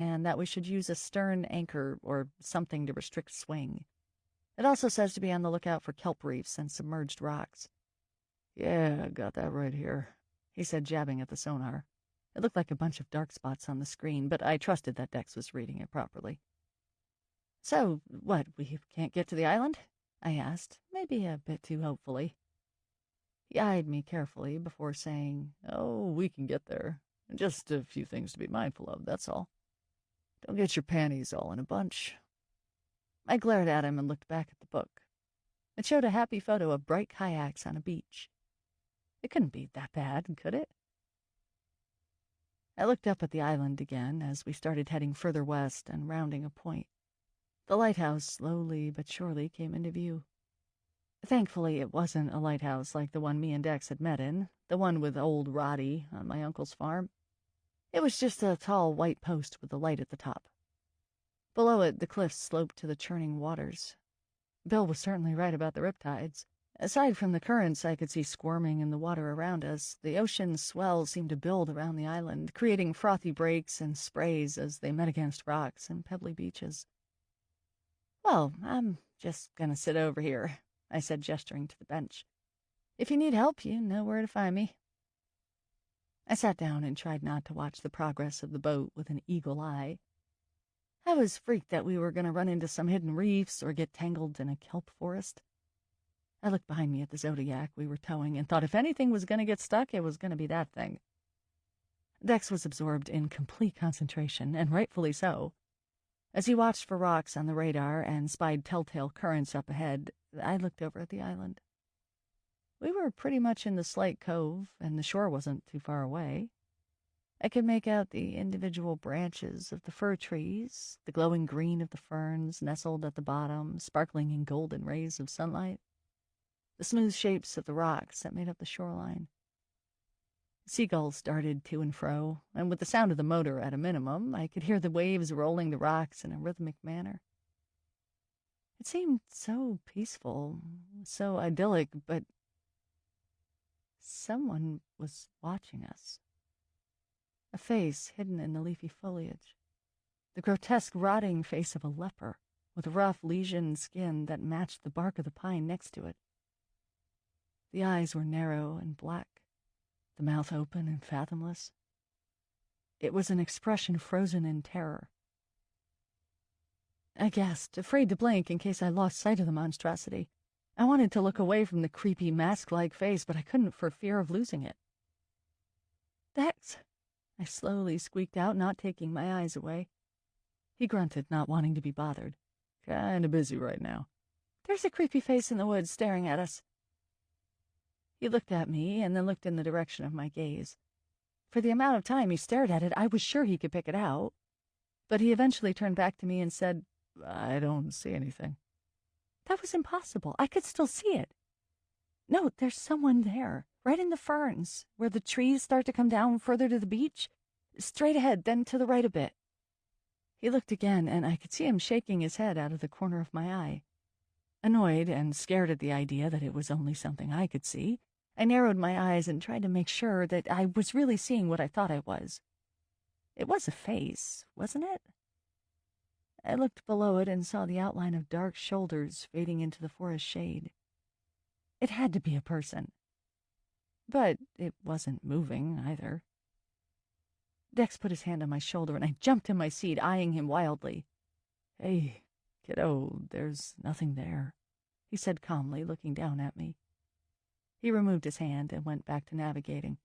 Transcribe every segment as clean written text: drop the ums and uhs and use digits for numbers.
and that we should use a stern anchor or something to restrict swing. It also says to be on the lookout for kelp reefs and submerged rocks. Yeah, got that right here, he said, jabbing at the sonar. It looked like a bunch of dark spots on the screen, but I trusted that Dex was reading it properly. So, what, we can't get to the island? I asked, maybe a bit too hopefully. He eyed me carefully before saying, Oh, we can get there. Just a few things to be mindful of, that's all. Don't get your panties all in a bunch. I glared at him and looked back at the book. It showed a happy photo of bright kayaks on a beach. It couldn't be that bad, could it? I looked up at the island again as we started heading further west and rounding a point. The lighthouse slowly but surely came into view. Thankfully, it wasn't a lighthouse like the one me and Dex had met in, the one with old Roddy on my uncle's farm. It was just a tall white post with a light at the top. Below it, the cliffs sloped to the churning waters. Bill was certainly right about the riptides. Aside from the currents I could see squirming in the water around us, the ocean swell seemed to build around the island, creating frothy breaks and sprays as they met against rocks and pebbly beaches. Well, I'm just gonna sit over here, I said, gesturing to the bench. If you need help, you know where to find me. I sat down and tried not to watch the progress of the boat with an eagle eye. I was freaked that we were going to run into some hidden reefs or get tangled in a kelp forest. I looked behind me at the Zodiac we were towing and thought if anything was going to get stuck, it was going to be that thing. Dex was absorbed in complete concentration, and rightfully so. As he watched for rocks on the radar and spied telltale currents up ahead, I looked over at the island. We were pretty much in the slight cove, and the shore wasn't too far away. I could make out the individual branches of the fir trees, the glowing green of the ferns nestled at the bottom, sparkling in golden rays of sunlight, the smooth shapes of the rocks that made up the shoreline. Seagulls darted to and fro, and with the sound of the motor at a minimum, I could hear the waves rolling the rocks in a rhythmic manner. It seemed so peaceful, so idyllic, but someone was watching us. A face hidden in the leafy foliage. The grotesque, rotting face of a leper, with rough, lesioned skin that matched the bark of the pine next to it. The eyes were narrow and black, the mouth open and fathomless. It was an expression frozen in terror. I gasped, afraid to blink in case I lost sight of the monstrosity. I wanted to look away from the creepy, mask-like face, but I couldn't for fear of losing it. Dex, I slowly squeaked out, not taking my eyes away. He grunted, not wanting to be bothered. Kinda busy right now. There's a creepy face in the woods staring at us. He looked at me and then looked in the direction of my gaze. For the amount of time he stared at it, I was sure he could pick it out. But he eventually turned back to me and said, I don't see anything. That was impossible. I could still see it. No, there's someone there, right in the ferns, where the trees start to come down further to the beach. Straight ahead, then to the right a bit. He looked again, and I could see him shaking his head out of the corner of my eye. Annoyed and scared at the idea that it was only something I could see, I narrowed my eyes and tried to make sure that I was really seeing what I thought I was. It was a face, wasn't it? I looked below it and saw the outline of dark shoulders fading into the forest shade. It had to be a person. But it wasn't moving, either. Dex put his hand on my shoulder, and I jumped in my seat, eyeing him wildly. Hey, kiddo, there's nothing there, he said calmly, looking down at me. He removed his hand and went back to navigating.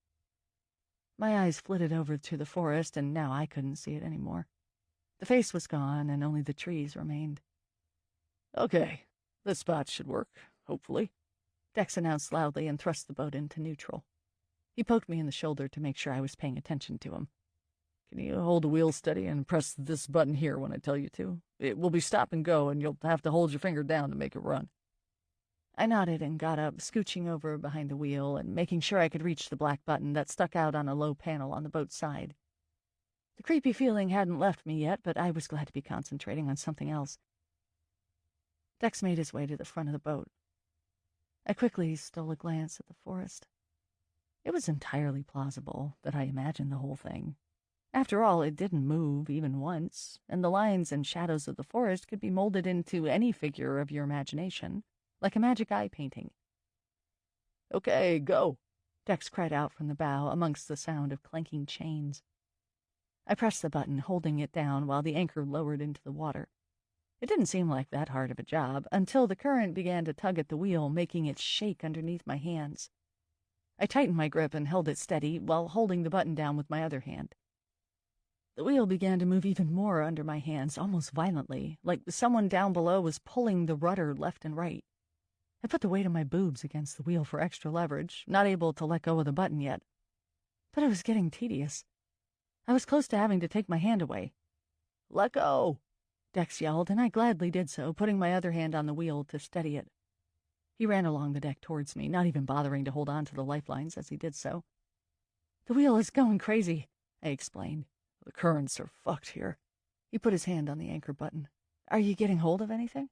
My eyes flitted over to the forest, and now I couldn't see it anymore. The face was gone, and only the trees remained. Okay, this spot should work, hopefully, Dex announced loudly and thrust the boat into neutral. He poked me in the shoulder to make sure I was paying attention to him. Can you hold the wheel steady and press this button here when I tell you to? It will be stop and go, and you'll have to hold your finger down to make it run. I nodded and got up, scooching over behind the wheel and making sure I could reach the black button that stuck out on a low panel on the boat's side. The creepy feeling hadn't left me yet, but I was glad to be concentrating on something else. Dex made his way to the front of the boat. I quickly stole a glance at the forest. It was entirely plausible that I imagined the whole thing. After all, it didn't move even once, and the lines and shadows of the forest could be molded into any figure of your imagination, like a magic eye painting. "Okay, go," Dex cried out from the bow amongst the sound of clanking chains. I pressed the button, holding it down while the anchor lowered into the water. It didn't seem like that hard of a job until the current began to tug at the wheel, making it shake underneath my hands. I tightened my grip and held it steady while holding the button down with my other hand. The wheel began to move even more under my hands, almost violently, like someone down below was pulling the rudder left and right. I put the weight of my boobs against the wheel for extra leverage, not able to let go of the button yet. But it was getting tedious. I was close to having to take my hand away. "Let go!" Dex yelled, and I gladly did so, putting my other hand on the wheel to steady it. He ran along the deck towards me, not even bothering to hold on to the lifelines as he did so. "The wheel is going crazy," I explained. "The currents are fucked here." He put his hand on the anchor button. "Are you getting hold of anything?"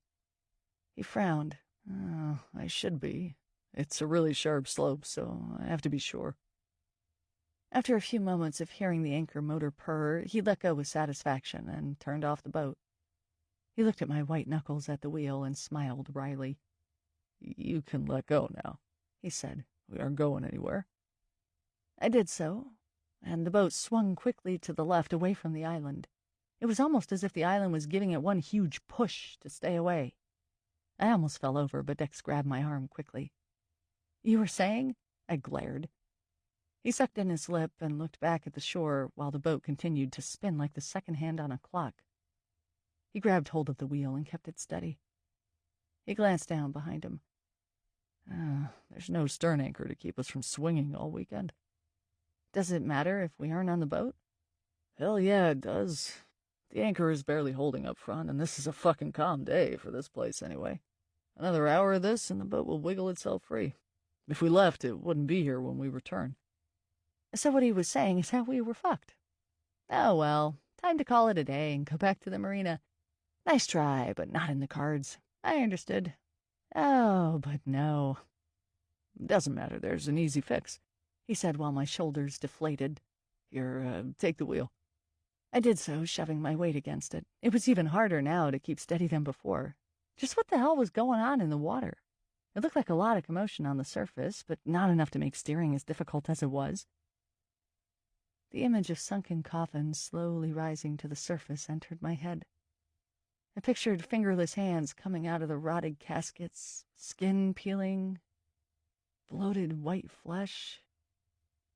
He frowned. "Oh, I should be. It's a really sharp slope, so I have to be sure." After a few moments of hearing the anchor motor purr, he let go with satisfaction and turned off the boat. He looked at my white knuckles at the wheel and smiled wryly. "You can let go now," he said. "We aren't going anywhere." I did so, and the boat swung quickly to the left away from the island. It was almost as if the island was giving it one huge push to stay away. I almost fell over, but Dex grabbed my arm quickly. "You were saying?" I glared. He sucked in his lip and looked back at the shore while the boat continued to spin like the second hand on a clock. He grabbed hold of the wheel and kept it steady. He glanced down behind him. There's no stern anchor to keep us from swinging all weekend." "Does it matter if we aren't on the boat?" "Hell yeah, it does. The anchor is barely holding up front, and this is a fucking calm day for this place anyway. Another hour of this, and the boat will wiggle itself free. If we left, it wouldn't be here when we return." So what he was saying is that we were fucked. Oh well, time to call it a day and go back to the marina. Nice try, but not in the cards. I understood. Oh, but no. "Doesn't matter, there's an easy fix," he said while my shoulders deflated. "Here, take the wheel." I did so, shoving my weight against it. It was even harder now to keep steady than before. Just what the hell was going on in the water? It looked like a lot of commotion on the surface, but not enough to make steering as difficult as it was. The image of sunken coffins slowly rising to the surface entered my head. I pictured fingerless hands coming out of the rotted caskets, skin peeling, bloated white flesh,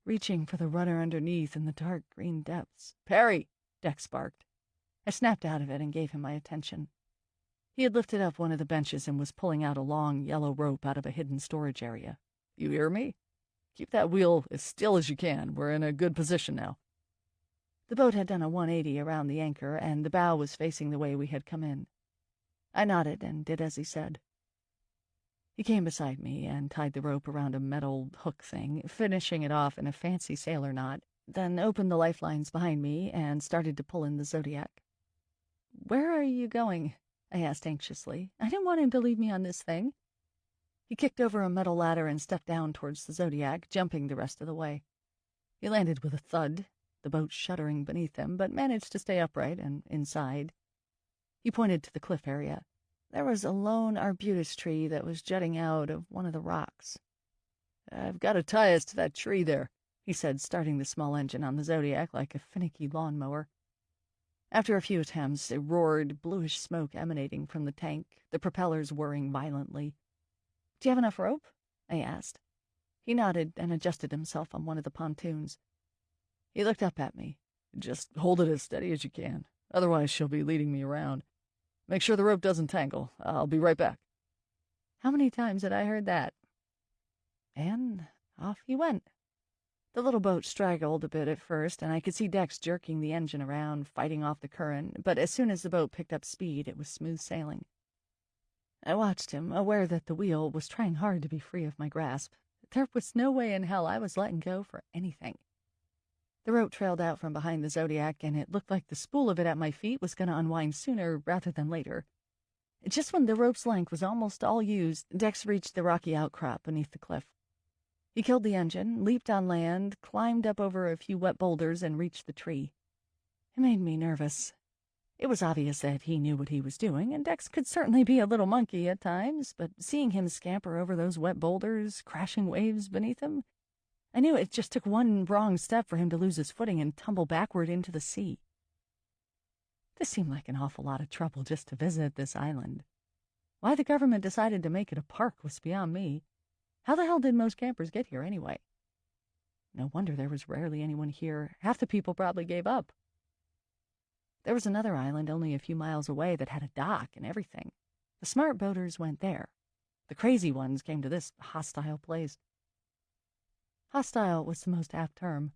reaching for the rudder underneath in the dark green depths. "Perry!" Dex barked. I snapped out of it and gave him my attention. He had lifted up one of the benches and was pulling out a long yellow rope out of a hidden storage area. "You hear me? Keep that wheel as still as you can. We're in a good position now." The boat had done a 180 around the anchor, and the bow was facing the way we had come in. I nodded and did as he said. He came beside me and tied the rope around a metal hook thing, finishing it off in a fancy sailor knot, then opened the lifelines behind me and started to pull in the Zodiac. "Where are you going?" I asked anxiously. I didn't want him to leave me on this thing. He kicked over a metal ladder and stepped down towards the Zodiac, jumping the rest of the way. He landed with a thud, the boat shuddering beneath him, but managed to stay upright and inside. He pointed to the cliff area. There was a lone arbutus tree that was jutting out of one of the rocks. "I've got to tie us to that tree there," he said, starting the small engine on the Zodiac like a finicky lawnmower. After a few attempts, it roared, bluish smoke emanating from the tank, the propellers whirring violently. "Do you have enough rope?" I asked. He nodded and adjusted himself on one of the pontoons. He looked up at me. "Just hold it as steady as you can. Otherwise, she'll be leading me around. Make sure the rope doesn't tangle. I'll be right back." How many times had I heard that? And off he went. The little boat straggled a bit at first, and I could see Dex jerking the engine around, fighting off the current, but as soon as the boat picked up speed, it was smooth sailing. I watched him, aware that the wheel was trying hard to be free of my grasp. There was no way in hell I was letting go for anything. The rope trailed out from behind the Zodiac, and it looked like the spool of it at my feet was going to unwind sooner rather than later. Just when the rope's length was almost all used, Dex reached the rocky outcrop beneath the cliff. He killed the engine, leaped on land, climbed up over a few wet boulders, and reached the tree. It made me nervous. It was obvious that he knew what he was doing, and Dex could certainly be a little monkey at times, but seeing him scamper over those wet boulders, crashing waves beneath him, I knew it just took one wrong step for him to lose his footing and tumble backward into the sea. This seemed like an awful lot of trouble just to visit this island. Why the government decided to make it a park was beyond me. How the hell did most campers get here anyway? No wonder there was rarely anyone here. Half the people probably gave up. There was another island only a few miles away that had a dock and everything. The smart boaters went there. The crazy ones came to this hostile place. Hostile was the most apt term.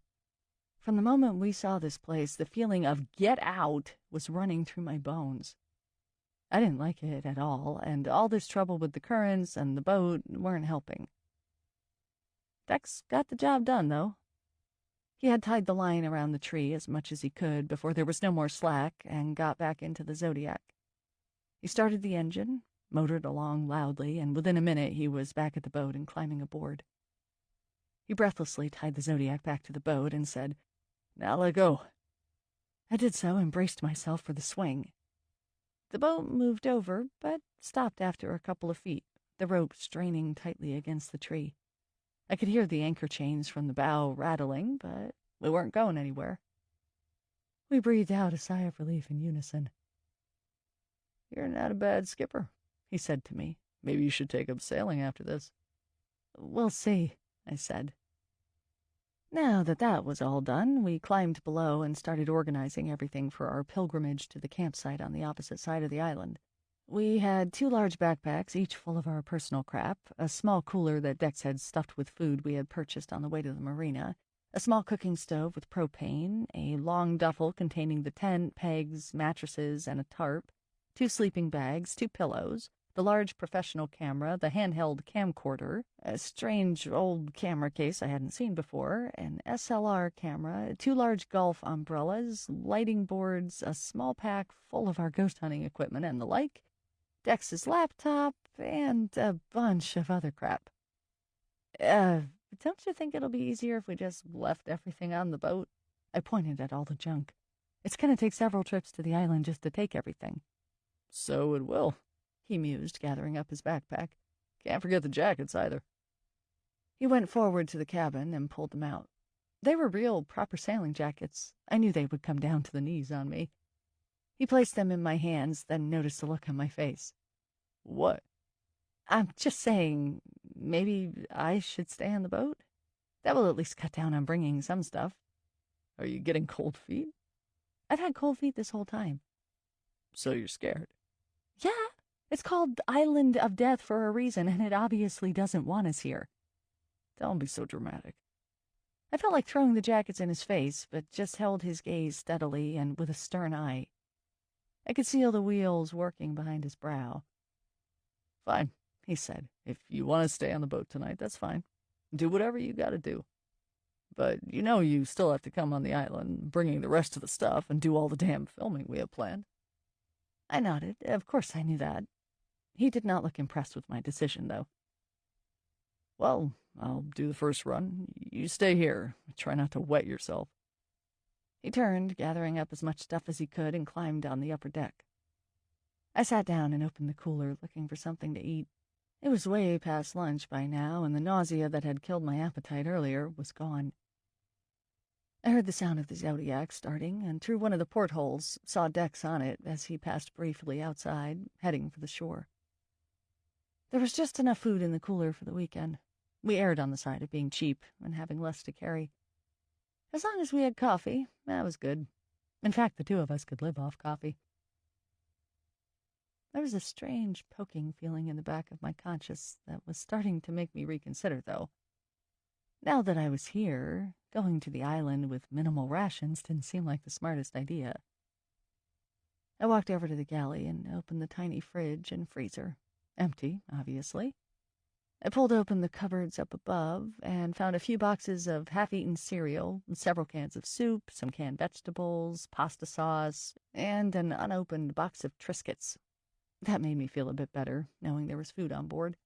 From the moment we saw this place, the feeling of get out was running through my bones. I didn't like it at all, and all this trouble with the currents and the boat weren't helping. Dex got the job done, though. He had tied the line around the tree as much as he could before there was no more slack and got back into the Zodiac. He started the engine, motored along loudly, and within a minute he was back at the boat and climbing aboard. He breathlessly tied the Zodiac back to the boat and said, "Now let go." I did so and braced myself for the swing. The boat moved over, but stopped after a couple of feet, the rope straining tightly against the tree. I could hear the anchor chains from the bow rattling, but we weren't going anywhere. We breathed out a sigh of relief in unison. "You're not a bad skipper," he said to me. "Maybe you should take up sailing after this." "We'll see," I said. Now that was all done, we climbed below and started organizing everything for our pilgrimage to the campsite on the opposite side of the island. We had 2 large backpacks, each full of our personal crap, a small cooler that Dex had stuffed with food we had purchased on the way to the marina, a small cooking stove with propane, a long duffel containing the tent, pegs, mattresses, and a tarp, 2 sleeping bags, 2 pillows, the large professional camera, the handheld camcorder, a strange old camera case I hadn't seen before, an SLR camera, 2 large golf umbrellas, lighting boards, a small pack full of our ghost hunting equipment and the like, Dex's laptop, and a bunch of other crap. Don't you think it'll be easier if we just left everything on the boat? I pointed at all the junk. It's going to take several trips to the island just to take everything. "So it will," he mused, gathering up his backpack. "Can't forget the jackets either." He went forward to the cabin and pulled them out. They were real, proper sailing jackets. I knew they would come down to the knees on me. He placed them in my hands, then noticed the look on my face. "What?" "I'm just saying, maybe I should stay on the boat. That will at least cut down on bringing some stuff." "Are you getting cold feet?" "I've had cold feet this whole time." "So you're scared?" "Yeah, it's called Island of Death for a reason, and it obviously doesn't want us here." "Don't be so dramatic." I felt like throwing the jackets in his face, but just held his gaze steadily and with a stern eye. I could see all the wheels working behind his brow. "Fine," he said. "If you want to stay on the boat tonight, that's fine. Do whatever you gotta do. But you still have to come on the island, bringing the rest of the stuff, and do all the damn filming we have planned." I nodded. Of course I knew that. He did not look impressed with my decision, though. "Well, I'll do the first run. You stay here. Try not to wet yourself." He turned, gathering up as much stuff as he could, and climbed on the upper deck. I sat down and opened the cooler, looking for something to eat. It was way past lunch by now, and the nausea that had killed my appetite earlier was gone. I heard the sound of the Zodiac starting, and through one of the portholes saw Dex on it as he passed briefly outside, heading for the shore. There was just enough food in the cooler for the weekend. We erred on the side of being cheap and having less to carry. As long as we had coffee, that was good. In fact, the 2 of us could live off coffee. There was a strange poking feeling in the back of my conscience that was starting to make me reconsider, though. Now that I was here, going to the island with minimal rations didn't seem like the smartest idea. I walked over to the galley and opened the tiny fridge and freezer. Empty, obviously. I pulled open the cupboards up above and found a few boxes of half-eaten cereal, several cans of soup, some canned vegetables, pasta sauce, and an unopened box of Triscuits. That made me feel a bit better, knowing there was food on board.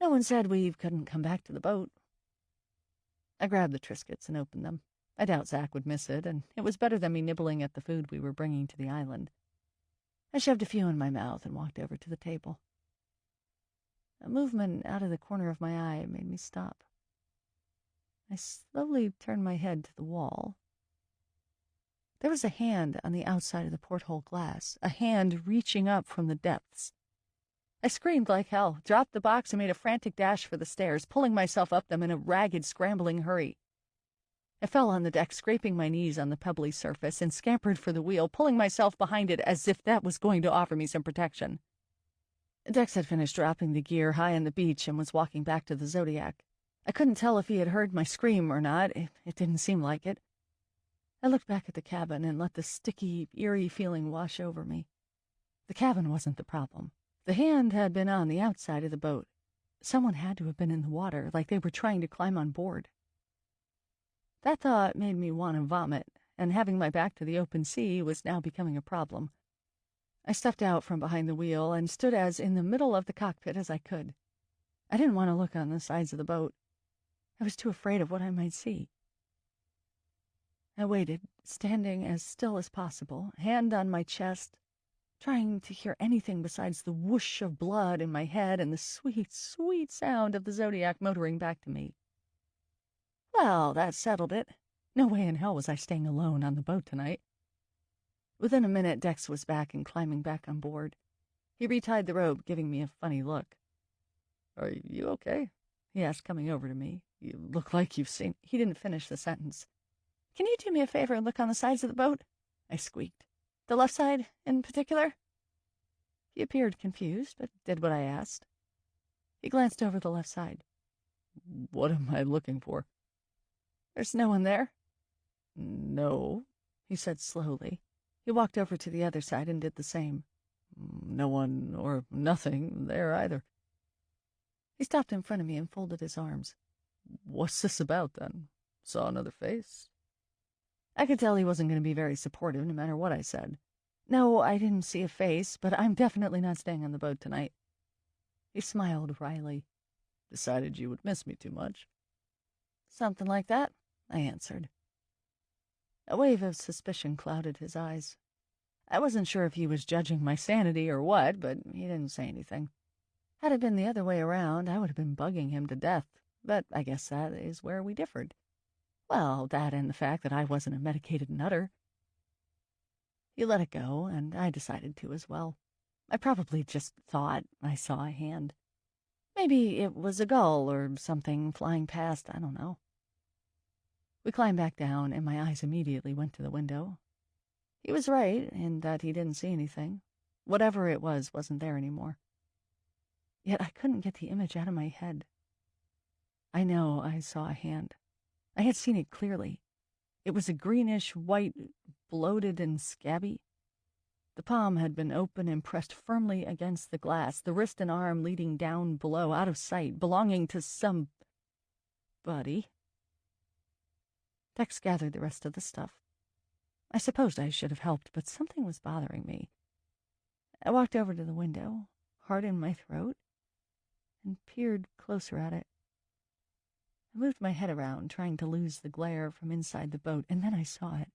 No one said we couldn't come back to the boat. I grabbed the Triscuits and opened them. I doubt Zach would miss it, and it was better than me nibbling at the food we were bringing to the island. I shoved a few in my mouth and walked over to the table. A movement out of the corner of my eye made me stop. I slowly turned my head to the wall. There was a hand on the outside of the porthole glass, a hand reaching up from the depths. I screamed like hell, dropped the box, and made a frantic dash for the stairs, pulling myself up them in a ragged, scrambling hurry. I fell on the deck, scraping my knees on the pebbly surface, and scampered for the wheel, pulling myself behind it as if that was going to offer me some protection. Dex had finished dropping the gear high on the beach and was walking back to the Zodiac. I couldn't tell if he had heard my scream or not. It didn't seem like it. I looked back at the cabin and let the sticky, eerie feeling wash over me. The cabin wasn't the problem. The hand had been on the outside of the boat. Someone had to have been in the water, like they were trying to climb on board. That thought made me want to vomit, and having my back to the open sea was now becoming a problem. I stepped out from behind the wheel and stood as in the middle of the cockpit as I could. I didn't want to look on the sides of the boat. I was too afraid of what I might see. I waited, standing as still as possible, hand on my chest, trying to hear anything besides the whoosh of blood in my head and the sweet, sweet sound of the Zodiac motoring back to me. Well, that settled it. No way in hell was I staying alone on the boat tonight. Within a minute, Dex was back and climbing back on board. He retied the rope, giving me a funny look. "Are you okay?" he asked, coming over to me. "You look like you've seen—" He didn't finish the sentence. "Can you do me a favor and look on the sides of the boat?" I squeaked. "The left side, in particular?" He appeared confused, but did what I asked. He glanced over the left side. "What am I looking for?" "There's no one there." "No," he said slowly. He walked over to the other side and did the same. "No one or nothing there either." He stopped in front of me and folded his arms. "What's this about, then? Saw another face?" I could tell he wasn't going to be very supportive, no matter what I said. "No, I didn't see a face, but I'm definitely not staying on the boat tonight." He smiled wryly. "Decided you would miss me too much?" "Something like that," I answered. A wave of suspicion clouded his eyes. I wasn't sure if he was judging my sanity or what, but he didn't say anything. Had it been the other way around, I would have been bugging him to death, but I guess that is where we differed. Well, that and the fact that I wasn't a medicated nutter. He let it go, and I decided to as well. I probably just thought I saw a hand. Maybe it was a gull or something flying past, I don't know. We climbed back down, and my eyes immediately went to the window. He was right in that he didn't see anything. Whatever it was wasn't there anymore. Yet I couldn't get the image out of my head. I know I saw a hand. I had seen it clearly. It was a greenish-white, bloated and scabby. The palm had been open and pressed firmly against the glass, the wrist and arm leading down below, out of sight, belonging to somebody. Dex gathered the rest of the stuff. I supposed I should have helped, but something was bothering me. I walked over to the window, heart in my throat, and peered closer at it. I moved my head around, trying to lose the glare from inside the boat, and then I saw it.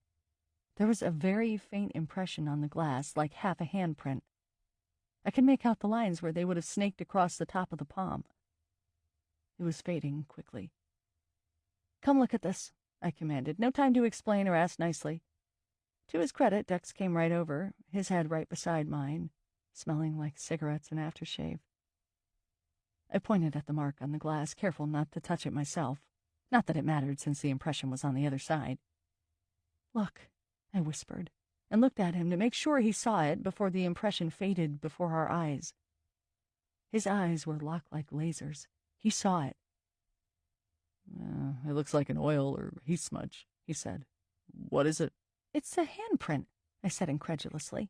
There was a very faint impression on the glass, like half a handprint. I could make out the lines where they would have snaked across the top of the palm. It was fading quickly. "Come look at this," I commanded. No time to explain or ask nicely. To his credit, Dex came right over, his head right beside mine, smelling like cigarettes and aftershave. I pointed at the mark on the glass, careful not to touch it myself. Not that it mattered, since the impression was on the other side. "Look," I whispered, and looked at him to make sure he saw it before the impression faded before our eyes. His eyes were locked like lasers. He saw it. "It looks like an oil or heat smudge," he said. "What is it?" "It's a handprint," I said incredulously.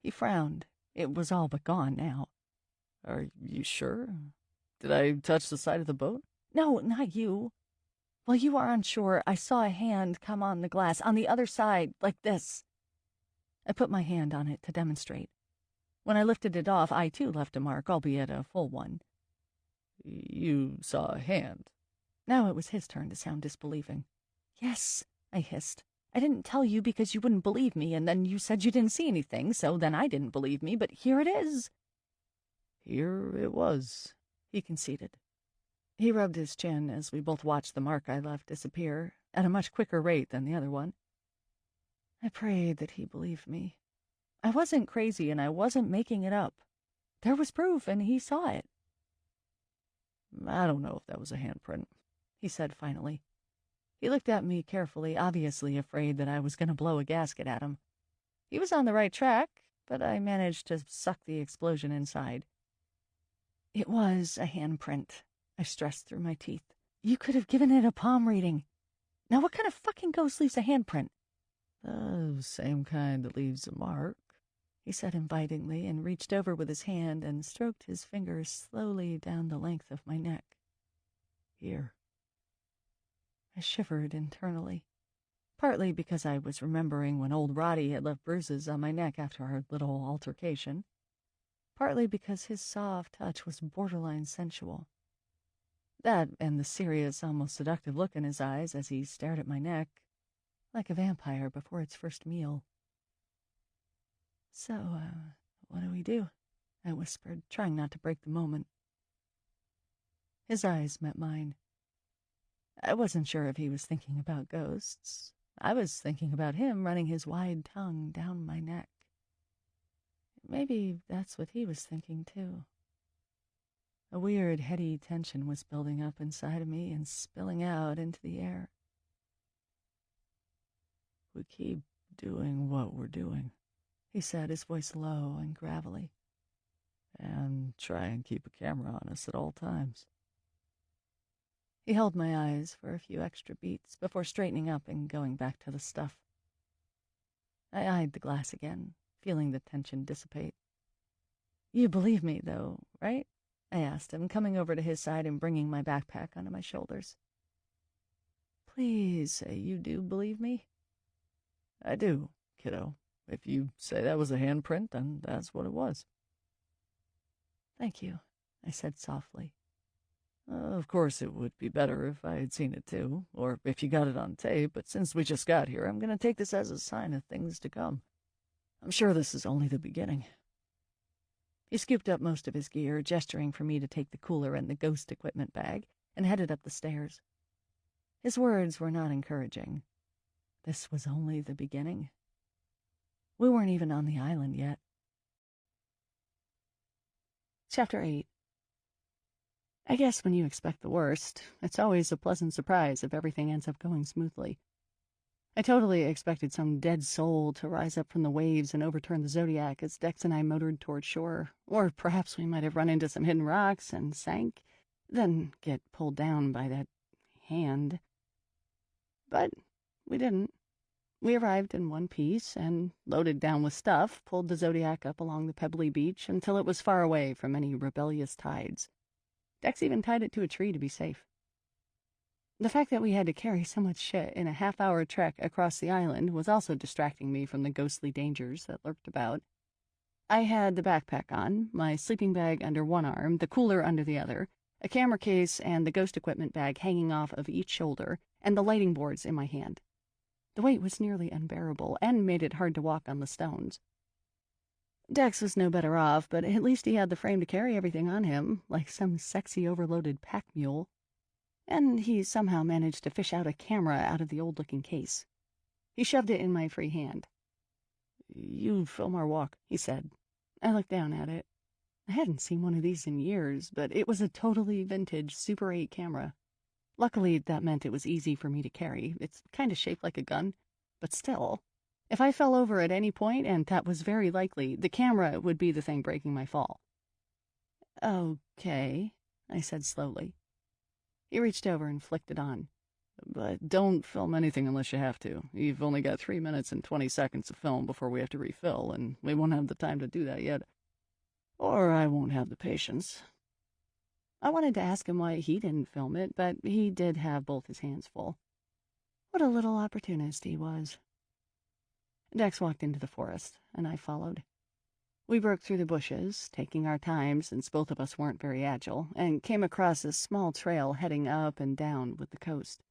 He frowned. It was all but gone now. "Are you sure? Did I touch the side of the boat?" "No, not you. While you are on shore, I saw a hand come on the glass, on the other side, like this." I put my hand on it to demonstrate. When I lifted it off, I too left a mark, albeit a full one. "You saw a hand?" Now it was his turn to sound disbelieving. Yes, I hissed. I didn't tell you because you wouldn't believe me, and then you said you didn't see anything, so then I didn't believe me, but here it is. Here it was, he conceded. He rubbed his chin as we both watched the mark I left disappear, at a much quicker rate than the other one. I prayed that he believed me. I wasn't crazy, and I wasn't making it up. There was proof, and he saw it. I don't know if that was a handprint, he said finally. He looked at me carefully, obviously afraid that I was going to blow a gasket at him. He was on the right track, but I managed to suck the explosion inside. It was a handprint, I stressed through my teeth. You could have given it a palm reading. Now what kind of fucking ghost leaves a handprint? The same kind that leaves a mark, he said invitingly, and reached over with his hand and stroked his fingers slowly down the length of my neck. Here. I shivered internally, partly because I was remembering when old Roddy had left bruises on my neck after our little altercation, partly because his soft touch was borderline sensual. That and the serious, almost seductive look in his eyes as he stared at my neck, like a vampire before its first meal. So, what do we do? I whispered, trying not to break the moment. His eyes met mine. I wasn't sure if he was thinking about ghosts. I was thinking about him running his wide tongue down my neck. Maybe that's what he was thinking, too. A weird, heady tension was building up inside of me and spilling out into the air. We keep doing what we're doing, he said, his voice low and gravelly. And try and keep a camera on us at all times. He held my eyes for a few extra beats before straightening up and going back to the stuff. I eyed the glass again, feeling the tension dissipate. You believe me, though, right? I asked him, coming over to his side and bringing my backpack onto my shoulders. Please say you do believe me. I do, kiddo. If you say that was a handprint, then that's what it was. Thank you, I said softly. Of course, it would be better if I had seen it too, or if you got it on tape, but since we just got here, I'm going to take this as a sign of things to come. I'm sure this is only the beginning. He scooped up most of his gear, gesturing for me to take the cooler and the ghost equipment bag, and headed up the stairs. His words were not encouraging. This was only the beginning. We weren't even on the island yet. Chapter 8. I guess when you expect the worst, it's always a pleasant surprise if everything ends up going smoothly. I totally expected some dead soul to rise up from the waves and overturn the Zodiac as Dex and I motored toward shore, or perhaps we might have run into some hidden rocks and sank, then get pulled down by that hand. But we didn't. We arrived in one piece and, loaded down with stuff, pulled the Zodiac up along the pebbly beach until it was far away from any rebellious tides. Dex even tied it to a tree to be safe. The fact that we had to carry so much shit in a half-hour trek across the island was also distracting me from the ghostly dangers that lurked about. I had the backpack on, my sleeping bag under one arm, the cooler under the other, a camera case and the ghost equipment bag hanging off of each shoulder, and the lighting boards in my hand. The weight was nearly unbearable and made it hard to walk on the stones. Dex was no better off, but at least he had the frame to carry everything on him, like some sexy overloaded pack mule. And he somehow managed to fish out a camera out of the old-looking case. He shoved it in my free hand. You film our walk, he said. I looked down at it. I hadn't seen one of these in years, but it was a totally vintage Super 8 camera. Luckily, that meant it was easy for me to carry. It's kind of shaped like a gun, but still. If I fell over at any point, and that was very likely, the camera would be the thing breaking my fall. Okay, I said slowly. He reached over and flicked it on. But don't film anything unless you have to. You've only got 3 minutes and 20 seconds of film before we have to refill, and we won't have the time to do that yet. Or I won't have the patience. I wanted to ask him why he didn't film it, but he did have both his hands full. What a little opportunist he was. Dex walked into the forest, and I followed. We broke through the bushes, taking our time since both of us weren't very agile, and came across a small trail heading up and down with the coast.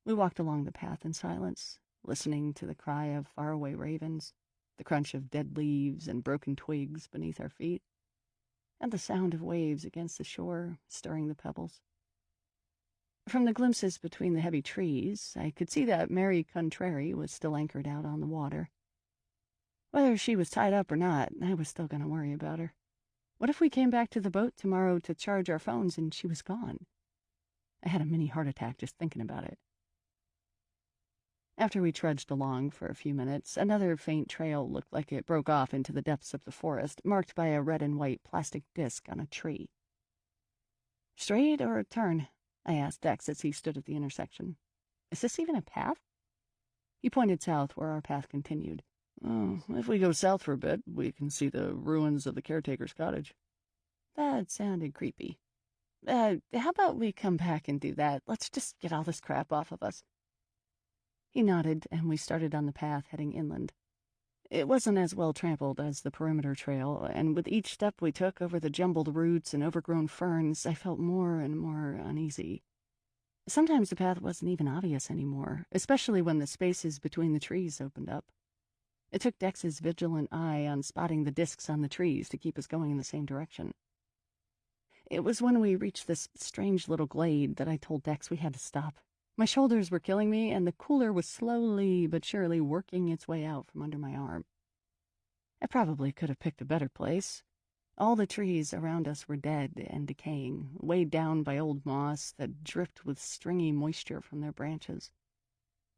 We walked along the path in silence, listening to the cry of faraway ravens, the crunch of dead leaves and broken twigs beneath our feet, and the sound of waves against the shore, stirring the pebbles. From the glimpses between the heavy trees, I could see that Mary Contrary was still anchored out on the water. Whether she was tied up or not, I was still going to worry about her. What if we came back to the boat tomorrow to charge our phones and she was gone? I had a mini heart attack just thinking about it. After we trudged along for a few minutes, another faint trail looked like it broke off into the depths of the forest, marked by a red and white plastic disc on a tree. Straight or a turn? I asked Dex as he stood at the intersection. Is this even a path? He pointed south where our path continued. Oh, if we go south for a bit, we can see the ruins of the caretaker's cottage. That sounded creepy. How about we come back and do that? Let's just get all this crap off of us. He nodded, and we started on the path heading inland. It wasn't as well trampled as the perimeter trail, and with each step we took over the jumbled roots and overgrown ferns, I felt more and more uneasy. Sometimes the path wasn't even obvious anymore, especially when the spaces between the trees opened up. It took Dex's vigilant eye on spotting the discs on the trees to keep us going in the same direction. It was when we reached this strange little glade that I told Dex we had to stop. My shoulders were killing me, and the cooler was slowly but surely working its way out from under my arm. I probably could have picked a better place. All the trees around us were dead and decaying, weighed down by old moss that dripped with stringy moisture from their branches.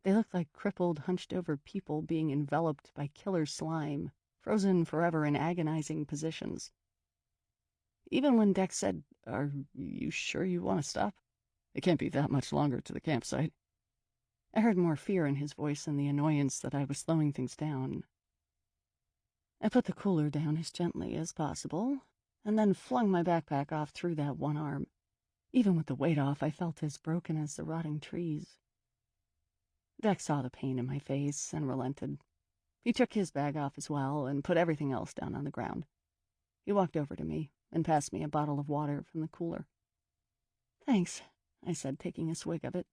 They looked like crippled, hunched-over people being enveloped by killer slime, frozen forever in agonizing positions. Even when Dex said, "Are you sure you want to stop? It can't be that much longer to the campsite," I heard more fear in his voice than the annoyance that I was slowing things down. I put the cooler down as gently as possible, and then flung my backpack off through that one arm. Even with the weight off, I felt as broken as the rotting trees. Dex saw the pain in my face and relented. He took his bag off as well and put everything else down on the ground. He walked over to me and passed me a bottle of water from the cooler. "Thanks," I said, taking a swig of it.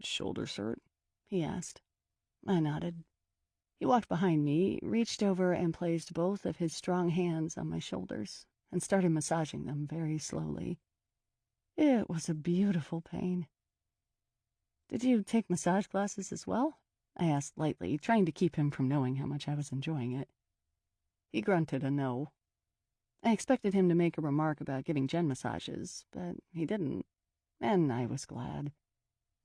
"Shoulders hurt?" he asked. I nodded. He walked behind me, reached over and placed both of his strong hands on my shoulders and started massaging them very slowly. It was a beautiful pain. "Did you take massage classes as well?" I asked lightly, trying to keep him from knowing how much I was enjoying it. He grunted a no. I expected him to make a remark about giving Jen massages, but he didn't, and I was glad.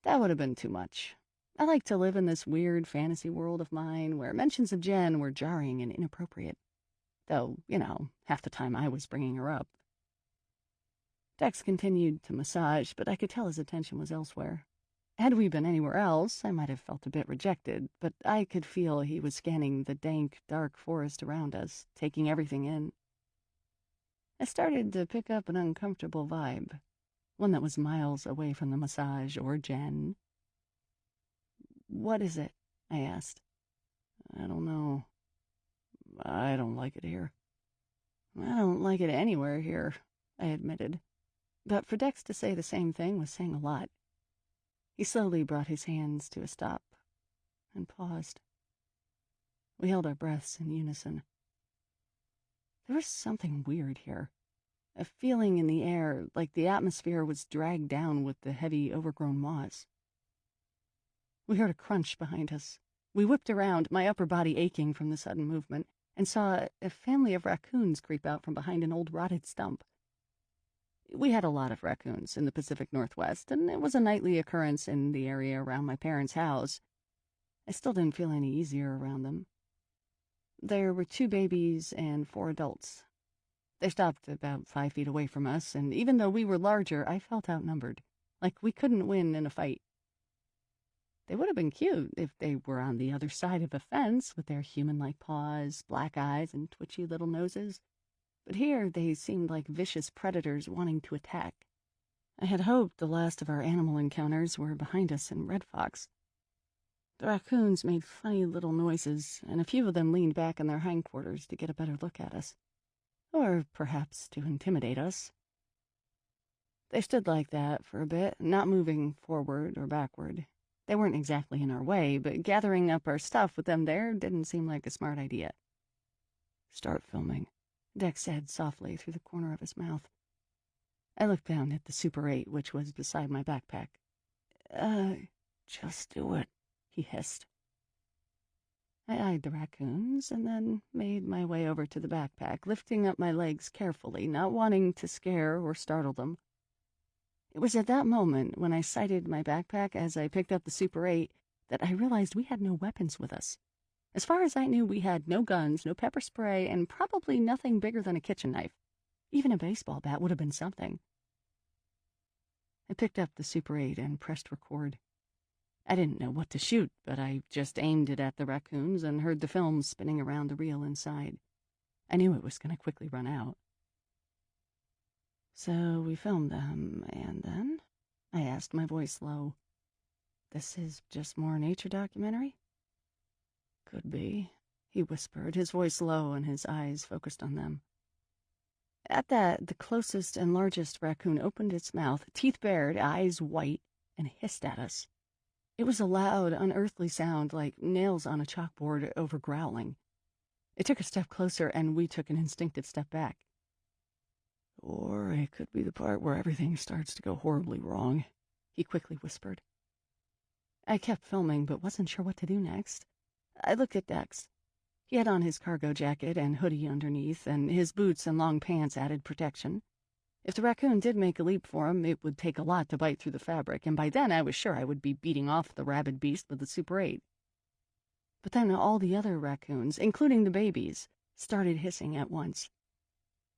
That would have been too much. I like to live in this weird fantasy world of mine where mentions of Jen were jarring and inappropriate. Though, half the time I was bringing her up. Dex continued to massage, but I could tell his attention was elsewhere. Had we been anywhere else, I might have felt a bit rejected, but I could feel he was scanning the dank, dark forest around us, taking everything in. I started to pick up an uncomfortable vibe, one that was miles away from the massage or Jen. "What is it?" I asked. "I don't know. I don't like it here." "I don't like it anywhere here," I admitted. But for Dex to say the same thing was saying a lot. He slowly brought his hands to a stop and paused. We held our breaths in unison. There was something weird here. A feeling in the air, like the atmosphere was dragged down with the heavy, overgrown moss. We heard a crunch behind us. We whipped around, my upper body aching from the sudden movement, and saw a family of raccoons creep out from behind an old rotted stump. We had a lot of raccoons in the Pacific Northwest, and it was a nightly occurrence in the area around my parents' house. I still didn't feel any easier around them. There were 2 babies and 4 adults. They stopped about 5 feet away from us, and even though we were larger, I felt outnumbered, like we couldn't win in a fight. They would have been cute if they were on the other side of a fence with their human-like paws, black eyes, and twitchy little noses. But here they seemed like vicious predators wanting to attack. I had hoped the last of our animal encounters were behind us in Red Fox. The raccoons made funny little noises, and a few of them leaned back in their hindquarters to get a better look at us. Or perhaps to intimidate us. They stood like that for a bit, not moving forward or backward, They weren't exactly in our way, but gathering up our stuff with them there didn't seem like a smart idea. "Start filming," Dex said softly through the corner of his mouth. I looked down at the Super 8, which was beside my backpack. Uh, just do it," he hissed. I eyed the raccoons and then made my way over to the backpack, lifting up my legs carefully, not wanting to scare or startle them. It was at that moment, when I sighted my backpack as I picked up the Super 8, that I realized we had no weapons with us. As far as I knew, we had no guns, no pepper spray, and probably nothing bigger than a kitchen knife. Even a baseball bat would have been something. I picked up the Super 8 and pressed record. I didn't know what to shoot, but I just aimed it at the raccoons and heard the film spinning around the reel inside. I knew it was going to quickly run out. "So we filmed them, and then?" I asked, my voice low. "This is just more nature documentary?" "Could be," he whispered, his voice low and his eyes focused on them. At that, the closest and largest raccoon opened its mouth, teeth bared, eyes white, and hissed at us. It was a loud, unearthly sound, like nails on a chalkboard over growling. It took a step closer, and we took an instinctive step back. "Or it could be the part where everything starts to go horribly wrong," he quickly whispered. I kept filming, but wasn't sure what to do next. I looked at Dex. He had on his cargo jacket and hoodie underneath, and his boots and long pants added protection. If the raccoon did make a leap for him, it would take a lot to bite through the fabric, and by then I was sure I would be beating off the rabid beast with the Super 8. But then all the other raccoons, including the babies, started hissing at once.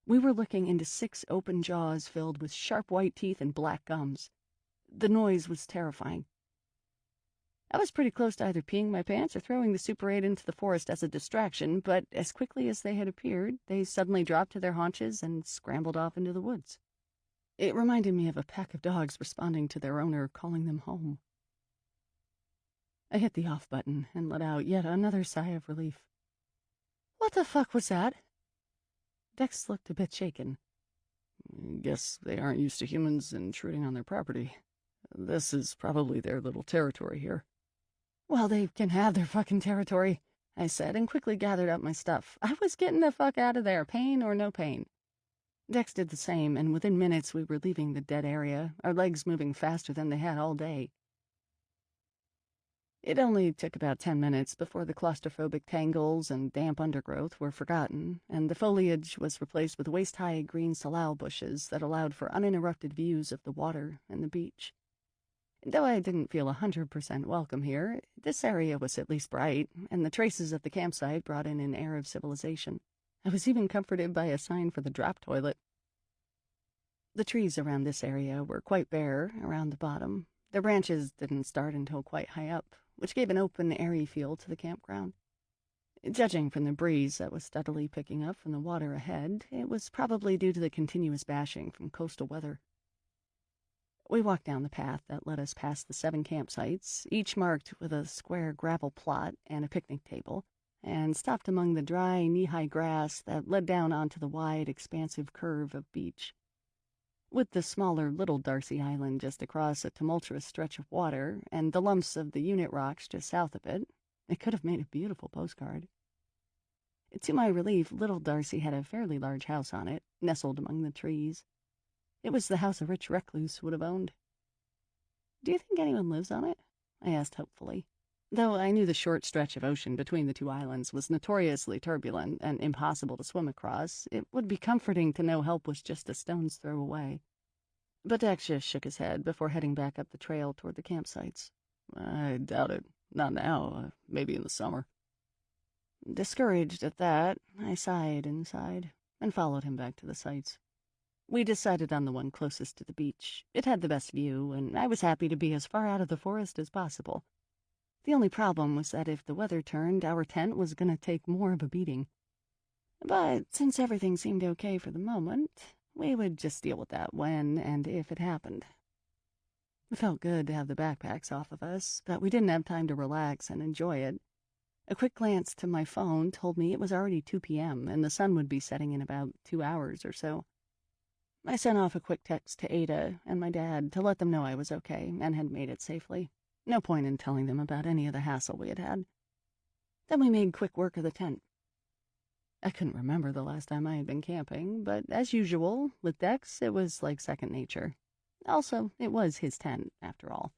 We were looking into 6 open jaws filled with sharp white teeth and black gums. The noise was terrifying. I was pretty close to either peeing my pants or throwing the Super 8 into the forest as a distraction, but as quickly as they had appeared, they suddenly dropped to their haunches and scrambled off into the woods. It reminded me of a pack of dogs responding to their owner calling them home. I hit the off button and let out yet another sigh of relief. "What the fuck was that?" Dex looked a bit shaken. "Guess they aren't used to humans intruding on their property. This is probably their little territory here." "Well, they can have their fucking territory," I said, and quickly gathered up my stuff. I was getting the fuck out of there, pain or no pain. Dex did the same, and within minutes we were leaving the dead area, our legs moving faster than they had all day. It only took about 10 minutes before the claustrophobic tangles and damp undergrowth were forgotten, and the foliage was replaced with waist-high green salal bushes that allowed for uninterrupted views of the water and the beach. Though I didn't feel 100% welcome here, this area was at least bright, and the traces of the campsite brought in an air of civilization. I was even comforted by a sign for the drop toilet. The trees around this area were quite bare around the bottom. Their branches didn't start until quite high up, which gave an open, airy feel to the campground. Judging from the breeze that was steadily picking up from the water ahead, it was probably due to the continuous bashing from coastal weather. We walked down the path that led us past the 7 campsites, each marked with a square gravel plot and a picnic table, and stopped among the dry, knee-high grass that led down onto the wide, expansive curve of beach. With the smaller Little Darcy Island just across a tumultuous stretch of water, and the lumps of the unit rocks just south of it, it could have made a beautiful postcard. To my relief, Little Darcy had a fairly large house on it, nestled among the trees. It was the house a rich recluse would have owned. "Do you think anyone lives on it?" I asked hopefully. Though I knew the short stretch of ocean between the 2 islands was notoriously turbulent and impossible to swim across, it would be comforting to know help was just a stone's throw away. But Dex just shook his head before heading back up the trail toward the campsites. "I doubt it. Not now. Maybe in the summer." Discouraged at that, I sighed inside and followed him back to the sites. We decided on the one closest to the beach. It had the best view, and I was happy to be as far out of the forest as possible. The only problem was that if the weather turned, our tent was going to take more of a beating. But since everything seemed okay for the moment, we would just deal with that when and if it happened. It felt good to have the backpacks off of us, but we didn't have time to relax and enjoy it. A quick glance to my phone told me it was already 2 p.m., and the sun would be setting in about 2 hours or so. I sent off a quick text to Ada and my dad to let them know I was okay and had made it safely. No point in telling them about any of the hassle we had had. Then we made quick work of the tent. I couldn't remember the last time I had been camping, but as usual, with Dex, it was like second nature. Also, it was his tent, after all.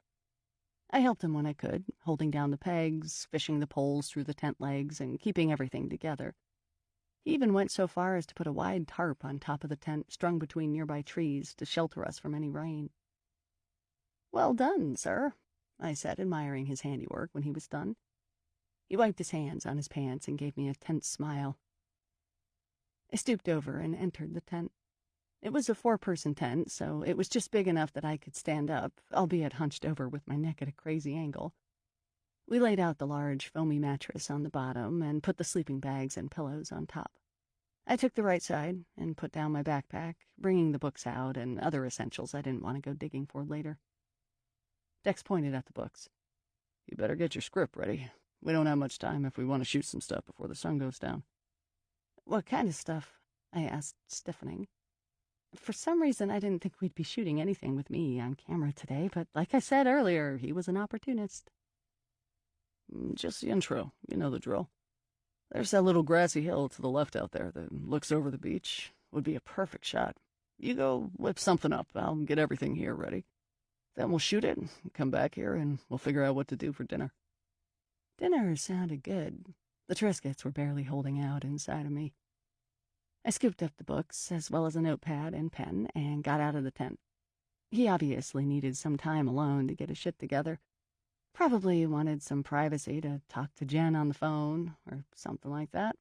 I helped him when I could, holding down the pegs, fishing the poles through the tent legs, and keeping everything together. He even went so far as to put a wide tarp on top of the tent strung between nearby trees to shelter us from any rain. "Well done, sir," I said, admiring his handiwork when he was done. He wiped his hands on his pants and gave me a tense smile. I stooped over and entered the tent. It was a 4-person tent, so it was just big enough that I could stand up, albeit hunched over with my neck at a crazy angle. We laid out the large, foamy mattress on the bottom and put the sleeping bags and pillows on top. I took the right side and put down my backpack, bringing the books out and other essentials I didn't want to go digging for later. Dex pointed at the books. "You better get your script ready. We don't have much time if we want to shoot some stuff before the sun goes down." "What kind of stuff?" I asked, stiffening. For some reason, I didn't think we'd be shooting anything with me on camera today, but like I said earlier, he was an opportunist. "Just the intro. You know the drill. There's that little grassy hill to the left out there that looks over the beach. Would be a perfect shot. You go whip something up. I'll get everything here ready. Then we'll shoot it, come back here, and we'll figure out what to do for dinner." Dinner sounded good. The Triscuits were barely holding out inside of me. I scooped up the books, as well as a notepad and pen, and got out of the tent. He obviously needed some time alone to get his shit together. Probably wanted some privacy to talk to Jen on the phone, or something like that.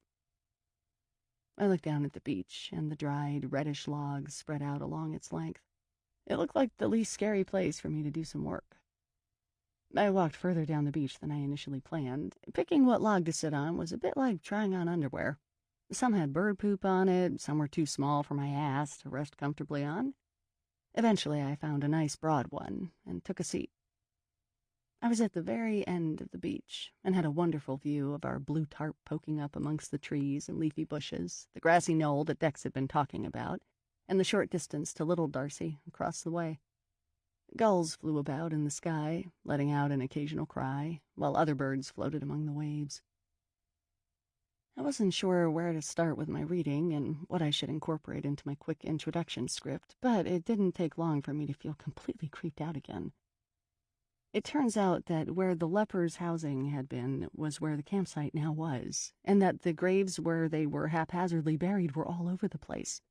I looked down at the beach, and the dried, reddish logs spread out along its length. It looked like the least scary place for me to do some work. I walked further down the beach than I initially planned. Picking what log to sit on was a bit like trying on underwear. Some had bird poop on it, some were too small for my ass to rest comfortably on. Eventually, I found a nice broad one and took a seat. I was at the very end of the beach and had a wonderful view of our blue tarp poking up amongst the trees and leafy bushes, the grassy knoll that Dex had been talking about, and the short distance to Little Darcy across the way. Gulls flew about in the sky, letting out an occasional cry, while other birds floated among the waves. I wasn't sure where to start with my reading and what I should incorporate into my quick introduction script, but it didn't take long for me to feel completely creeped out again. It turns out that where the lepers' housing had been was where the campsite now was, and that the graves where they were haphazardly buried were all over the place.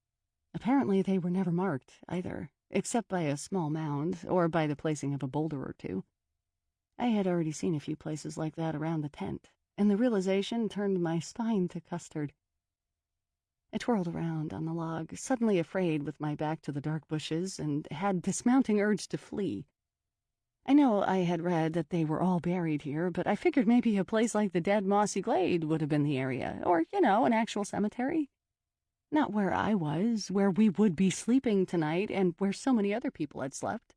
Apparently they were never marked, either, except by a small mound or by the placing of a boulder or two. I had already seen a few places like that around the tent, and the realization turned my spine to custard. I twirled around on the log, suddenly afraid with my back to the dark bushes, and had dismounting urge to flee. I know I had read that they were all buried here, but I figured maybe a place like the Dead Mossy Glade would have been the area, or, an actual cemetery. Not where I was, where we would be sleeping tonight, and where so many other people had slept.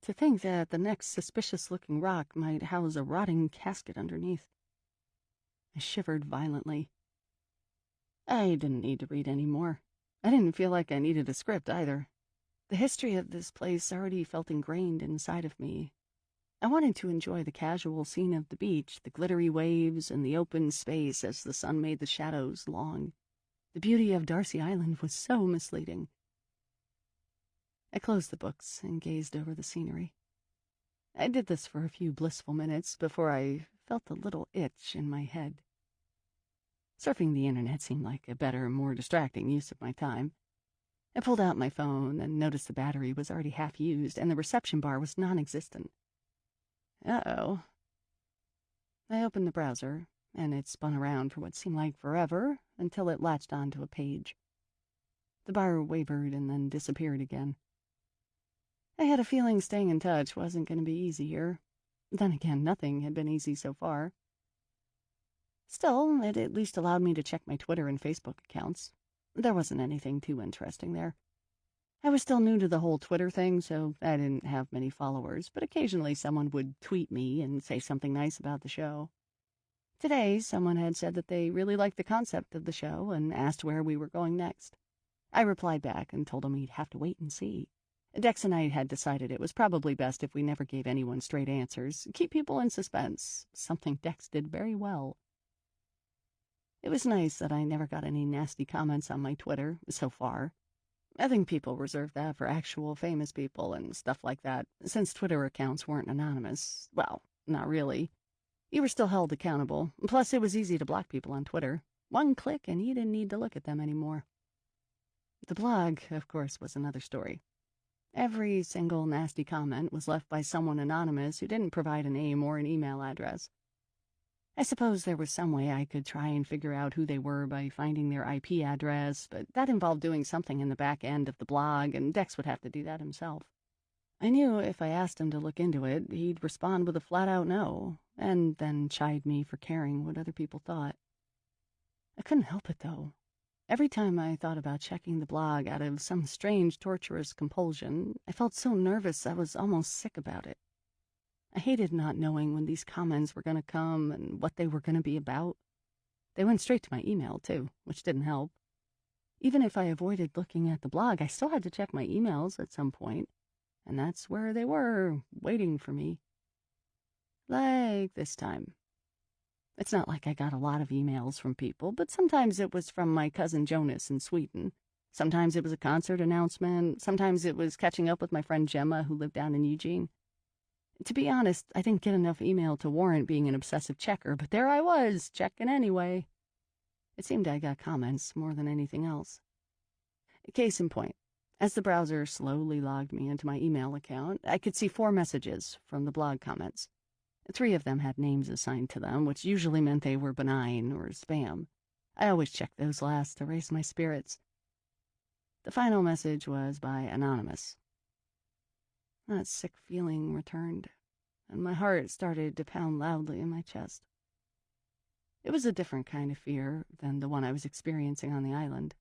To think that the next suspicious-looking rock might house a rotting casket underneath. I shivered violently. I didn't need to read any more. I didn't feel like I needed a script either. The history of this place already felt ingrained inside of me. I wanted to enjoy the casual scene of the beach, the glittery waves, and the open space as the sun made the shadows long. The beauty of Darcy Island was so misleading. I closed the books and gazed over the scenery. I did this for a few blissful minutes before I felt a little itch in my head. Surfing the internet seemed like a better, more distracting use of my time. I pulled out my phone and noticed the battery was already half used and the reception bar was non-existent. Uh-oh. I opened the browser, and it spun around for what seemed like forever until it latched onto a page. The bar wavered and then disappeared again. I had a feeling staying in touch wasn't going to be easy here. Then again, nothing had been easy so far. Still, it at least allowed me to check my Twitter and Facebook accounts. There wasn't anything too interesting there. I was still new to the whole Twitter thing, so I didn't have many followers, but occasionally someone would tweet me and say something nice about the show. Today, someone had said that they really liked the concept of the show and asked where we were going next. I replied back and told him he'd have to wait and see. Dex and I had decided it was probably best if we never gave anyone straight answers, keep people in suspense, something Dex did very well. It was nice that I never got any nasty comments on my Twitter, so far. I think people reserve that for actual famous people and stuff like that, since Twitter accounts weren't anonymous. Well, not really. You were still held accountable. Plus, it was easy to block people on Twitter. One click and you didn't need to look at them anymore. The blog, of course, was another story. Every single nasty comment was left by someone anonymous who didn't provide a name or an email address. I suppose there was some way I could try and figure out who they were by finding their IP address, but that involved doing something in the back end of the blog, and Dex would have to do that himself. I knew if I asked him to look into it, he'd respond with a flat-out no, and then chide me for caring what other people thought. I couldn't help it, though. Every time I thought about checking the blog out of some strange, torturous compulsion, I felt so nervous I was almost sick about it. I hated not knowing when these comments were going to come and what they were going to be about. They went straight to my email, too, which didn't help. Even if I avoided looking at the blog, I still had to check my emails at some point, and that's where they were, waiting for me. Like this time. It's not like I got a lot of emails from people, but sometimes it was from my cousin Jonas in Sweden. Sometimes it was a concert announcement. Sometimes it was catching up with my friend Gemma, who lived down in Eugene. To be honest, I didn't get enough email to warrant being an obsessive checker, but there I was, checking anyway. It seemed I got comments more than anything else. Case in point, as the browser slowly logged me into my email account, I could see 4 messages from the blog comments. 3 of them had names assigned to them, which usually meant they were benign or spam. I always checked those last to raise my spirits. The final message was by Anonymous. That sick feeling returned, and my heart started to pound loudly in my chest. It was a different kind of fear than the one I was experiencing on the island.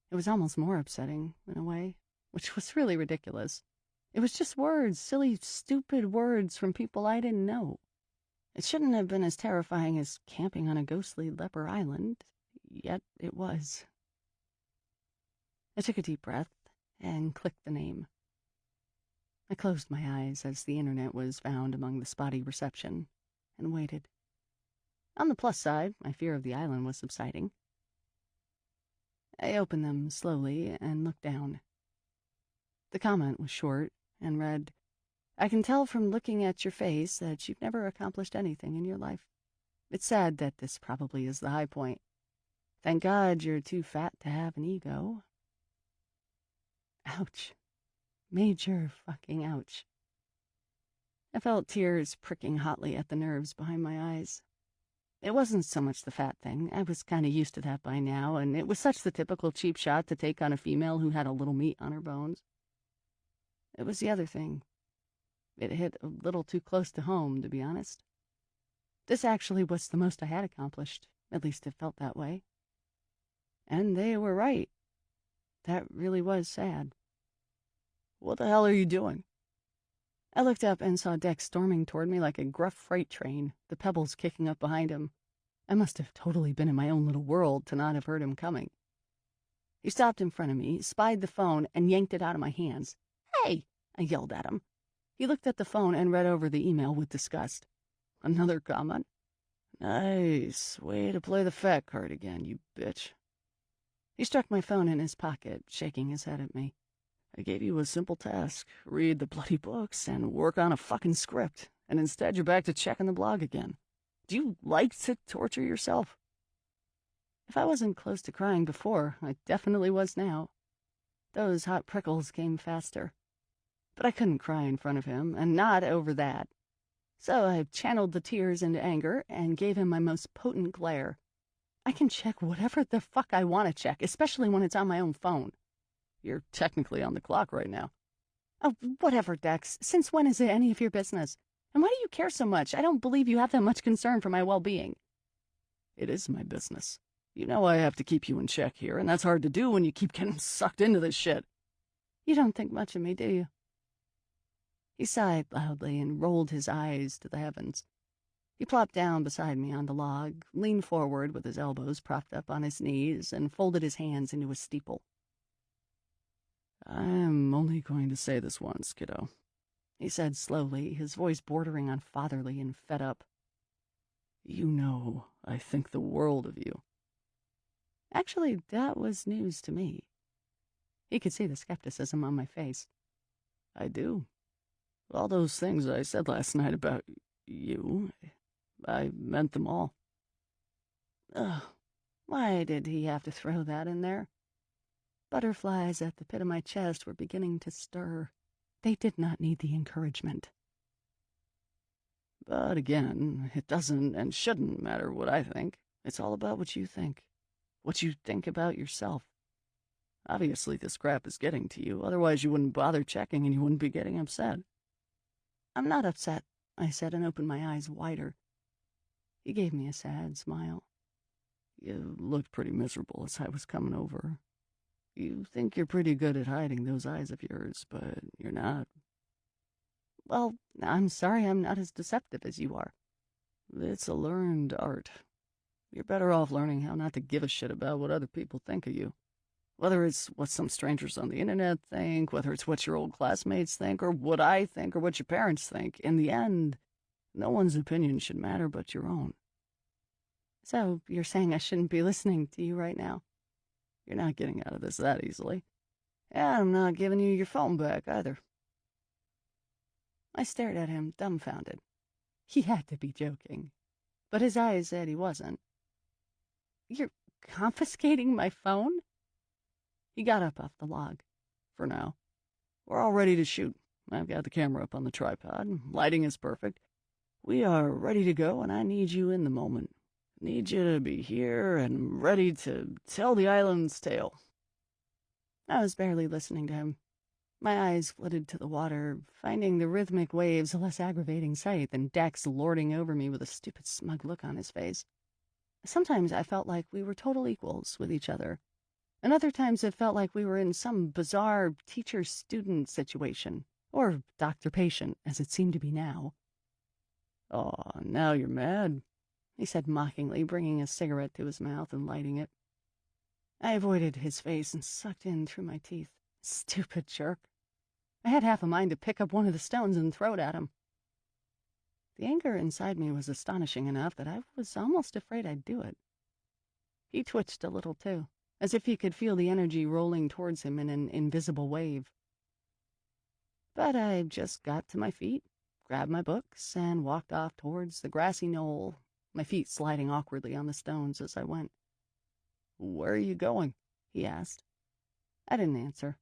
It was almost more upsetting, in a way, which was really ridiculous. It was just words, silly, stupid words from people I didn't know. It shouldn't have been as terrifying as camping on a ghostly leper island, yet it was. I took a deep breath and clicked the name. I closed my eyes as the internet was found among the spotty reception, and waited. On the plus side, my fear of the island was subsiding. I opened them slowly and looked down. The comment was short and read, "I can tell from looking at your face that you've never accomplished anything in your life. It's sad that this probably is the high point. Thank God you're too fat to have an ego." Ouch. Major fucking ouch. I felt tears pricking hotly at the nerves behind my eyes. It wasn't so much the fat thing. I was kind of used to that by now, and it was such the typical cheap shot to take on a female who had a little meat on her bones. It was the other thing. It hit a little too close to home, to be honest. This actually was the most I had accomplished. At least it felt that way. And they were right. That really was sad. "What the hell are you doing?" I looked up and saw Dex storming toward me like a gruff freight train, the pebbles kicking up behind him. I must have totally been in my own little world to not have heard him coming. He stopped in front of me, spied the phone, and yanked it out of my hands. "Hey!" I yelled at him. He looked at the phone and read over the email with disgust. Another comment? "Nice. Way to play the fat card again, you bitch." He struck my phone in his pocket, shaking his head at me. "I gave you a simple task. Read the bloody books and work on a fucking script. And instead you're back to checking the blog again. Do you like to torture yourself?" If I wasn't close to crying before, I definitely was now. Those hot prickles came faster. But I couldn't cry in front of him, and not over that. So I channeled the tears into anger and gave him my most potent glare. I can check whatever the fuck I want to check, especially when it's on my own phone. "You're technically on the clock right now." "Oh, whatever, Dex. Since when is it any of your business? And why do you care so much? I don't believe you have that much concern for my well-being." "It is my business. You know I have to keep you in check here, and that's hard to do when you keep getting sucked into this shit." "You don't think much of me, do you?" He sighed loudly and rolled his eyes to the heavens. He plopped down beside me on the log, leaned forward with his elbows propped up on his knees, and folded his hands into a steeple. I'm only going to say this once, kiddo, he said slowly, his voice bordering on fatherly and fed up. You know, I think the world of you. Actually, that was news to me. He could see the skepticism on my face. I do. All those things I said last night about you, I meant them all. Ugh, why did he have to throw that in there? Butterflies at the pit of my chest were beginning to stir. They did not need the encouragement. But again, it doesn't and shouldn't matter what I think. It's all about what you think. What you think about yourself. Obviously, this crap is getting to you. Otherwise, you wouldn't bother checking and you wouldn't be getting upset. I'm not upset, I said and opened my eyes wider. He gave me a sad smile. You looked pretty miserable as I was coming over. You think you're pretty good at hiding those eyes of yours, but you're not. Well, I'm sorry I'm not as deceptive as you are. It's a learned art. You're better off learning how not to give a shit about what other people think of you. Whether it's what some strangers on the internet think, whether it's what your old classmates think, or what I think, or what your parents think. In the end, no one's opinion should matter but your own. So, you're saying I shouldn't be listening to you right now? You're not getting out of this that easily. And I'm not giving you your phone back, either. I stared at him, dumbfounded. He had to be joking, but his eyes said he wasn't. You're confiscating my phone? He got up off the log. For now. We're all ready to shoot. I've got the camera up on the tripod. Lighting is perfect. We are ready to go, and I need you in the moment. Need you to be here and ready to tell the island's tale. I was barely listening to him. My eyes flitted to the water, finding the rhythmic waves a less aggravating sight than Dex lording over me with a stupid smug look on his face. Sometimes I felt like we were total equals with each other, and other times it felt like we were in some bizarre teacher-student situation, or doctor-patient, as it seemed to be now. "Oh, now you're mad," he said mockingly, bringing a cigarette to his mouth and lighting it. I avoided his face and sucked in through my teeth. Stupid jerk. I had half a mind to pick up one of the stones and throw it at him. The anger inside me was astonishing enough that I was almost afraid I'd do it. He twitched a little, too, as if he could feel the energy rolling towards him in an invisible wave. But I just got to my feet, grabbed my books, and walked off towards the grassy knoll, my feet sliding awkwardly on the stones as I went. "Where are you going?" he asked. I didn't answer.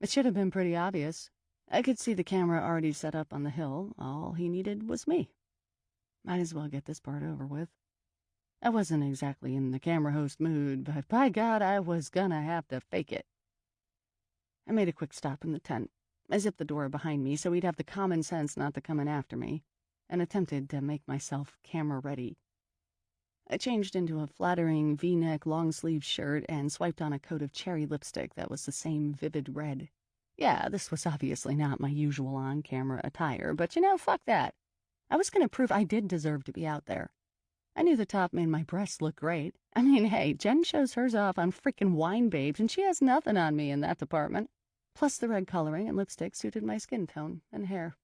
It should have been pretty obvious. I could see the camera already set up on the hill. All he needed was me. Might as well get this part over with. I wasn't exactly in the camera host mood, but by God, I was gonna have to fake it. I made a quick stop in the tent. I zipped the door behind me so he'd have the common sense not to come in after me, and attempted to make myself camera ready. I changed into a flattering V-neck long-sleeve shirt and swiped on a coat of cherry lipstick that was the same vivid red. Yeah, this was obviously not my usual on-camera attire, but fuck that. I was going to prove I did deserve to be out there. I knew the top made my breasts look great. I mean, hey, Jen shows hers off on freaking Wine Babes, and she has nothing on me in that department. Plus, the red coloring and lipstick suited my skin tone and hair.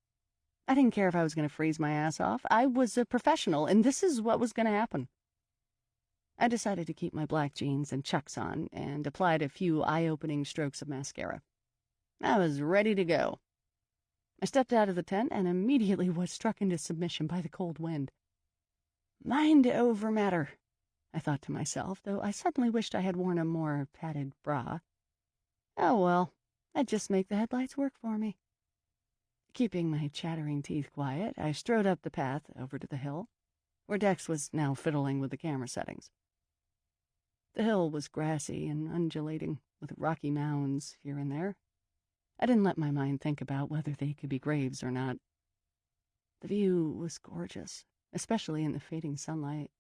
I didn't care if I was going to freeze my ass off. I was a professional, and this is what was going to happen. I decided to keep my black jeans and chucks on and applied a few eye-opening strokes of mascara. I was ready to go. I stepped out of the tent and immediately was struck into submission by the cold wind. Mind over matter, I thought to myself, though I suddenly wished I had worn a more padded bra. Oh well, I'd just make the headlights work for me. Keeping my chattering teeth quiet, I strode up the path over to the hill, where Dex was now fiddling with the camera settings. The hill was grassy and undulating, with rocky mounds here and there. I didn't let my mind think about whether they could be graves or not. The view was gorgeous, especially in the fading sunlight.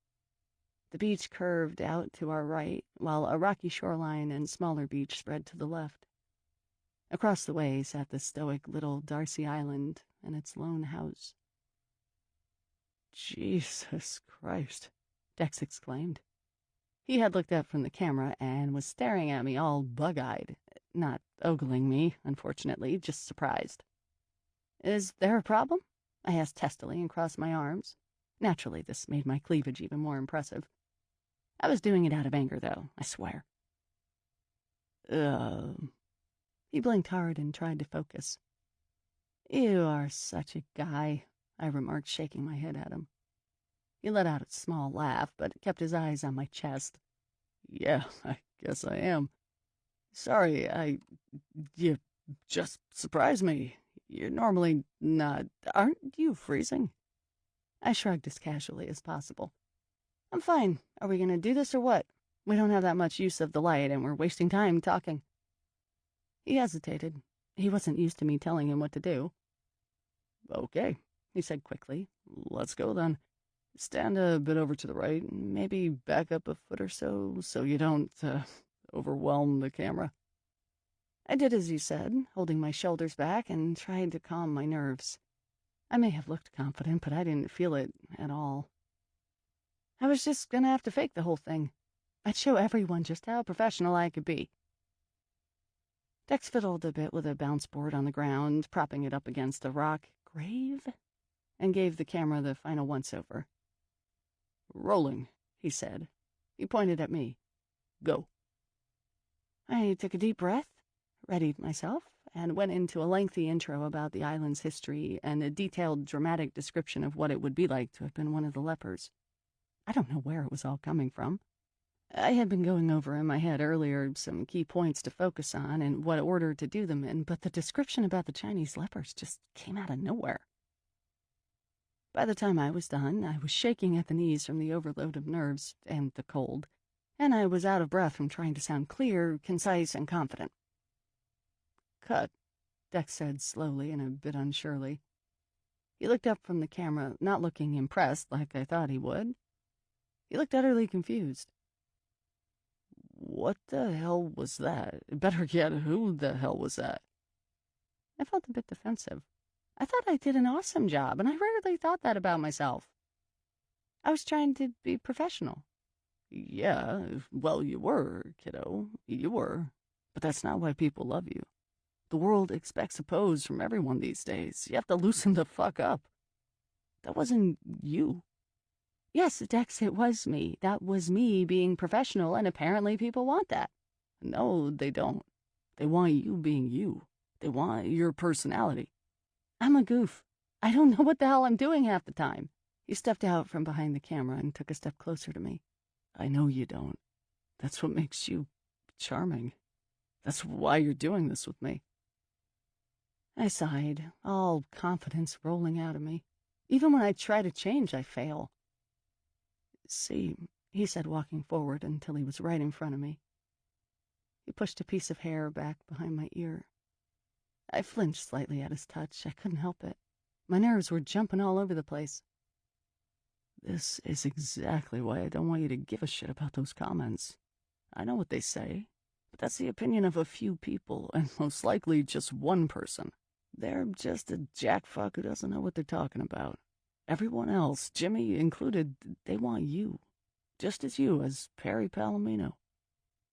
The beach curved out to our right, while a rocky shoreline and smaller beach spread to the left. Across the way sat the stoic little Darcy Island and its lone house. "Jesus Christ," Dex exclaimed. He had looked up from the camera and was staring at me all bug-eyed. not ogling me, unfortunately, just surprised. Is there a problem? I asked testily and crossed my arms. Naturally, this made my cleavage even more impressive. I was doing it out of anger, though, I swear. He blinked hard and tried to focus. You are such a guy, I remarked, shaking my head at him. He let out a small laugh, but kept his eyes on my chest. Yeah, I guess I am. Sorry, you just surprised me. You're normally not. Aren't you freezing? I shrugged as casually as possible. I'm fine. Are we going to do this or what? We don't have that much use of the light, and we're wasting time talking. He hesitated. He wasn't used to me telling him what to do. Okay, he said quickly. Let's go then. Stand a bit over to the right, and maybe back up a foot or so you don't overwhelm the camera. I did as he said, holding my shoulders back and tried to calm my nerves. I may have looked confident, but I didn't feel it at all. I was just gonna have to fake the whole thing. I'd show everyone just how professional I could be. Dex fiddled a bit with a bounce board on the ground, propping it up against a rock grave, and gave the camera the final once-over. Rolling, he said. He pointed at me. Go. I took a deep breath, readied myself, and went into a lengthy intro about the island's history and a detailed, dramatic description of what it would be like to have been one of the lepers. I don't know where it was all coming from. I had been going over in my head earlier some key points to focus on and what order to do them in, but the description about the Chinese lepers just came out of nowhere. By the time I was done, I was shaking at the knees from the overload of nerves and the cold, and I was out of breath from trying to sound clear, concise, and confident. Cut, Dex said slowly and a bit unsurely. He looked up from the camera, not looking impressed like I thought he would. He looked utterly confused. What the hell was that? Better yet, who the hell was that? I felt a bit defensive. I thought I did an awesome job, and I rarely thought that about myself. I was trying to be professional. Yeah, well, you were, kiddo. You were. But that's not why people love you. The world expects a pose from everyone these days. You have to loosen the fuck up. That wasn't you. Yes, Dex, it was me. That was me being professional, and apparently people want that. No, they don't. They want you being you. They want your personality. I'm a goof. I don't know what the hell I'm doing half the time. He stepped out from behind the camera and took a step closer to me. I know you don't. That's what makes you charming. That's why you're doing this with me. I sighed, all confidence rolling out of me. Even when I try to change, I fail. See, he said, walking forward until he was right in front of me. He pushed a piece of hair back behind my ear. I flinched slightly at his touch. I couldn't help it. My nerves were jumping all over the place. This is exactly why I don't want you to give a shit about those comments. I know what they say, but that's the opinion of a few people, and most likely just one person. They're just a jackfuck who doesn't know what they're talking about. Everyone else, Jimmy included, they want you. Just as you, as Perry Palomino.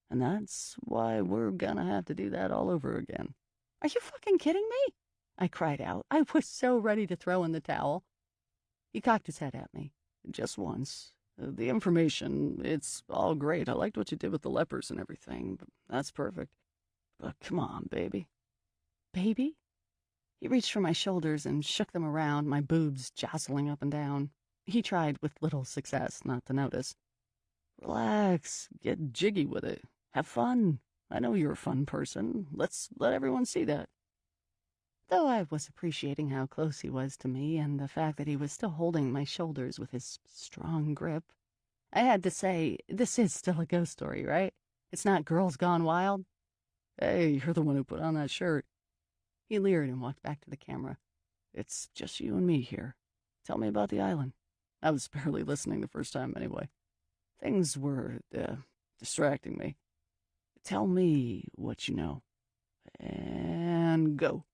And that's why we're gonna have to do that all over again. Are you fucking kidding me? I cried out. I was so ready to throw in the towel. He cocked his head at me. Just once. The information, it's all great. I liked what you did with the lepers and everything. But that's perfect. But come on, baby. Baby? He reached for my shoulders and shook them around, my boobs jostling up and down. He tried, with little success, not to notice. Relax. Get jiggy with it. Have fun. I know you're a fun person. Let's let everyone see that. Though I was appreciating how close he was to me and the fact that he was still holding my shoulders with his strong grip, I had to say, this is still a ghost story, right? It's not Girls Gone Wild. Hey, you're the one who put on that shirt. He leered and walked back to the camera. It's just you and me here. Tell me about the island. I was barely listening the first time anyway. Things were, distracting me. Tell me what you know. And go.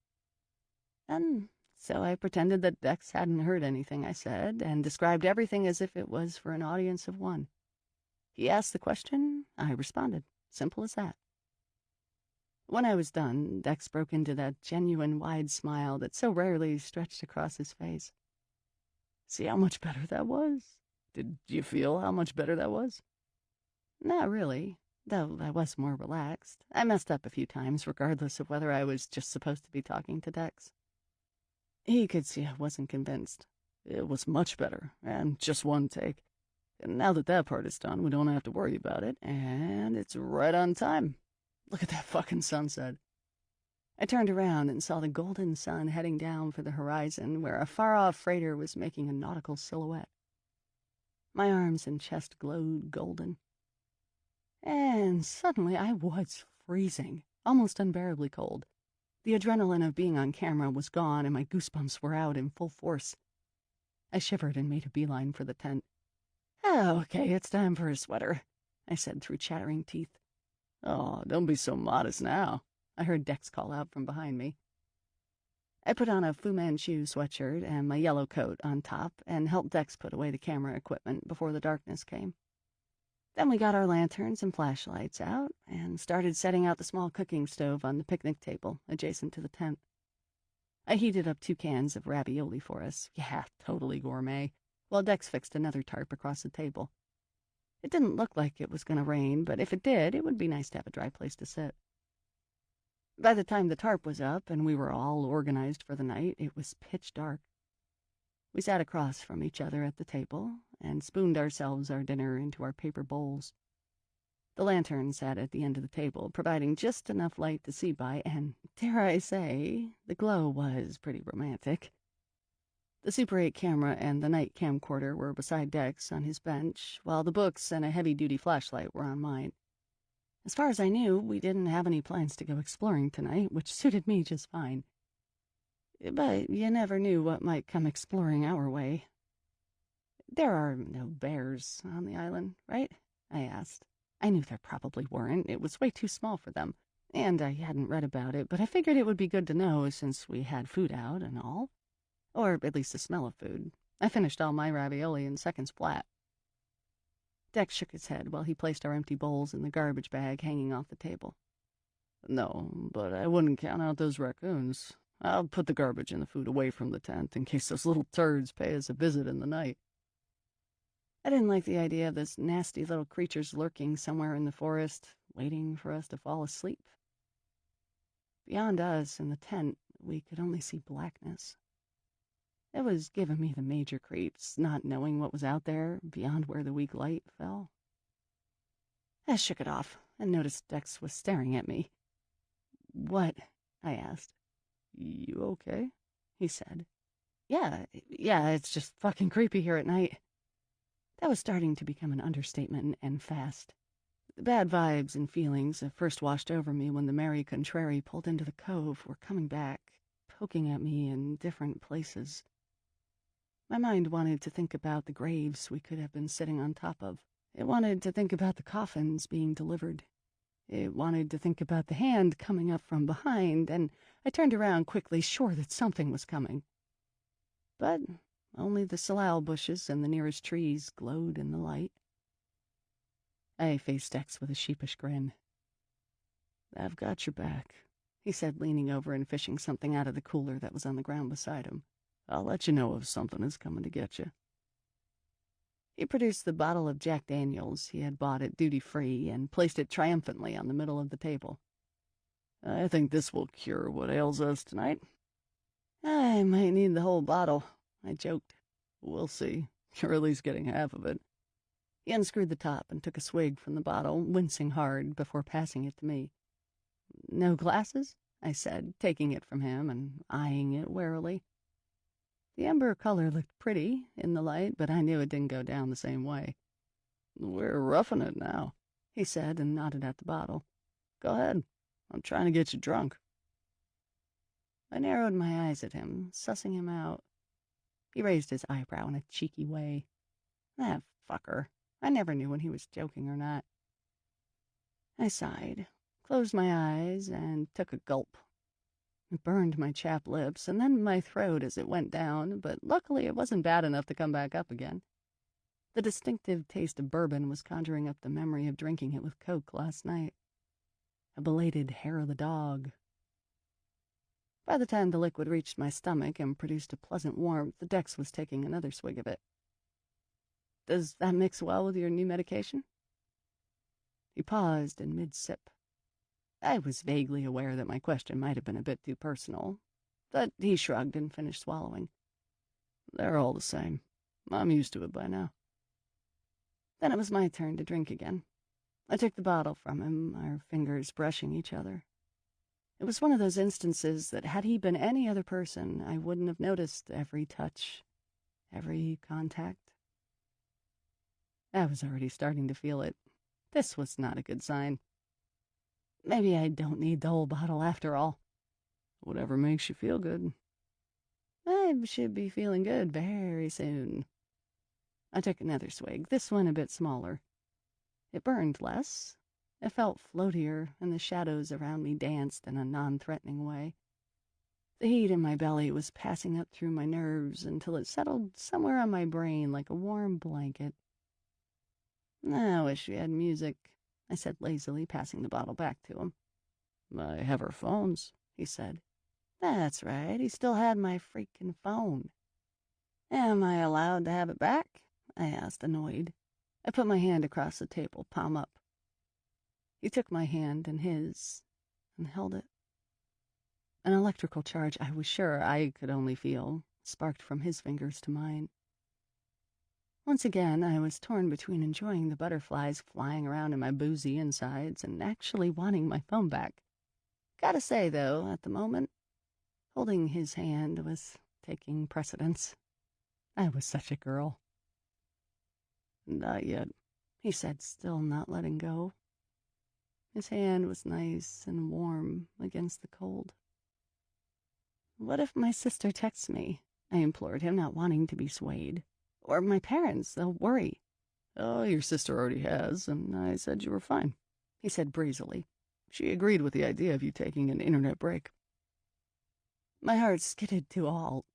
And so I pretended that Dex hadn't heard anything I said and described everything as if it was for an audience of one. He asked the question, I responded. Simple as that. When I was done, Dex broke into that genuine wide smile that so rarely stretched across his face. See how much better that was? Did you feel how much better that was? Not really, though I was more relaxed. I messed up a few times, regardless of whether I was just supposed to be talking to Dex. He could see I wasn't convinced. It was much better, and just one take. And now that part is done, we don't have to worry about it, and it's right on time. Look at that fucking sunset. I turned around and saw the golden sun heading down for the horizon where a far-off freighter was making a nautical silhouette. My arms and chest glowed golden. And suddenly I was freezing, almost unbearably cold. The adrenaline of being on camera was gone and my goosebumps were out in full force. I shivered and made a beeline for the tent. "Oh, okay, it's time for a sweater," I said through chattering teeth. "Oh, don't be so modest now," I heard Dex call out from behind me. I put on a Fu Manchu sweatshirt and my yellow coat on top and helped Dex put away the camera equipment before the darkness came. Then we got our lanterns and flashlights out and started setting out the small cooking stove on the picnic table adjacent to the tent. I heated up 2 cans of ravioli for us. Yeah, totally gourmet. While Dex fixed another tarp across the table. It didn't look like it was going to rain, but if it did, it would be nice to have a dry place to sit. By the time the tarp was up and we were all organized for the night, it was pitch dark. We sat across from each other at the table and spooned ourselves our dinner into our paper bowls. The lantern sat at the end of the table, providing just enough light to see by, and, dare I say, the glow was pretty romantic. The Super 8 camera and the night camcorder were beside Dex on his bench, while the books and a heavy-duty flashlight were on mine. As far as I knew, we didn't have any plans to go exploring tonight, which suited me just fine. But you never knew what might come exploring our way. "There are no bears on the island, right?" I asked. I knew there probably weren't. It was way too small for them, and I hadn't read about it, but I figured it would be good to know since we had food out and all. Or at least the smell of food. I finished all my ravioli in seconds flat. Dex shook his head while he placed our empty bowls in the garbage bag hanging off the table. "No, but I wouldn't count out those raccoons. I'll put the garbage and the food away from the tent in case those little turds pay us a visit in the night." I didn't like the idea of those nasty little creatures lurking somewhere in the forest, waiting for us to fall asleep. Beyond us in the tent, we could only see blackness. It was giving me the major creeps, not knowing what was out there beyond where the weak light fell. I shook it off and noticed Dex was staring at me. "What?" I asked. "You okay?" he said. Yeah, it's just fucking creepy here at night." That was starting to become an understatement, and fast. The bad vibes and feelings that first washed over me when the Mary Contrary pulled into the cove were coming back, poking at me in different places. My mind wanted to think about the graves we could have been sitting on top of. It wanted to think about the coffins being delivered. It wanted to think about the hand coming up from behind, and I turned around quickly, sure that something was coming. But only the salal bushes and the nearest trees glowed in the light. I faced Dex with a sheepish grin. "I've got your back," he said, leaning over and fishing something out of the cooler that was on the ground beside him. "I'll let you know if something is coming to get you." He produced the bottle of Jack Daniels he had bought at duty-free and placed it triumphantly on the middle of the table. "I think this will cure what ails us tonight." "I might need the whole bottle," I joked. "We'll see. You're at least getting half of it." He unscrewed the top and took a swig from the bottle, wincing hard before passing it to me. "No glasses?" I said, taking it from him and eyeing it warily. The amber color looked pretty in the light, but I knew it didn't go down the same way. "We're roughing it now," he said and nodded at the bottle. "Go ahead. I'm trying to get you drunk." I narrowed my eyes at him, sussing him out. He raised his eyebrow in a cheeky way. That fucker. I never knew when he was joking or not. I sighed, closed my eyes, and took a gulp. It burned my chapped lips and then my throat as it went down, but luckily it wasn't bad enough to come back up again. The distinctive taste of bourbon was conjuring up the memory of drinking it with Coke last night. a belated hair of the dog. By the time the liquid reached my stomach and produced a pleasant warmth, the Dex was taking another swig of it. Does that mix well with your new medication? He paused in mid-sip. I was vaguely aware that my question might have been a bit too personal, but he shrugged and finished swallowing. They're all the same. I'm used to it by now. Then it was my turn to drink again. I took the bottle from him, our fingers brushing each other. It was one of those instances that had he been any other person, I wouldn't have noticed every touch, every contact. I was already starting to feel it. This was not a good sign. Maybe I don't need the whole bottle after all. Whatever makes you feel good. I should be feeling good very soon. I took another swig, this one a bit smaller. It burned less. It felt floatier, and the shadows around me danced in a non-threatening way. The heat in my belly was passing up through my nerves until it settled somewhere on my brain like a warm blanket. I wish we had music, I said lazily, passing the bottle back to him. I have our phones, he said. That's right, he still had my freaking phone. Am I allowed to have it back? I asked, annoyed. I put my hand across the table, palm up. He took my hand in his and held it. An electrical charge I was sure I could only feel sparked from his fingers to mine. Once again, I was torn between enjoying the butterflies flying around in my boozy insides and actually wanting my phone back. Gotta say, though, at the moment, holding his hand was taking precedence. I was such a girl. Not yet, he said, still not letting go. His hand was nice and warm against the cold. What if my sister texts me? I implored him, not wanting to be swayed. Or my parents, they'll worry. Oh, your sister already has, and I said you were fine, he said breezily. She agreed with the idea of you taking an internet break. My heart skidded to a halt.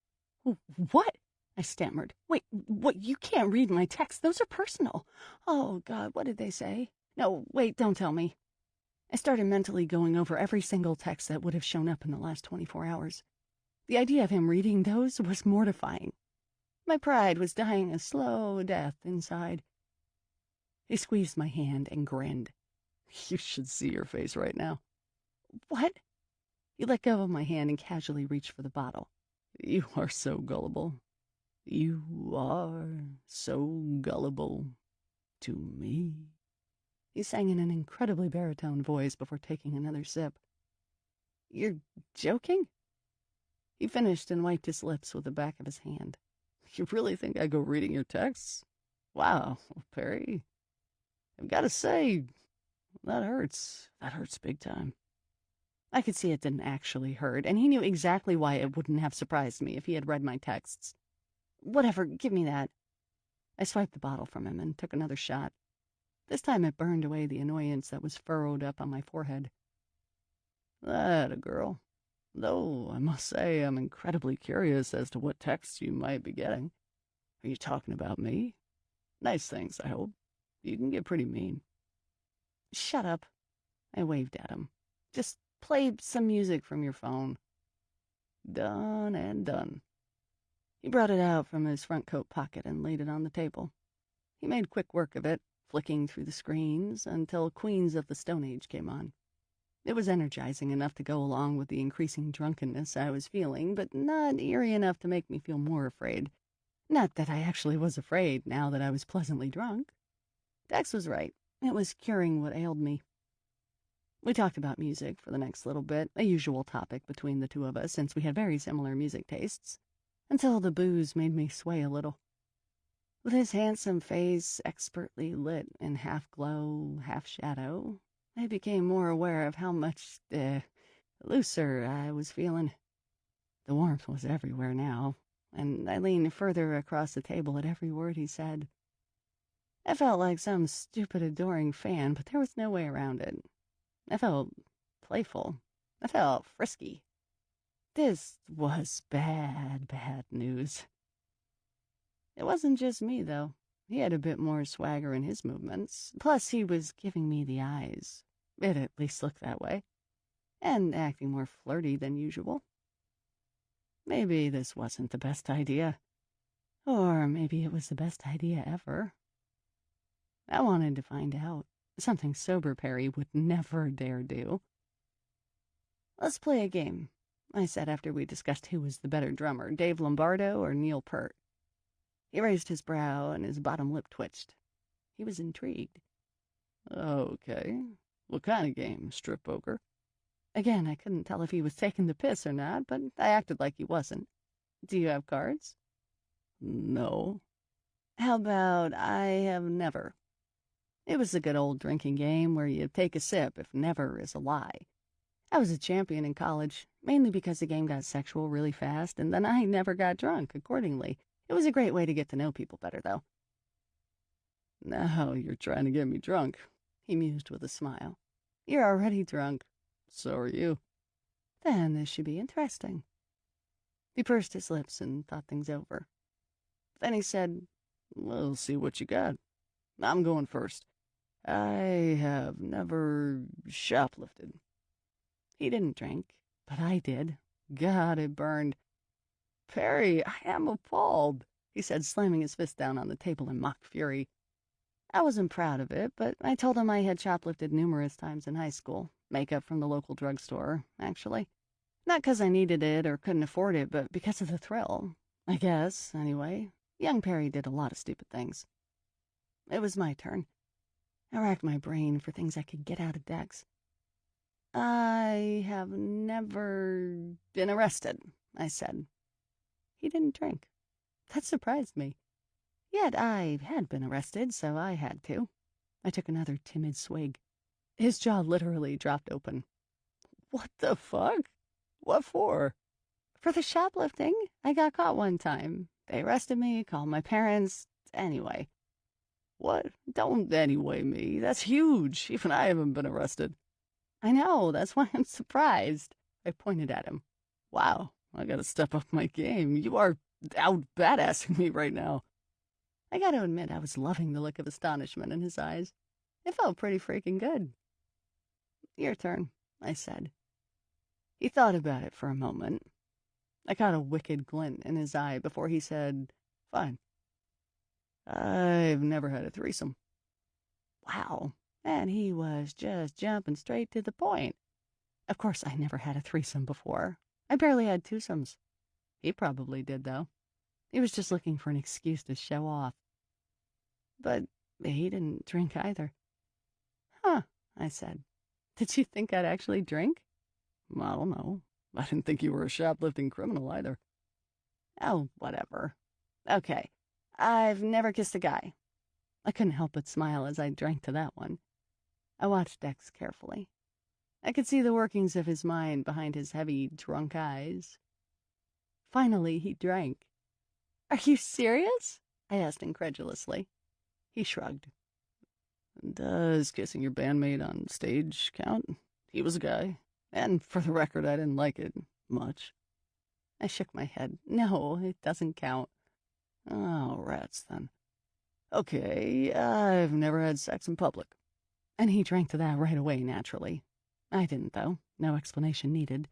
What? I stammered. Wait, what? You can't read my texts. Those are personal. Oh, God, what did they say? No, wait, don't tell me. I started mentally going over every single text that would have shown up in the last 24 hours. The idea of him reading those was mortifying. My pride was dying a slow death inside. He squeezed my hand and grinned. You should see your face right now. What? He let go of my hand and casually reached for the bottle. You are so gullible. You are so gullible to me. He sang in an incredibly baritone voice before taking another sip. You're joking? He finished and wiped his lips with the back of his hand. You really think I go reading your texts? Wow, Perry. I've got to say, that hurts. That hurts big time. I could see it didn't actually hurt, and he knew exactly why it wouldn't have surprised me if he had read my texts. Whatever, give me that. I swiped the bottle from him and took another shot. This time it burned away the annoyance that was furrowed up on my forehead. That a girl. Though, I must say, I'm incredibly curious as to what texts you might be getting. Are you talking about me? Nice things, I hope. You can get pretty mean. Shut up. I waved at him. Just play some music from your phone. Done and done. He brought it out from his front coat pocket and laid it on the table. He made quick work of it, flicking through the screens until Queens of the Stone Age came on. It was energizing enough to go along with the increasing drunkenness I was feeling, but not eerie enough to make me feel more afraid. Not that I actually was afraid now that I was pleasantly drunk. Dex was right. It was curing what ailed me. We talked about music for the next little bit, a usual topic between the two of us since we had very similar music tastes, until the booze made me sway a little. With his handsome face expertly lit in half glow, half shadow, I became more aware of how much, looser I was feeling. The warmth was everywhere now, and I leaned further across the table at every word he said. I felt like some stupid, adoring fan, but there was no way around it. I felt playful. I felt frisky. This was bad, bad news. It wasn't just me, though. He had a bit more swagger in his movements. Plus, he was giving me the eyes. It at least looked that way, and acting more flirty than usual. Maybe this wasn't the best idea, or maybe it was the best idea ever. I wanted to find out. Something sober Perry would never dare do. "Let's play a game," I said after we discussed who was the better drummer, Dave Lombardo or Neil Peart. He raised his brow and his bottom lip twitched. He was intrigued. Okay. What kind of game? Strip poker? Again, I couldn't tell if he was taking the piss or not, but I acted like he wasn't. "Do you have cards?" No. "How about I have never?" It was a good old drinking game where you take a sip if never is a lie. I was a champion in college, mainly because the game got sexual really fast, and then I never got drunk accordingly. It was a great way to get to know people better, though. "Now you're trying to get me drunk," he mused with a smile. "You're already drunk." "So are you." "Then this should be interesting." He pursed his lips and thought things over. Then he said, "We'll see what you got. I'm going first. I have never shoplifted." He didn't drink, but I did. God, it burned. "Perry, I am appalled," he said, slamming his fist down on the table in mock fury. I wasn't proud of it, but I told him I had shoplifted numerous times in high school. Makeup from the local drugstore, actually. Not because I needed it or couldn't afford it, but because of the thrill. I guess, anyway. Young Perry did a lot of stupid things. It was my turn. I racked my brain for things I could get out of decks. "I have never been arrested," I said. He didn't drink. That surprised me. Yet I had been arrested, so I had to. I took another timid swig. His jaw literally dropped open. "What the fuck? What for?" "For the shoplifting. I got caught one time. They arrested me, called my parents. Anyway." "What? Don't anyway me. That's huge. Even I haven't been arrested." "I know. That's why I'm surprised." I pointed at him. "Wow. I gotta step up my game. You are out badassing me right now." I gotta admit, I was loving the look of astonishment in his eyes. It felt pretty freaking good. "Your turn," I said. He thought about it for a moment. I caught a wicked glint in his eye before he said, "Fine. I've never had a threesome." Wow. And he was just jumping straight to the point. Of course, I never had a threesome before. I barely had twosomes. He probably did, though. He was just looking for an excuse to show off. But he didn't drink either. "Huh," I said. "Did you think I'd actually drink?" "I don't know. I didn't think you were a shoplifting criminal either." "Oh, whatever. Okay. I've never kissed a guy." I couldn't help but smile as I drank to that one. I watched Dex carefully. I could see the workings of his mind behind his heavy, drunk eyes. Finally, he drank. "Are you serious?" I asked incredulously. He shrugged. "Does kissing your bandmate on stage count? He was a guy. And for the record, I didn't like it much." I shook my head. "No, it doesn't count." "Oh, rats, then. Okay, I've never had sex in public." And he drank to that right away, naturally. I didn't, though. No explanation needed.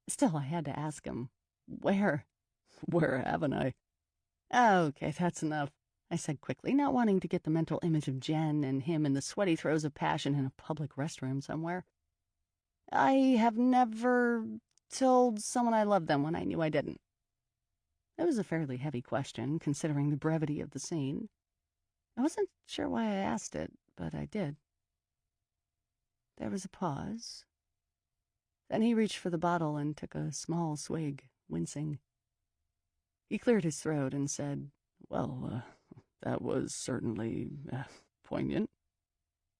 Still, I had to ask him. "Where?" "Where haven't I?" "Okay, that's enough," I said quickly, not wanting to get the mental image of Jen and him in the sweaty throes of passion in a public restroom somewhere. "I have never told someone I loved them when I knew I didn't." It was a fairly heavy question, considering the brevity of the scene. I wasn't sure why I asked it, but I did. There was a pause. Then he reached for the bottle and took a small swig, wincing. He cleared his throat and said, "Well, that was certainly poignant.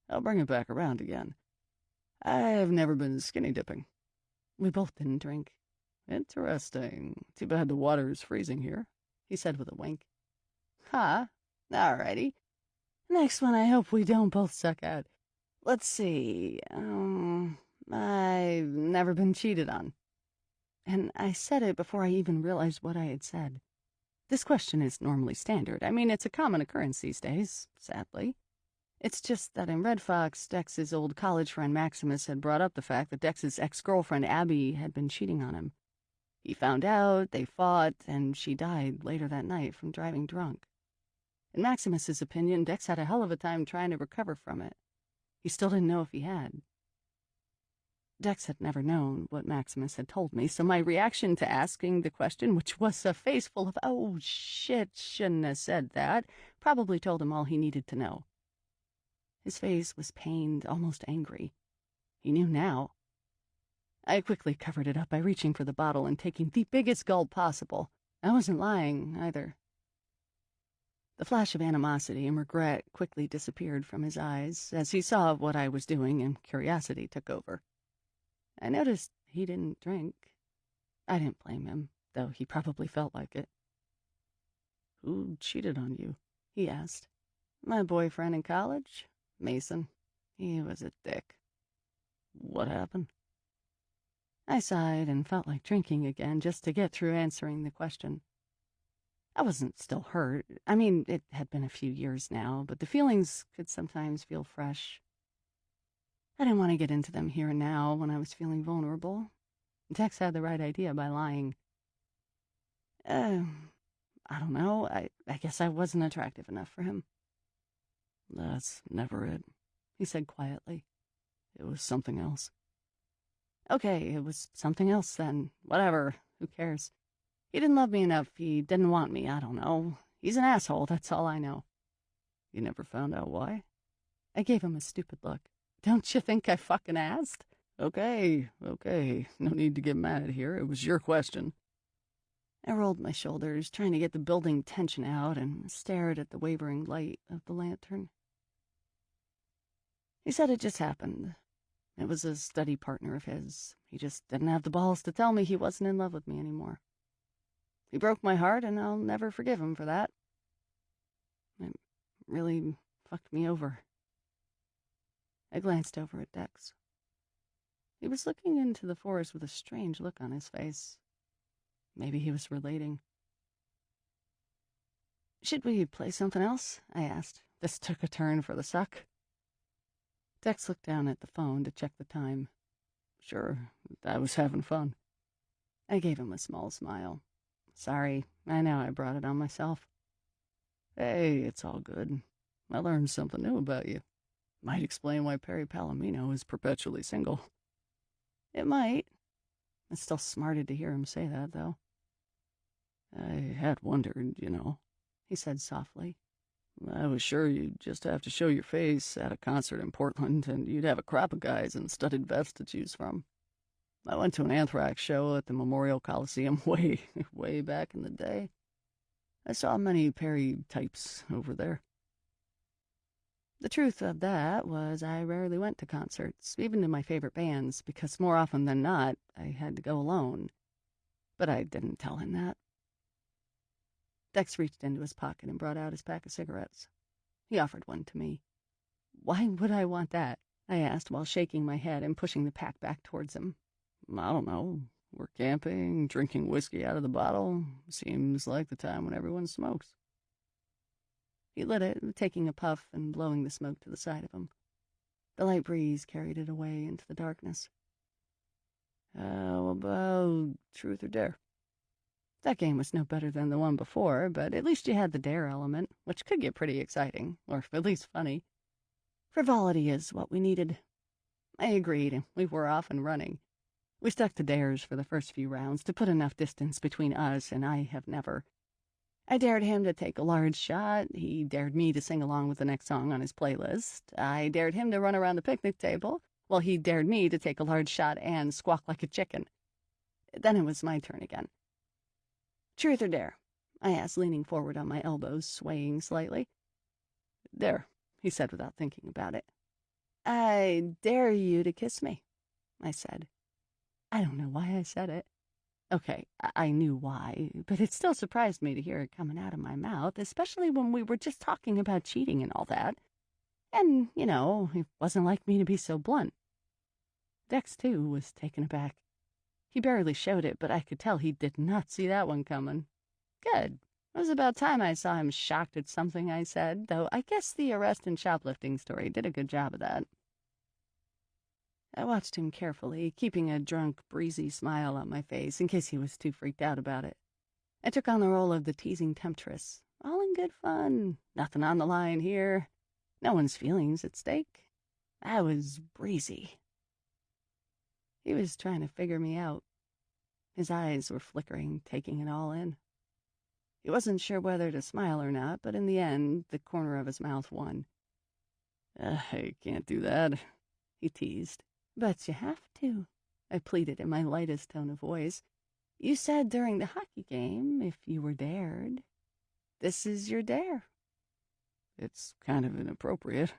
I'll bring it back around again. I've never been skinny dipping." We both didn't drink. "Interesting. Too bad the water's freezing here," he said with a wink. "Huh? Alrighty. Next one, I hope we don't both suck out. Let's see. I've never been cheated on." And I said it before I even realized what I had said. This question is normally standard. I mean, it's a common occurrence these days, sadly. It's just that in Red Fox, Dex's old college friend Maximus had brought up the fact that Dex's ex-girlfriend Abby had been cheating on him. He found out, they fought, and she died later that night from driving drunk. In Maximus's opinion, Dex had a hell of a time trying to recover from it. He still didn't know if he had. Dex had never known what Maximus had told me, so my reaction to asking the question, which was a face full of, oh shit, shouldn't have said that, probably told him all he needed to know. His face was pained, almost angry. He knew now. I quickly covered it up by reaching for the bottle and taking the biggest gulp possible. I wasn't lying, either. The flash of animosity and regret quickly disappeared from his eyes as he saw what I was doing and curiosity took over. I noticed he didn't drink. I didn't blame him, though he probably felt like it. "Who cheated on you?" he asked. "My boyfriend in college, Mason. He was a dick." "What happened?" I sighed and felt like drinking again just to get through answering the question. I wasn't still hurt. I mean, it had been a few years now, but the feelings could sometimes feel fresh. I didn't want to get into them here and now when I was feeling vulnerable. Tex had the right idea by lying. I don't know. I guess I wasn't attractive enough for him. "That's never it," he said quietly. "It was something else." Okay, it was something else then. Whatever. Who cares? He didn't love me enough. He didn't want me. I don't know. He's an asshole. That's all I know. "You never found out why?" I gave him a stupid look. Don't you think I fucking asked? Okay. No need to get mad here. It was your question. I rolled my shoulders, trying to get the building tension out, and stared at the wavering light of the lantern. He said it just happened. It was a study partner of his. He just didn't have the balls to tell me he wasn't in love with me anymore. He broke my heart, and I'll never forgive him for that. It really fucked me over. I glanced over at Dex. He was looking into the forest with a strange look on his face. Maybe he was relating. "Should we play something else?" I asked. This took a turn for the suck. Dex looked down at the phone to check the time. "Sure, I was having fun." I gave him a small smile. "Sorry, I know I brought it on myself." "Hey, it's all good. I learned something new about you. Might explain why Perry Palomino is perpetually single." It might. I still smarted to hear him say that, though. "I had wondered, he said softly. I was sure you'd just have to show your face at a concert in Portland, and you'd have a crop of guys in studded vests to choose from. I went to an Anthrax show at the Memorial Coliseum way back in the day. I saw many Perry types over there." The truth of that was I rarely went to concerts, even to my favorite bands, because more often than not, I had to go alone. But I didn't tell him that. Dex reached into his pocket and brought out his pack of cigarettes. He offered one to me. "Why would I want that?" I asked while shaking my head and pushing the pack back towards him. "I don't know. We're camping, drinking whiskey out of the bottle. Seems like the time when everyone smokes." He lit it, taking a puff and blowing the smoke to the side of him. The light breeze carried it away into the darkness. "How about truth or dare?" That game was no better than the one before, but at least you had the dare element, which could get pretty exciting, or at least funny. Frivolity is what we needed. I agreed, and we were off and running. We stuck to dares for the first few rounds to put enough distance between us, and I have never. I dared him to take a large shot. He dared me to sing along with the next song on his playlist. I dared him to run around the picnic table, while he dared me to take a large shot and squawk like a chicken. Then it was my turn again. "Truth or dare?" I asked, leaning forward on my elbows, swaying slightly. "Dare," he said without thinking about it. "I dare you to kiss me," I said. I don't know why I said it. Okay, I knew why, but it still surprised me to hear it coming out of my mouth, especially when we were just talking about cheating and all that. And, it wasn't like me to be so blunt. Dex, too, was taken aback. He barely showed it, but I could tell he did not see that one coming. Good. It was about time I saw him shocked at something I said, though I guess the arrest and shoplifting story did a good job of that. I watched him carefully, keeping a drunk, breezy smile on my face in case he was too freaked out about it. I took on the role of the teasing temptress. All in good fun. Nothing on the line here. No one's feelings at stake. I was breezy. He was trying to figure me out. His eyes were flickering, taking it all in. He wasn't sure whether to smile or not, but in the end, the corner of his mouth won. I can't do that, he teased. But you have to, I pleaded in my lightest tone of voice. You said during the hockey game, if you were dared. This is your dare. It's kind of inappropriate.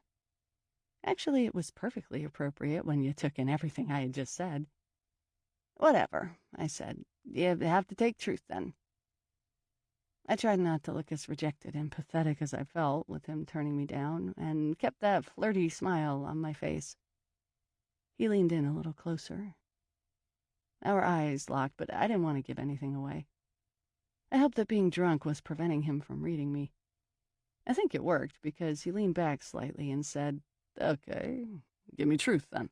Actually, it was perfectly appropriate when you took in everything I had just said. Whatever, I said. You have to take truth, then. I tried not to look as rejected and pathetic as I felt with him turning me down, and kept that flirty smile on my face. He leaned in a little closer. Our eyes locked, but I didn't want to give anything away. I hoped that being drunk was preventing him from reading me. I think it worked, because he leaned back slightly and said, Okay, give me truth, then.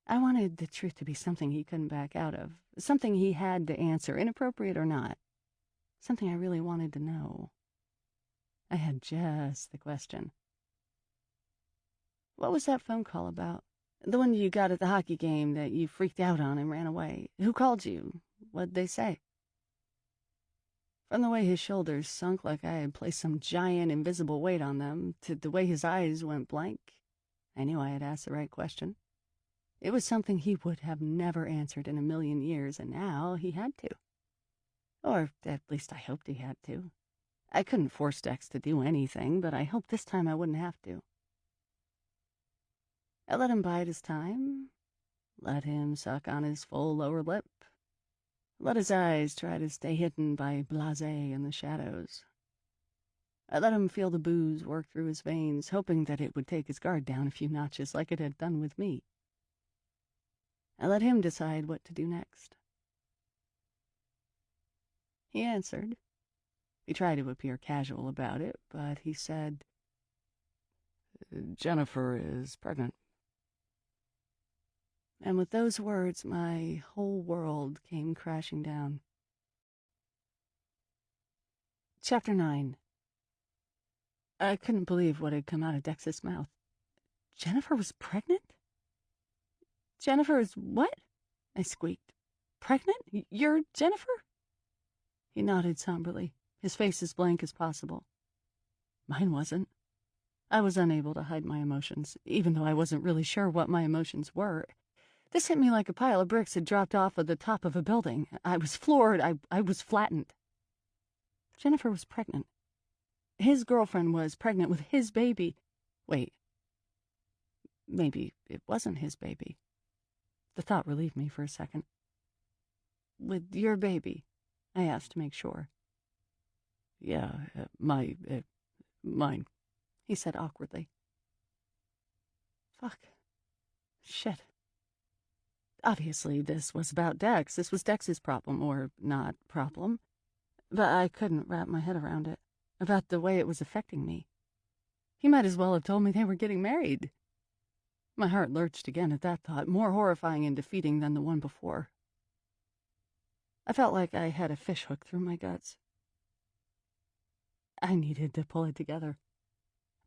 I wanted the truth to be something he couldn't back out of, something he had to answer, inappropriate or not, something I really wanted to know. I had just the question. What was that phone call about? The one you got at the hockey game that you freaked out on and ran away. Who called you? What'd they say? From the way his shoulders sunk like I had placed some giant invisible weight on them, to the way his eyes went blank, I knew I had asked the right question. It was something he would have never answered in a million years, and now he had to. Or at least I hoped he had to. I couldn't force Dex to do anything, but I hoped this time I wouldn't have to. I let him bide his time, let him suck on his full lower lip, let his eyes try to stay hidden by blasé in the shadows. I let him feel the booze work through his veins, hoping that it would take his guard down a few notches like it had done with me. I let him decide what to do next. He answered. He tried to appear casual about it, but he said, Jennifer is pregnant. And with those words, my whole world came crashing down. Chapter 9. I couldn't believe what had come out of Dex's mouth. Jennifer was pregnant? Jennifer is what? I squeaked. Pregnant? You're Jennifer? He nodded somberly, his face as blank as possible. Mine wasn't. I was unable to hide my emotions, even though I wasn't really sure what my emotions were. This hit me like a pile of bricks had dropped off of the top of a building. I was floored. I was flattened. Jennifer was pregnant. His girlfriend was pregnant with his baby. Wait. Maybe it wasn't his baby. The thought relieved me for a second. With your baby? I asked to make sure. Yeah, mine, he said awkwardly. Fuck. Shit. Obviously, this was about Dex. This was Dex's problem, or not problem. But I couldn't wrap my head around it, about the way it was affecting me. He might as well have told me they were getting married. My heart lurched again at that thought, more horrifying and defeating than the one before. I felt like I had a fishhook through my guts. I needed to pull it together.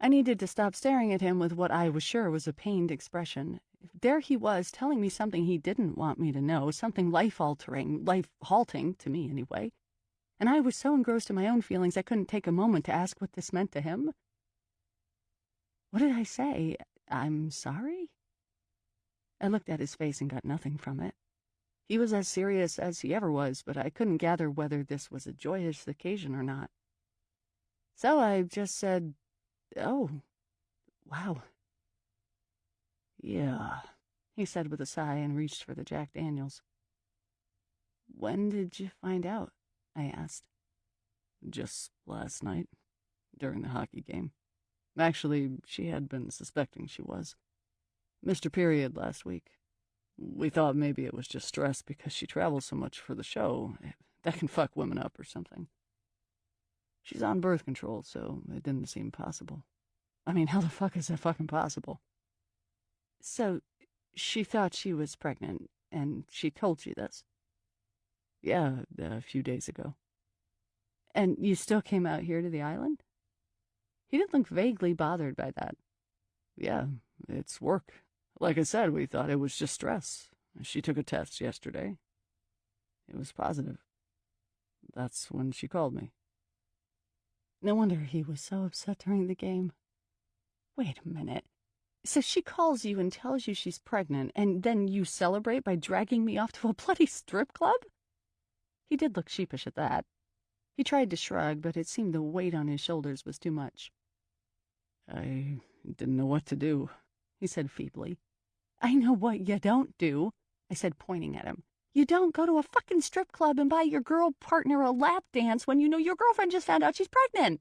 I needed to stop staring at him with what I was sure was a pained expression. There he was, telling me something he didn't want me to know, something life-altering, life-halting, to me anyway. And I was so engrossed in my own feelings I couldn't take a moment to ask what this meant to him. What did I say? I'm sorry? I looked at his face and got nothing from it. He was as serious as he ever was, but I couldn't gather whether this was a joyous occasion or not. So I just said, oh, wow. Yeah, he said with a sigh and reached for the Jack Daniels. When did you find out? I asked. Just last night, during the hockey game. Actually, she had been suspecting she was. Missed her period last week. We thought maybe it was just stress because she travels so much for the show. That can fuck women up or something. She's on birth control, so it didn't seem possible. I mean, how the fuck is that fucking possible? So, she thought she was pregnant, and she told you this? Yeah, a few days ago. And you still came out here to the island? He did look vaguely bothered by that. Yeah, it's work. Like I said, we thought it was just stress. She took a test yesterday. It was positive. That's when she called me. No wonder he was so upset during the game. Wait a minute. So she calls you and tells you she's pregnant, and then you celebrate by dragging me off to a bloody strip club? He did look sheepish at that. He tried to shrug, but it seemed the weight on his shoulders was too much. I didn't know what to do, he said feebly. I know what you don't do, I said, pointing at him. You don't go to a fucking strip club and buy your girl partner a lap dance when you know your girlfriend just found out she's pregnant.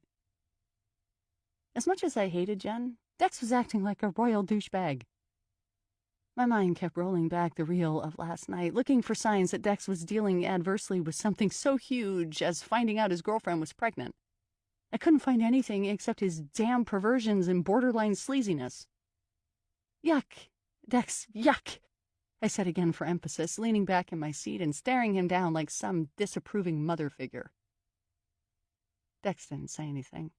As much as I hated Jen, Dex was acting like a royal douchebag. My mind kept rolling back the reel of last night, looking for signs that Dex was dealing adversely with something so huge as finding out his girlfriend was pregnant. I couldn't find anything except his damn perversions and borderline sleaziness. Yuck, Dex, yuck, I said again for emphasis, leaning back in my seat and staring him down like some disapproving mother figure. Dex didn't say anything.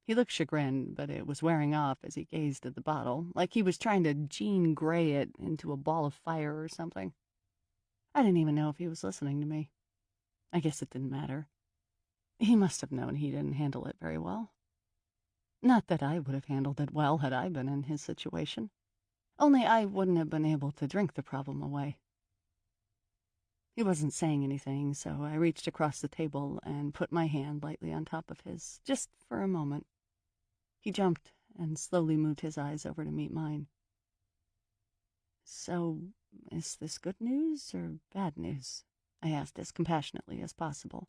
He looked chagrined, but it was wearing off as he gazed at the bottle, like he was trying to Jean Grey it into a ball of fire or something. I didn't even know if he was listening to me. I guess it didn't matter. He must have known he didn't handle it very well. Not that I would have handled it well had I been in his situation. Only I wouldn't have been able to drink the problem away. He wasn't saying anything, so I reached across the table and put my hand lightly on top of his, just for a moment. He jumped and slowly moved his eyes over to meet mine. So, is this good news or bad news? I asked as compassionately as possible.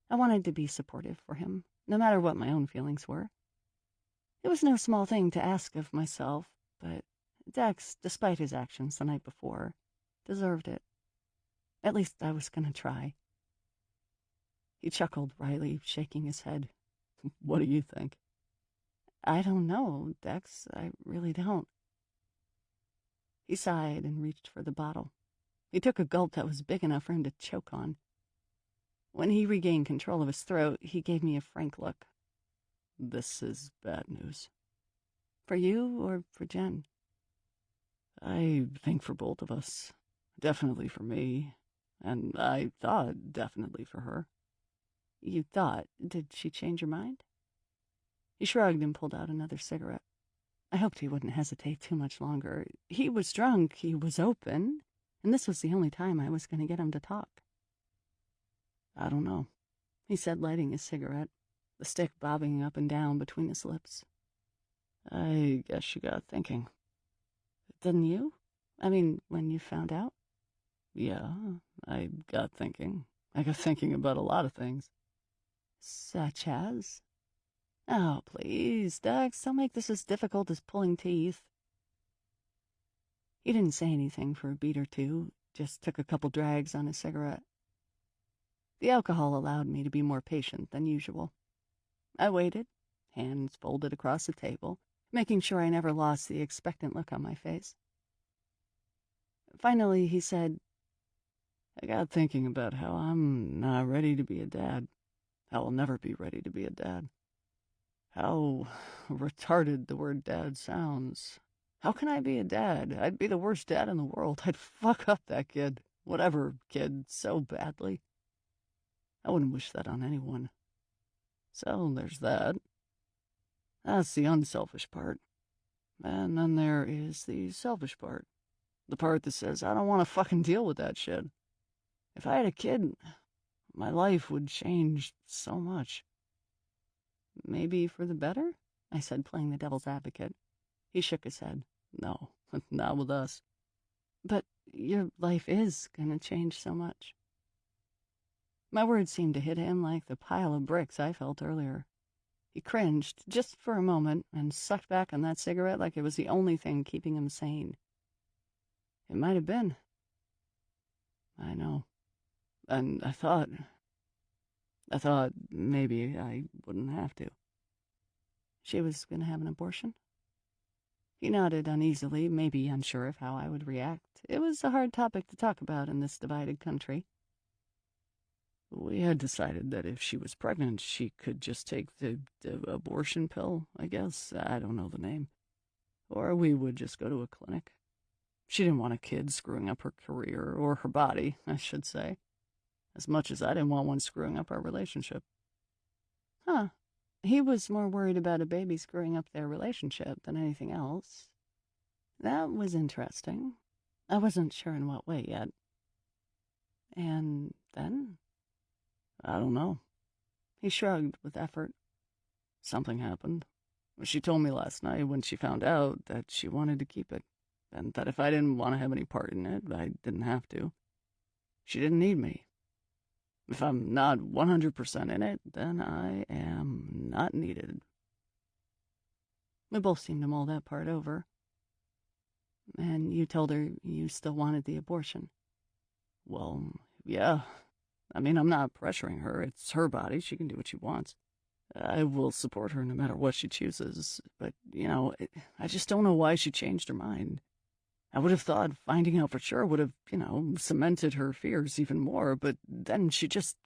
I wanted to be supportive for him, no matter what my own feelings were. It was no small thing to ask of myself, but Dex, despite his actions the night before, deserved it. At least I was going to try. He chuckled wryly, shaking his head. What do you think? I don't know, Dex. I really don't. He sighed and reached for the bottle. He took a gulp that was big enough for him to choke on. When he regained control of his throat, he gave me a frank look. This is bad news. For you or for Jen? I think for both of us. Definitely for me. And I thought definitely for her. You thought? Did she change your mind? He shrugged and pulled out another cigarette. I hoped he wouldn't hesitate too much longer. He was drunk, he was open, and this was the only time I was going to get him to talk. I don't know, he said, lighting his cigarette, the stick bobbing up and down between his lips. I guess you got thinking. Didn't you? I mean, when you found out? Yeah, I got thinking. I got thinking about a lot of things. Such as? Oh, please, Dex, don't make this as difficult as pulling teeth. He didn't say anything for a beat or two, just took a couple drags on his cigarette. The alcohol allowed me to be more patient than usual. I waited, hands folded across the table, making sure I never lost the expectant look on my face. Finally, he said, I got thinking about how I'm not ready to be a dad. How I'll never be ready to be a dad. How retarded the word dad sounds. How can I be a dad? I'd be the worst dad in the world. I'd fuck up that kid, whatever kid, so badly. I wouldn't wish that on anyone. So there's that. That's the unselfish part. And then there is the selfish part. The part that says, I don't want to fucking deal with that shit. If I had a kid, my life would change so much. Maybe for the better? I said, playing the devil's advocate. He shook his head. No, not with us. But your life is gonna change so much. My words seemed to hit him like the pile of bricks I felt earlier. He cringed just for a moment and sucked back on that cigarette like it was the only thing keeping him sane. It might have been. I know. And I thought, I thought maybe I wouldn't have to. She was going to have an abortion? He nodded uneasily, maybe unsure of how I would react. It was a hard topic to talk about in this divided country. We had decided that if she was pregnant, she could just take the abortion pill, I guess. I don't know the name. Or we would just go to a clinic. She didn't want a kid screwing up her career, or her body, I should say, as much as I didn't want one screwing up our relationship. Huh. He was more worried about a baby screwing up their relationship than anything else. That was interesting. I wasn't sure in what way yet. And then? I don't know. He shrugged with effort. Something happened. She told me last night when she found out that she wanted to keep it, and that if I didn't want to have any part in it, I didn't have to. She didn't need me. If I'm not 100% in it, then I am not needed. We both seemed to mull that part over. And you told her you still wanted the abortion. Well, yeah. I mean, I'm not pressuring her. It's her body. She can do what she wants. I will support her no matter what she chooses. But, I just don't know why she changed her mind. I would have thought finding out for sure would have, cemented her fears even more. But then she just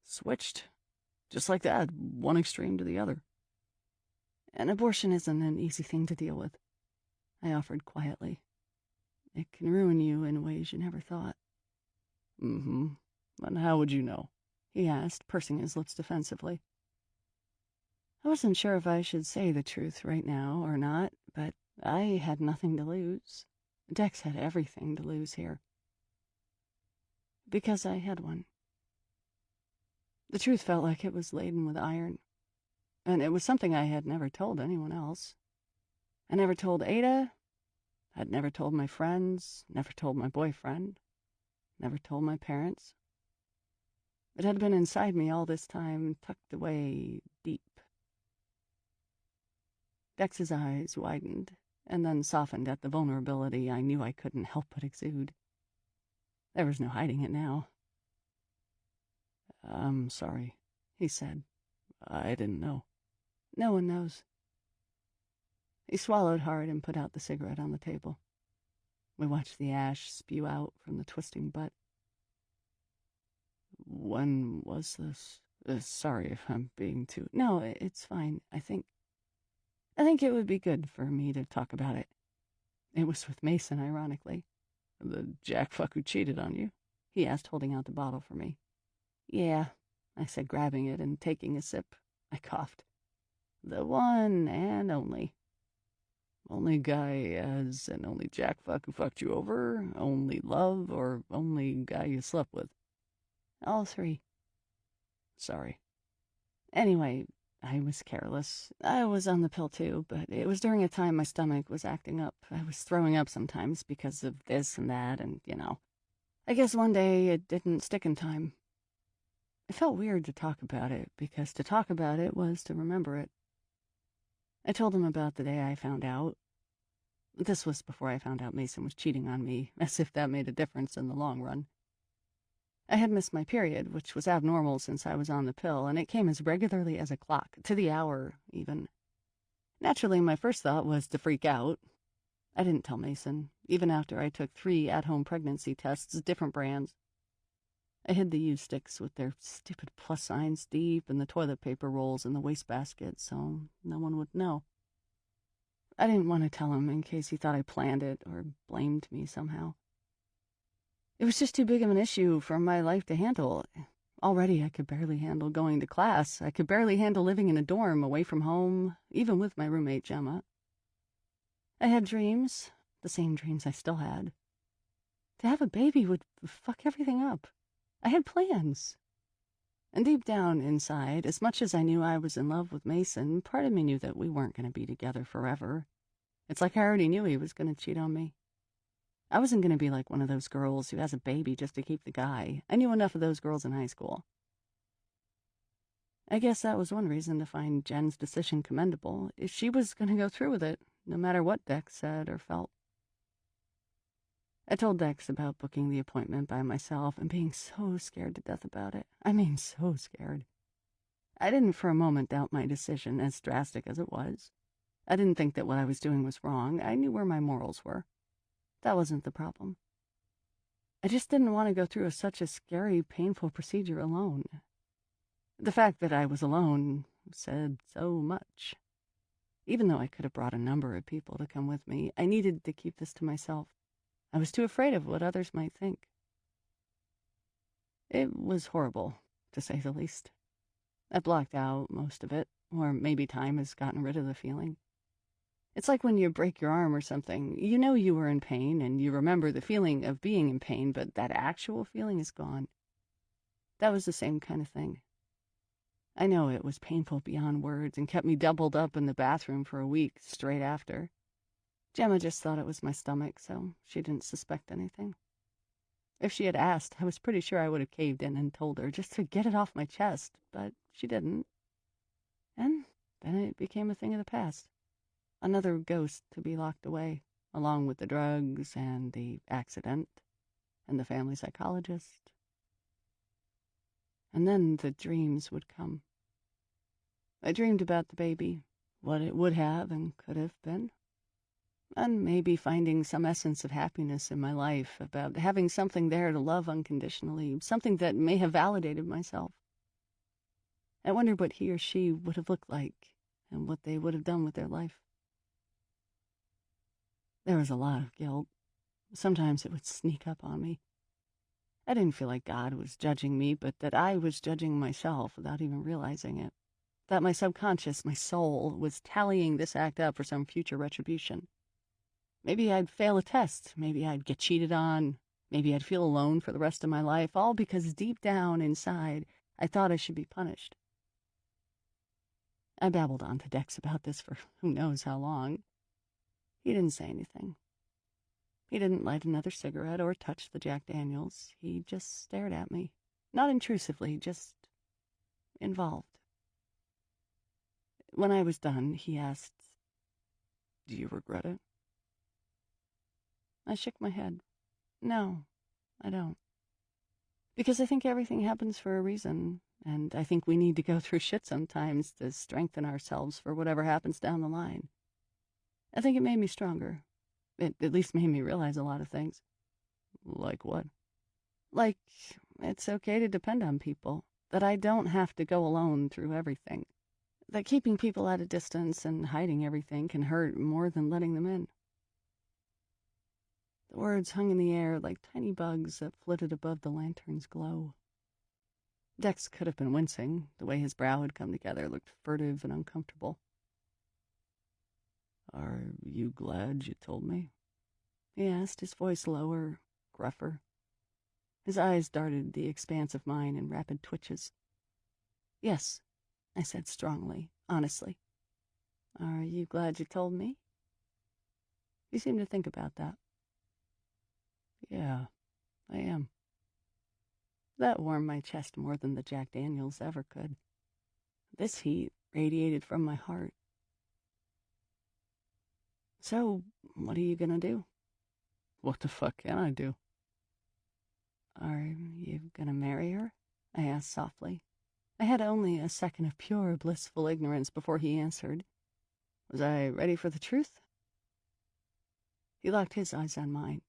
switched. Just like that, one extreme to the other. An abortion isn't an easy thing to deal with, I offered quietly. It can ruin you in ways you never thought. Mm-hmm. And how would you know? He asked, pursing his lips defensively. I wasn't sure if I should say the truth right now or not, but I had nothing to lose. Dex had everything to lose here. Because I had one. The truth felt like it was laden with iron, and it was something I had never told anyone else. I never told Ada. I'd never told my friends, never told my boyfriend, never told my parents. It had been inside me all this time, tucked away deep. Dex's eyes widened, and then softened at the vulnerability I knew I couldn't help but exude. There was no hiding it now. I'm sorry, he said. I didn't know. No one knows. He swallowed hard and put out the cigarette on the table. We watched the ash spew out from the twisting butt. When was this? Sorry if I'm being too... No, it's fine. I think it would be good for me to talk about it. It was with Mason, ironically. The jackfuck who cheated on you? He asked, holding out the bottle for me. Yeah, I said, grabbing it and taking a sip. I coughed. The one and only. Only guy as an only jackfuck who fucked you over? Only love, or only guy you slept with? All three. Sorry. Anyway, I was careless. I was on the pill too, but it was during a time my stomach was acting up. I was throwing up sometimes because of this and that, and, I guess one day it didn't stick in time. It felt weird to talk about it, because to talk about it was to remember it. I told him about the day I found out. This was before I found out Mason was cheating on me, as if that made a difference in the long run. I had missed my period, which was abnormal since I was on the pill, and it came as regularly as a clock, to the hour, even. Naturally, my first thought was to freak out. I didn't tell Mason, even after I took 3 at-home pregnancy tests, different brands. I hid the used sticks with their stupid plus signs deep in the toilet paper rolls in the wastebasket, so no one would know. I didn't want to tell him in case he thought I planned it or blamed me somehow. It was just too big of an issue for my life to handle. Already I could barely handle going to class. I could barely handle living in a dorm away from home, even with my roommate Gemma. I had dreams, the same dreams I still had. To have a baby would fuck everything up. I had plans. And deep down inside, as much as I knew I was in love with Mason, part of me knew that we weren't going to be together forever. It's like I already knew he was going to cheat on me. I wasn't going to be like one of those girls who has a baby just to keep the guy. I knew enough of those girls in high school. I guess that was one reason to find Jen's decision commendable. If she was going to go through with it, no matter what Dex said or felt. I told Dex about booking the appointment by myself and being so scared to death about it. I mean, so scared. I didn't for a moment doubt my decision, as drastic as it was. I didn't think that what I was doing was wrong. I knew where my morals were. That wasn't the problem. I just didn't want to go through such a scary, painful procedure alone. The fact that I was alone said so much. Even though I could have brought a number of people to come with me, I needed to keep this to myself. I was too afraid of what others might think. It was horrible, to say the least. I blocked out most of it, or maybe time has gotten rid of the feeling. It's like when you break your arm or something. You know you were in pain, and you remember the feeling of being in pain, but that actual feeling is gone. That was the same kind of thing. I know it was painful beyond words and kept me doubled up in the bathroom for a week straight after. Gemma just thought it was my stomach, so she didn't suspect anything. If she had asked, I was pretty sure I would have caved in and told her just to get it off my chest, but she didn't. And then it became a thing of the past. Another ghost to be locked away, along with the drugs and the accident and the family psychologist. And then the dreams would come. I dreamed about the baby, what it would have and could have been. And maybe finding some essence of happiness in my life, about having something there to love unconditionally, something that may have validated myself. I wondered what he or she would have looked like and what they would have done with their life. There was a lot of guilt. Sometimes it would sneak up on me. I didn't feel like God was judging me, but that I was judging myself without even realizing it. That my subconscious, my soul, was tallying this act up for some future retribution. Maybe I'd fail a test. Maybe I'd get cheated on. Maybe I'd feel alone for the rest of my life, all because deep down inside, I thought I should be punished. I babbled on to Dex about this for who knows how long. He didn't say anything. He didn't light another cigarette or touch the Jack Daniels. He just stared at me. Not intrusively, just involved. When I was done, he asked, "Do you regret it?" I shook my head. No, I don't. Because I think everything happens for a reason, and I think we need to go through shit sometimes to strengthen ourselves for whatever happens down the line. I think it made me stronger. It at least made me realize a lot of things. Like what? Like, it's okay to depend on people. That I don't have to go alone through everything. That keeping people at a distance and hiding everything can hurt more than letting them in. The words hung in the air like tiny bugs that flitted above the lantern's glow. Dex could have been wincing. The way his brow had come together looked furtive and uncomfortable. Are you glad you told me? He asked, his voice lower, gruffer. His eyes darted the expanse of mine in rapid twitches. Yes, I said strongly, honestly. Are you glad you told me? He seemed to think about that. Yeah, I am. That warmed my chest more than the Jack Daniels ever could. This heat radiated from my heart. So, what are you gonna do? What the fuck can I do? Are you gonna marry her? I asked softly. I had only a second of pure, blissful ignorance before he answered. Was I ready for the truth? He locked his eyes on mine.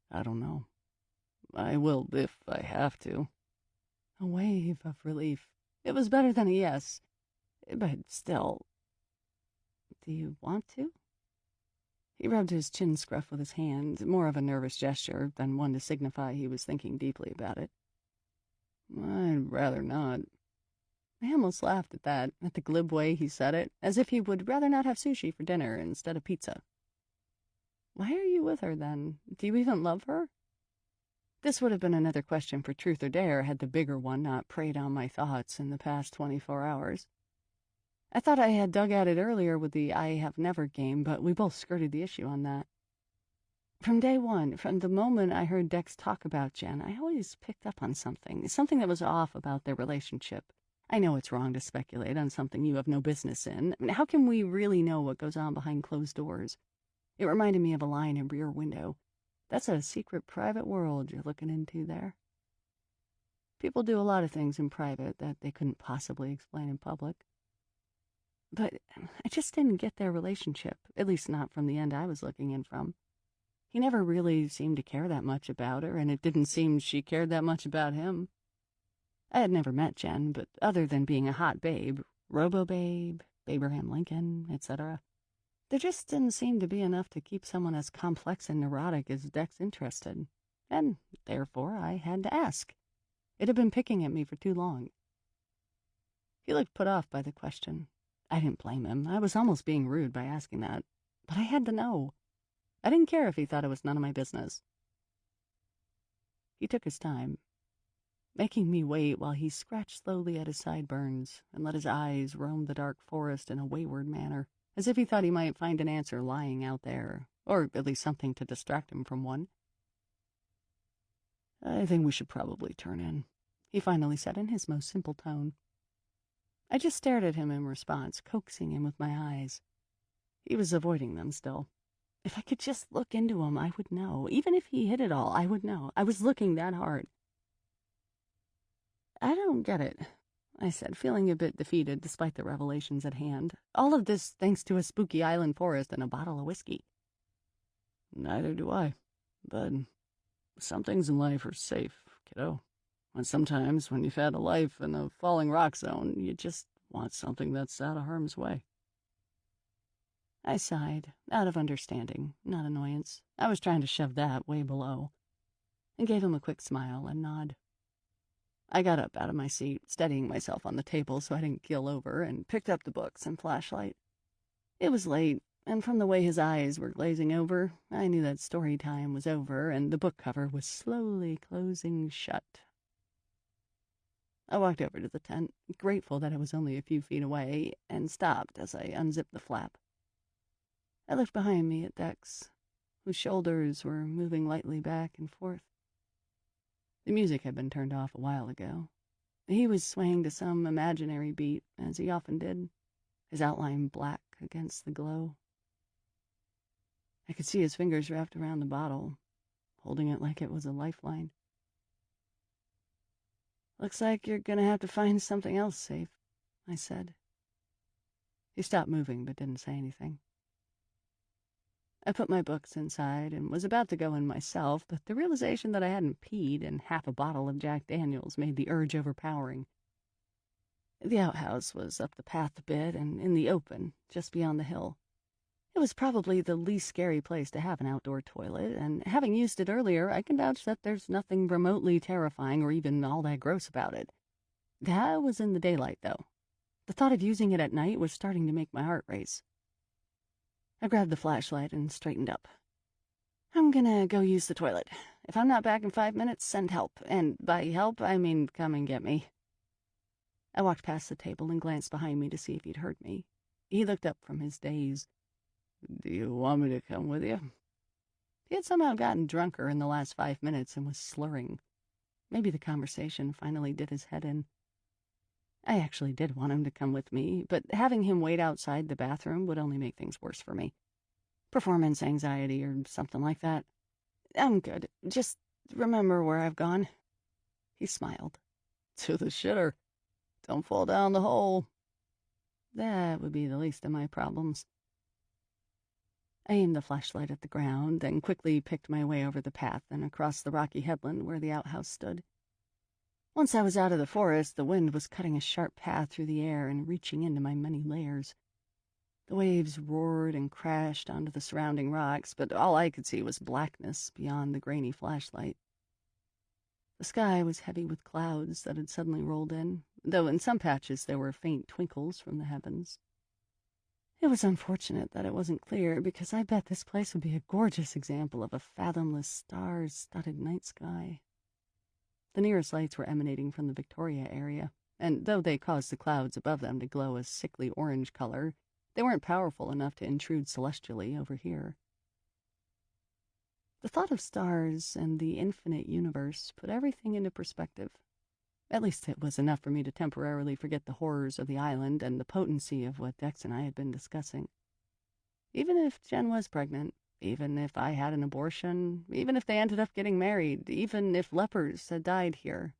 I don't know. I will if I have to. A wave of relief. It was better than a yes. But still. Do you want to? He rubbed his chin scruff with his hand, more of a nervous gesture than one to signify he was thinking deeply about it. I'd rather not. I almost laughed at that, at the glib way he said it, as if he would rather not have sushi for dinner instead of pizza. Why are you with her, then? Do you even love her? This would have been another question for Truth or Dare had the bigger one not preyed on my thoughts in the past 24 hours. I thought I had dug at it earlier with the I have never game, but we both skirted the issue on that. From day one, from the moment I heard Dex talk about Jen, I always picked up on something that was off about their relationship. I know it's wrong to speculate on something you have no business in. I mean, how can we really know what goes on behind closed doors? It reminded me of a line in Rear Window. That's a secret private world you're looking into there. People do a lot of things in private that they couldn't possibly explain in public. But I just didn't get their relationship, at least not from the end I was looking in from. He never really seemed to care that much about her, and it didn't seem she cared that much about him. I had never met Jen, but other than being a hot babe, Robo-Babe, Abraham Lincoln, etc., there just didn't seem to be enough to keep someone as complex and neurotic as Dex interested. And therefore I had to ask. It had been picking at me for too long. He looked put off by the question. I didn't blame him. I was almost being rude by asking that. But I had to know. I didn't care if he thought it was none of my business. He took his time, making me wait while he scratched slowly at his sideburns and let his eyes roam the dark forest in a wayward manner, as if he thought he might find an answer lying out there, or at least something to distract him from one. I think we should probably turn in, he finally said in his most simple tone. I just stared at him in response, coaxing him with my eyes. He was avoiding them still. If I could just look into him, I would know. Even if he hid it all, I would know. I was looking that hard. I don't get it, I said, feeling a bit defeated despite the revelations at hand. All of this thanks to a spooky island forest and a bottle of whiskey. Neither do I, but some things in life are safe, kiddo. And sometimes when you've had a life in a falling rock zone, you just want something that's out of harm's way. I sighed, out of understanding, not annoyance. I was trying to shove that way below, and gave him a quick smile and nod. I got up out of my seat, steadying myself on the table so I didn't keel over, and picked up the books and flashlight. It was late, and from the way his eyes were glazing over, I knew that story time was over, and the book cover was slowly closing shut. I walked over to the tent, grateful that it was only a few feet away, and stopped as I unzipped the flap. I looked behind me at Dex, whose shoulders were moving lightly back and forth. The music had been turned off a while ago. He was swaying to some imaginary beat, as he often did, his outline black against the glow. I could see his fingers wrapped around the bottle, holding it like it was a lifeline. Looks like you're gonna have to find something else safe, I said. He stopped moving but didn't say anything. I put my books inside and was about to go in myself, but the realization that I hadn't peed and half a bottle of Jack Daniels made the urge overpowering. The outhouse was up the path a bit and in the open, just beyond the hill. It was probably the least scary place to have an outdoor toilet, and having used it earlier, I can vouch that there's nothing remotely terrifying or even all that gross about it. That was in the daylight, though. The thought of using it at night was starting to make my heart race. I grabbed the flashlight and straightened up. I'm gonna go use the toilet. If I'm not back in 5 minutes, send help. And by help, I mean come and get me. I walked past the table and glanced behind me to see if he'd heard me. He looked up from his daze. Do you want me to come with you? He had somehow gotten drunker in the last 5 minutes and was slurring. Maybe the conversation finally did his head in. I actually did want him to come with me, but having him wait outside the bathroom would only make things worse for me. Performance anxiety or something like that. I'm good. Just remember where I've gone. He smiled. To the shitter. Don't fall down the hole. That would be the least of my problems. I aimed the flashlight at the ground, then quickly picked my way over the path and across the rocky headland where the outhouse stood. Once I was out of the forest, the wind was cutting a sharp path through the air and reaching into my many layers. The waves roared and crashed onto the surrounding rocks, but all I could see was blackness beyond the grainy flashlight. The sky was heavy with clouds that had suddenly rolled in, though in some patches there were faint twinkles from the heavens. It was unfortunate that it wasn't clear, because I bet this place would be a gorgeous example of a fathomless, stars-studded night sky. The nearest lights were emanating from the Victoria area, and though they caused the clouds above them to glow a sickly orange color, they weren't powerful enough to intrude celestially over here. The thought of stars and the infinite universe put everything into perspective. At least it was enough for me to temporarily forget the horrors of the island and the potency of what Dex and I had been discussing. Even if Jen was pregnant, even if I had an abortion, even if they ended up getting married, even if lepers had died here,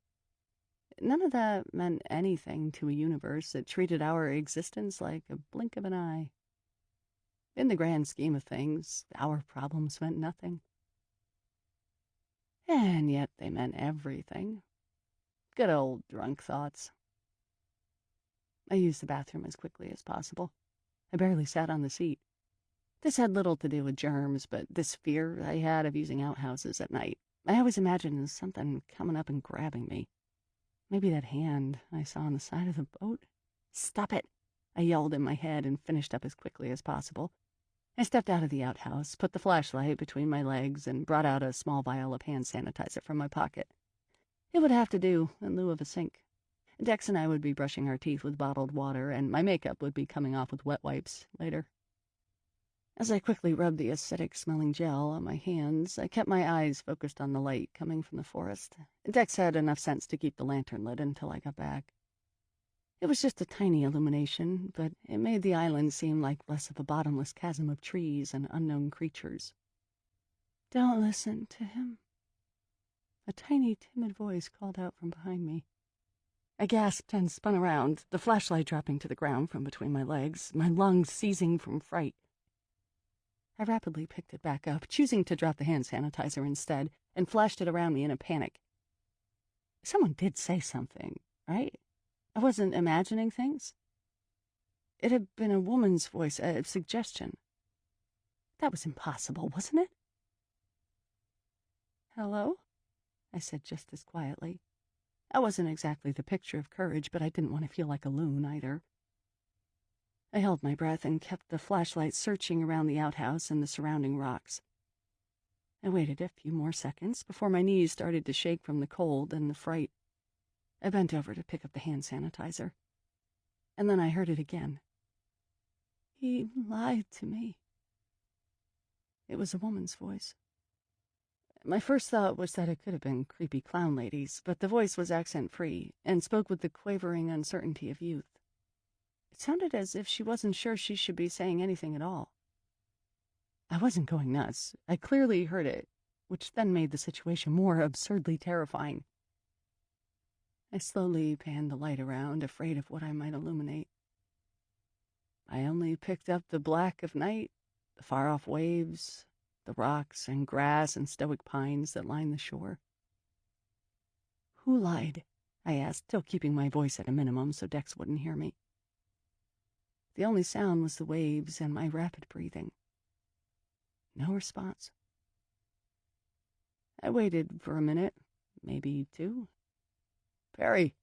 None of that meant anything to a universe that treated our existence like a blink of an eye. In the grand scheme of things, our problems meant nothing. And yet they meant everything. Good old drunk thoughts. I used the bathroom as quickly as possible. I barely sat on the seat. This had little to do with germs, but this fear I had of using outhouses at night. I always imagined something coming up and grabbing me. Maybe that hand I saw on the side of the boat. Stop it! I yelled in my head and finished up as quickly as possible. I stepped out of the outhouse, put the flashlight between my legs, and brought out a small vial of hand sanitizer from my pocket. It would have to do in lieu of a sink. Dex and I would be brushing our teeth with bottled water, and my makeup would be coming off with wet wipes later. As I quickly rubbed the acidic-smelling gel on my hands, I kept my eyes focused on the light coming from the forest. Dex had enough sense to keep the lantern lit until I got back. It was just a tiny illumination, but it made the island seem like less of a bottomless chasm of trees and unknown creatures. "Don't listen to him," a tiny, timid voice called out from behind me. I gasped and spun around, the flashlight dropping to the ground from between my legs, my lungs seizing from fright. I rapidly picked it back up, choosing to drop the hand sanitizer instead, and flashed it around me in a panic. Someone did say something, right? I wasn't imagining things. It had been a woman's voice, a suggestion. That was impossible, wasn't it? "Hello?" I said just as quietly. I wasn't exactly the picture of courage, but I didn't want to feel like a loon either. I held my breath and kept the flashlight searching around the outhouse and the surrounding rocks. I waited a few more seconds before my knees started to shake from the cold and the fright. I bent over to pick up the hand sanitizer. And then I heard it again. "He lied to me." It was a woman's voice. My first thought was that it could have been creepy clown ladies, but the voice was accent-free and spoke with the quavering uncertainty of youth. It sounded as if she wasn't sure she should be saying anything at all. I wasn't going nuts. I clearly heard it, which then made the situation more absurdly terrifying. I slowly panned the light around, afraid of what I might illuminate. I only picked up the black of night, the far-off waves, the rocks and grass and stoic pines that lined the shore. "Who lied?" I asked, still keeping my voice at a minimum so Dex wouldn't hear me. The only sound was the waves and my rapid breathing. No response. I waited for a minute, maybe two. "Perry!"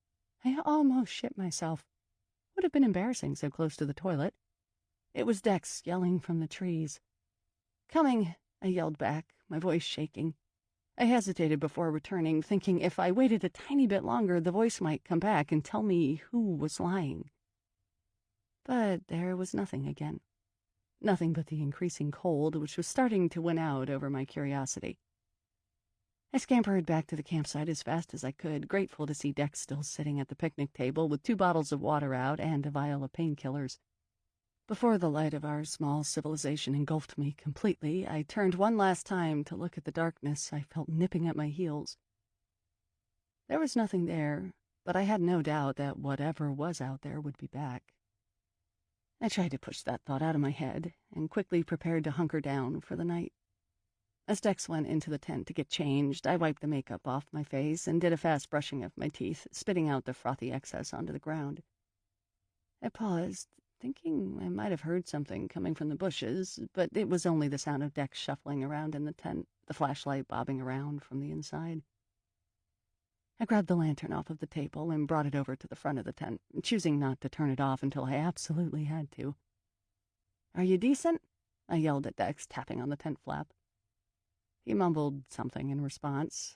I almost shit myself. Would have been embarrassing so close to the toilet. It was Dex yelling from the trees. "Coming!" I yelled back, my voice shaking. I hesitated before returning, thinking if I waited a tiny bit longer, the voice might come back and tell me who was lying. But there was nothing again. Nothing but the increasing cold, which was starting to win out over my curiosity. I scampered back to the campsite as fast as I could, grateful to see Dex still sitting at the picnic table with 2 bottles of water out and a vial of painkillers. Before the light of our small civilization engulfed me completely, I turned one last time to look at the darkness I felt nipping at my heels. There was nothing there, but I had no doubt that whatever was out there would be back. I tried to push that thought out of my head and quickly prepared to hunker down for the night. As Dex went into the tent to get changed, I wiped the makeup off my face and did a fast brushing of my teeth, spitting out the frothy excess onto the ground. I paused, thinking I might have heard something coming from the bushes, but it was only the sound of Dex shuffling around in the tent, the flashlight bobbing around from the inside. I grabbed the lantern off of the table and brought it over to the front of the tent, choosing not to turn it off until I absolutely had to. "Are you decent?" I yelled at Dex, tapping on the tent flap. He mumbled something in response.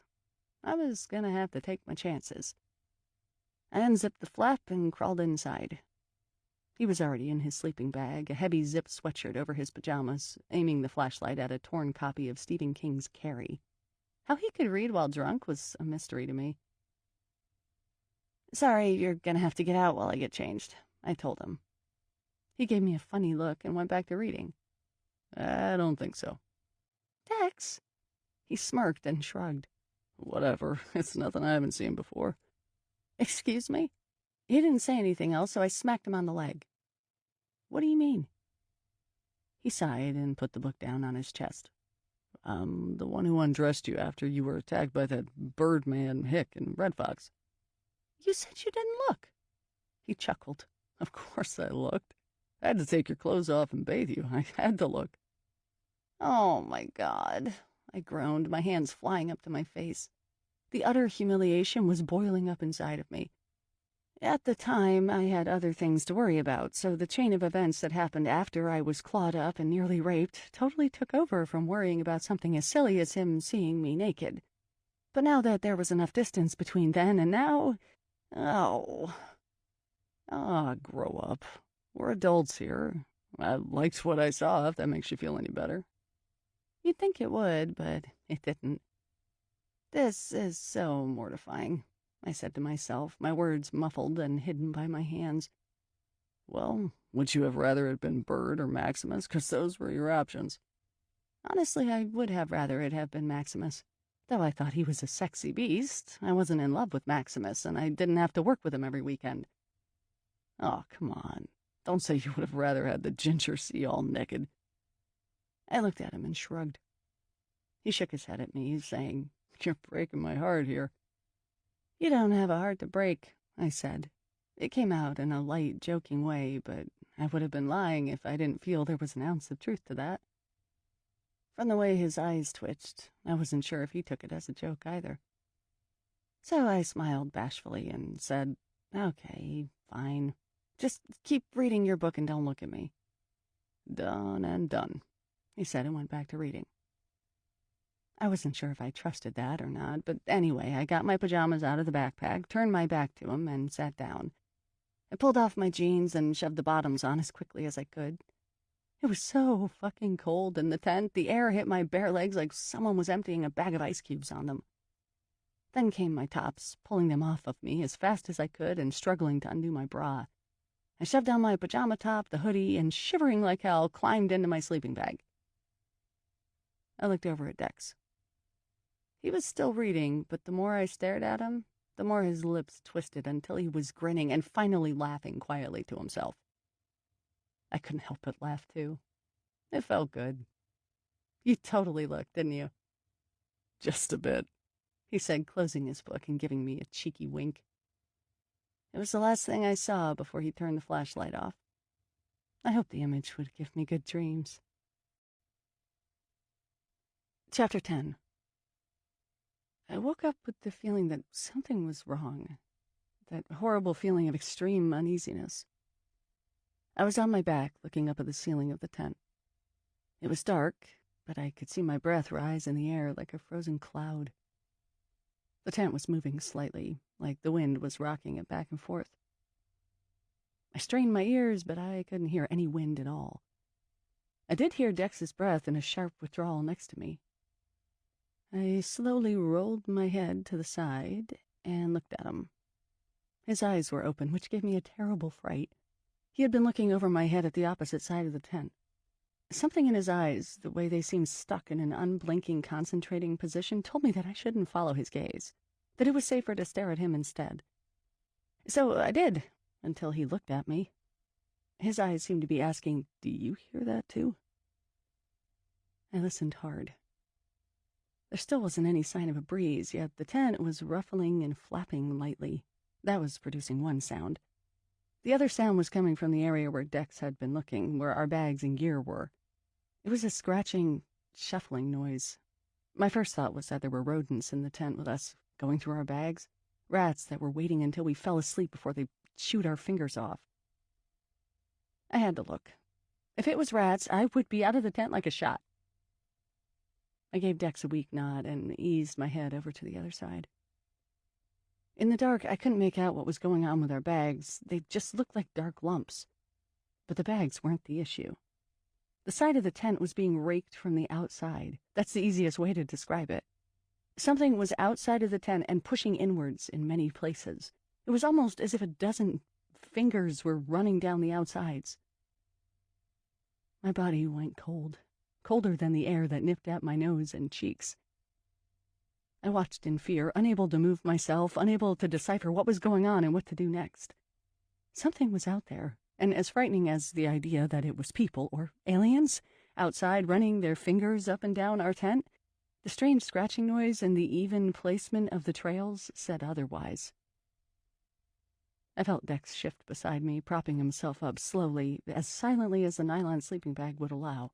I was gonna have to take my chances. I unzipped the flap and crawled inside. He was already in his sleeping bag, a heavy zip sweatshirt over his pajamas, aiming the flashlight at a torn copy of Stephen King's Carrie. How he could read while drunk was a mystery to me. "Sorry, you're gonna have to get out while I get changed," I told him. He gave me a funny look and went back to reading. "I don't think so." "Dex?" He smirked and shrugged. "Whatever. It's nothing I haven't seen before." Excuse me? He didn't say anything else, so I smacked him on the leg. What do you mean? He sighed and put the book down on his chest. The one who undressed you after you were attacked by that Birdman, Hick, and Red Fox. You said you didn't look. He chuckled. Of course I looked. I had to take your clothes off and bathe you. I had to look. Oh, my God, I groaned, my hands flying up to my face. The utter humiliation was boiling up inside of me. At the time, I had other things to worry about, so the chain of events that happened after I was clawed up and nearly raped totally took over from worrying about something as silly as him seeing me naked. But now that there was enough distance between then and now, grow up. We're adults here. I liked what I saw, if that makes you feel any better. You'd think it would, but it didn't. This is so mortifying, I said to myself, my words muffled and hidden by my hands. Well, would you have rather it been Bird or Maximus? 'Cause those were your options. Honestly, I would have rather it have been Maximus. Though I thought he was a sexy beast, I wasn't in love with Maximus, and I didn't have to work with him every weekend. Oh, come on. Don't say you would have rather had the Ginger Sea all naked. I looked at him and shrugged. He shook his head at me, saying, You're breaking my heart here. You don't have a heart to break, I said. It came out in a light, joking way, but I would have been lying if I didn't feel there was an ounce of truth to that. From the way his eyes twitched, I wasn't sure if he took it as a joke either. So I smiled bashfully and said, Okay, fine. Just keep reading your book and don't look at me. Done and done, he said and went back to reading. I wasn't sure if I trusted that or not, but anyway, I got my pajamas out of the backpack, turned my back to him, and sat down. I pulled off my jeans and shoved the bottoms on as quickly as I could. It was so fucking cold in the tent. The air hit my bare legs like someone was emptying a bag of ice cubes on them. Then came my tops, pulling them off of me as fast as I could and struggling to undo my bra. I shoved down my pajama top, the hoodie, and shivering like hell, climbed into my sleeping bag. I looked over at Dex. He was still reading, but the more I stared at him, the more his lips twisted until he was grinning and finally laughing quietly to himself. I couldn't help but laugh, too. It felt good. You totally looked, didn't you? Just a bit, he said, closing his book and giving me a cheeky wink. It was the last thing I saw before he turned the flashlight off. I hoped the image would give me good dreams. Chapter 10. I woke up with the feeling that something was wrong. That horrible feeling of extreme uneasiness. I was on my back, looking up at the ceiling of the tent. It was dark, but I could see my breath rise in the air like a frozen cloud. The tent was moving slightly, like the wind was rocking it back and forth. I strained my ears, but I couldn't hear any wind at all. I did hear Dex's breath in a sharp withdrawal next to me. I slowly rolled my head to the side and looked at him. His eyes were open, which gave me a terrible fright. He had been looking over my head at the opposite side of the tent. Something in his eyes, the way they seemed stuck in an unblinking, concentrating position, told me that I shouldn't follow his gaze, that it was safer to stare at him instead. So I did, until he looked at me. His eyes seemed to be asking, "Do you hear that too?" I listened hard. There still wasn't any sign of a breeze, yet the tent was ruffling and flapping lightly. That was producing one sound. The other sound was coming from the area where Dex had been looking, where our bags and gear were. It was a scratching, shuffling noise. My first thought was that there were rodents in the tent with us, going through our bags. Rats that were waiting until we fell asleep before they chewed our fingers off. I had to look. If it was rats, I would be out of the tent like a shot. I gave Dex a weak nod and eased my head over to the other side. In the dark, I couldn't make out what was going on with our bags. They just looked like dark lumps. But the bags weren't the issue. The side of the tent was being raked from the outside. That's the easiest way to describe it. Something was outside of the tent and pushing inwards in many places. It was almost as if a dozen fingers were running down the outsides. My body went cold, colder than the air that nipped at my nose and cheeks. I watched in fear, unable to move myself, unable to decipher what was going on and what to do next. Something was out there, and as frightening as the idea that it was people or aliens outside running their fingers up and down our tent, the strange scratching noise and the even placement of the trails said otherwise. I felt Dex shift beside me, propping himself up slowly, as silently as the nylon sleeping bag would allow.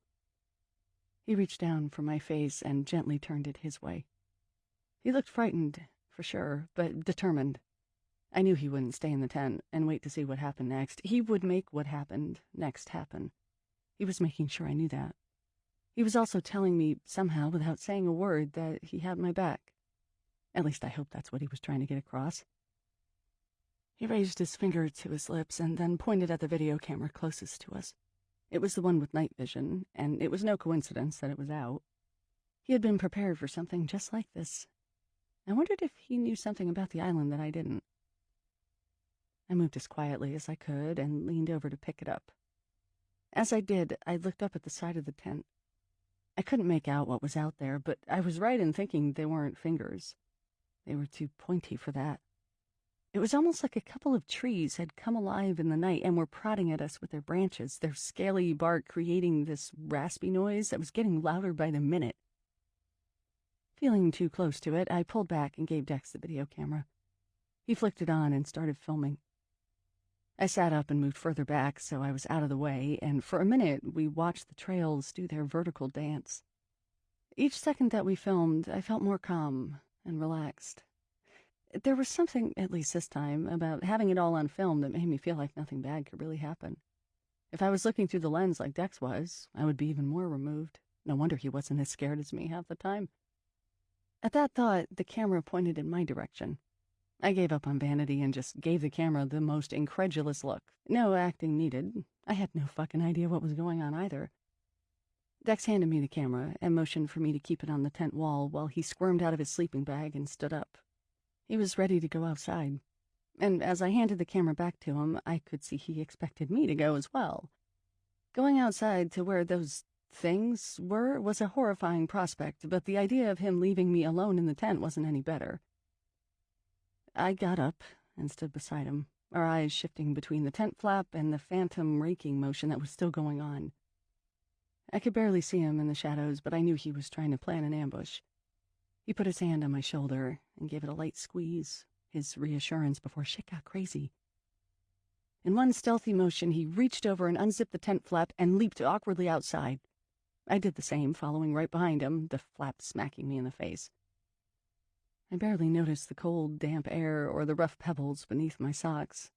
He reached down for my face and gently turned it his way. He looked frightened, for sure, but determined. I knew he wouldn't stay in the tent and wait to see what happened next. He would make what happened next happen. He was making sure I knew that. He was also telling me, somehow, without saying a word, that he had my back. At least I hope that's what he was trying to get across. He raised his finger to his lips and then pointed at the video camera closest to us. It was the one with night vision, and it was no coincidence that it was out. He had been prepared for something just like this. I wondered if he knew something about the island that I didn't. I moved as quietly as I could and leaned over to pick it up. As I did, I looked up at the side of the tent. I couldn't make out what was out there, but I was right in thinking they weren't fingers. They were too pointy for that. It was almost like a couple of trees had come alive in the night and were prodding at us with their branches, their scaly bark creating this raspy noise that was getting louder by the minute. Feeling too close to it, I pulled back and gave Dex the video camera. He flicked it on and started filming. I sat up and moved further back so I was out of the way, and for a minute we watched the trails do their vertical dance. Each second that we filmed, I felt more calm and relaxed. There was something, at least this time, about having it all on film that made me feel like nothing bad could really happen. If I was looking through the lens like Dex was, I would be even more removed. No wonder he wasn't as scared as me half the time. At that thought, the camera pointed in my direction. I gave up on vanity and just gave the camera the most incredulous look. No acting needed. I had no fucking idea what was going on either. Dex handed me the camera and motioned for me to keep it on the tent wall while he squirmed out of his sleeping bag and stood up. He was ready to go outside. And as I handed the camera back to him, I could see he expected me to go as well. Going outside to where those things were was a horrifying prospect, but the idea of him leaving me alone in the tent wasn't any better. I got up and stood beside him, our eyes shifting between the tent flap and the phantom raking motion that was still going on. I could barely see him in the shadows, but I knew he was trying to plan an ambush. He put his hand on my shoulder and gave it a light squeeze, his reassurance before shit got crazy. In one stealthy motion, he reached over and unzipped the tent flap and leaped awkwardly outside. I did the same, following right behind him, the flap smacking me in the face. I barely noticed the cold, damp air or the rough pebbles beneath my socks.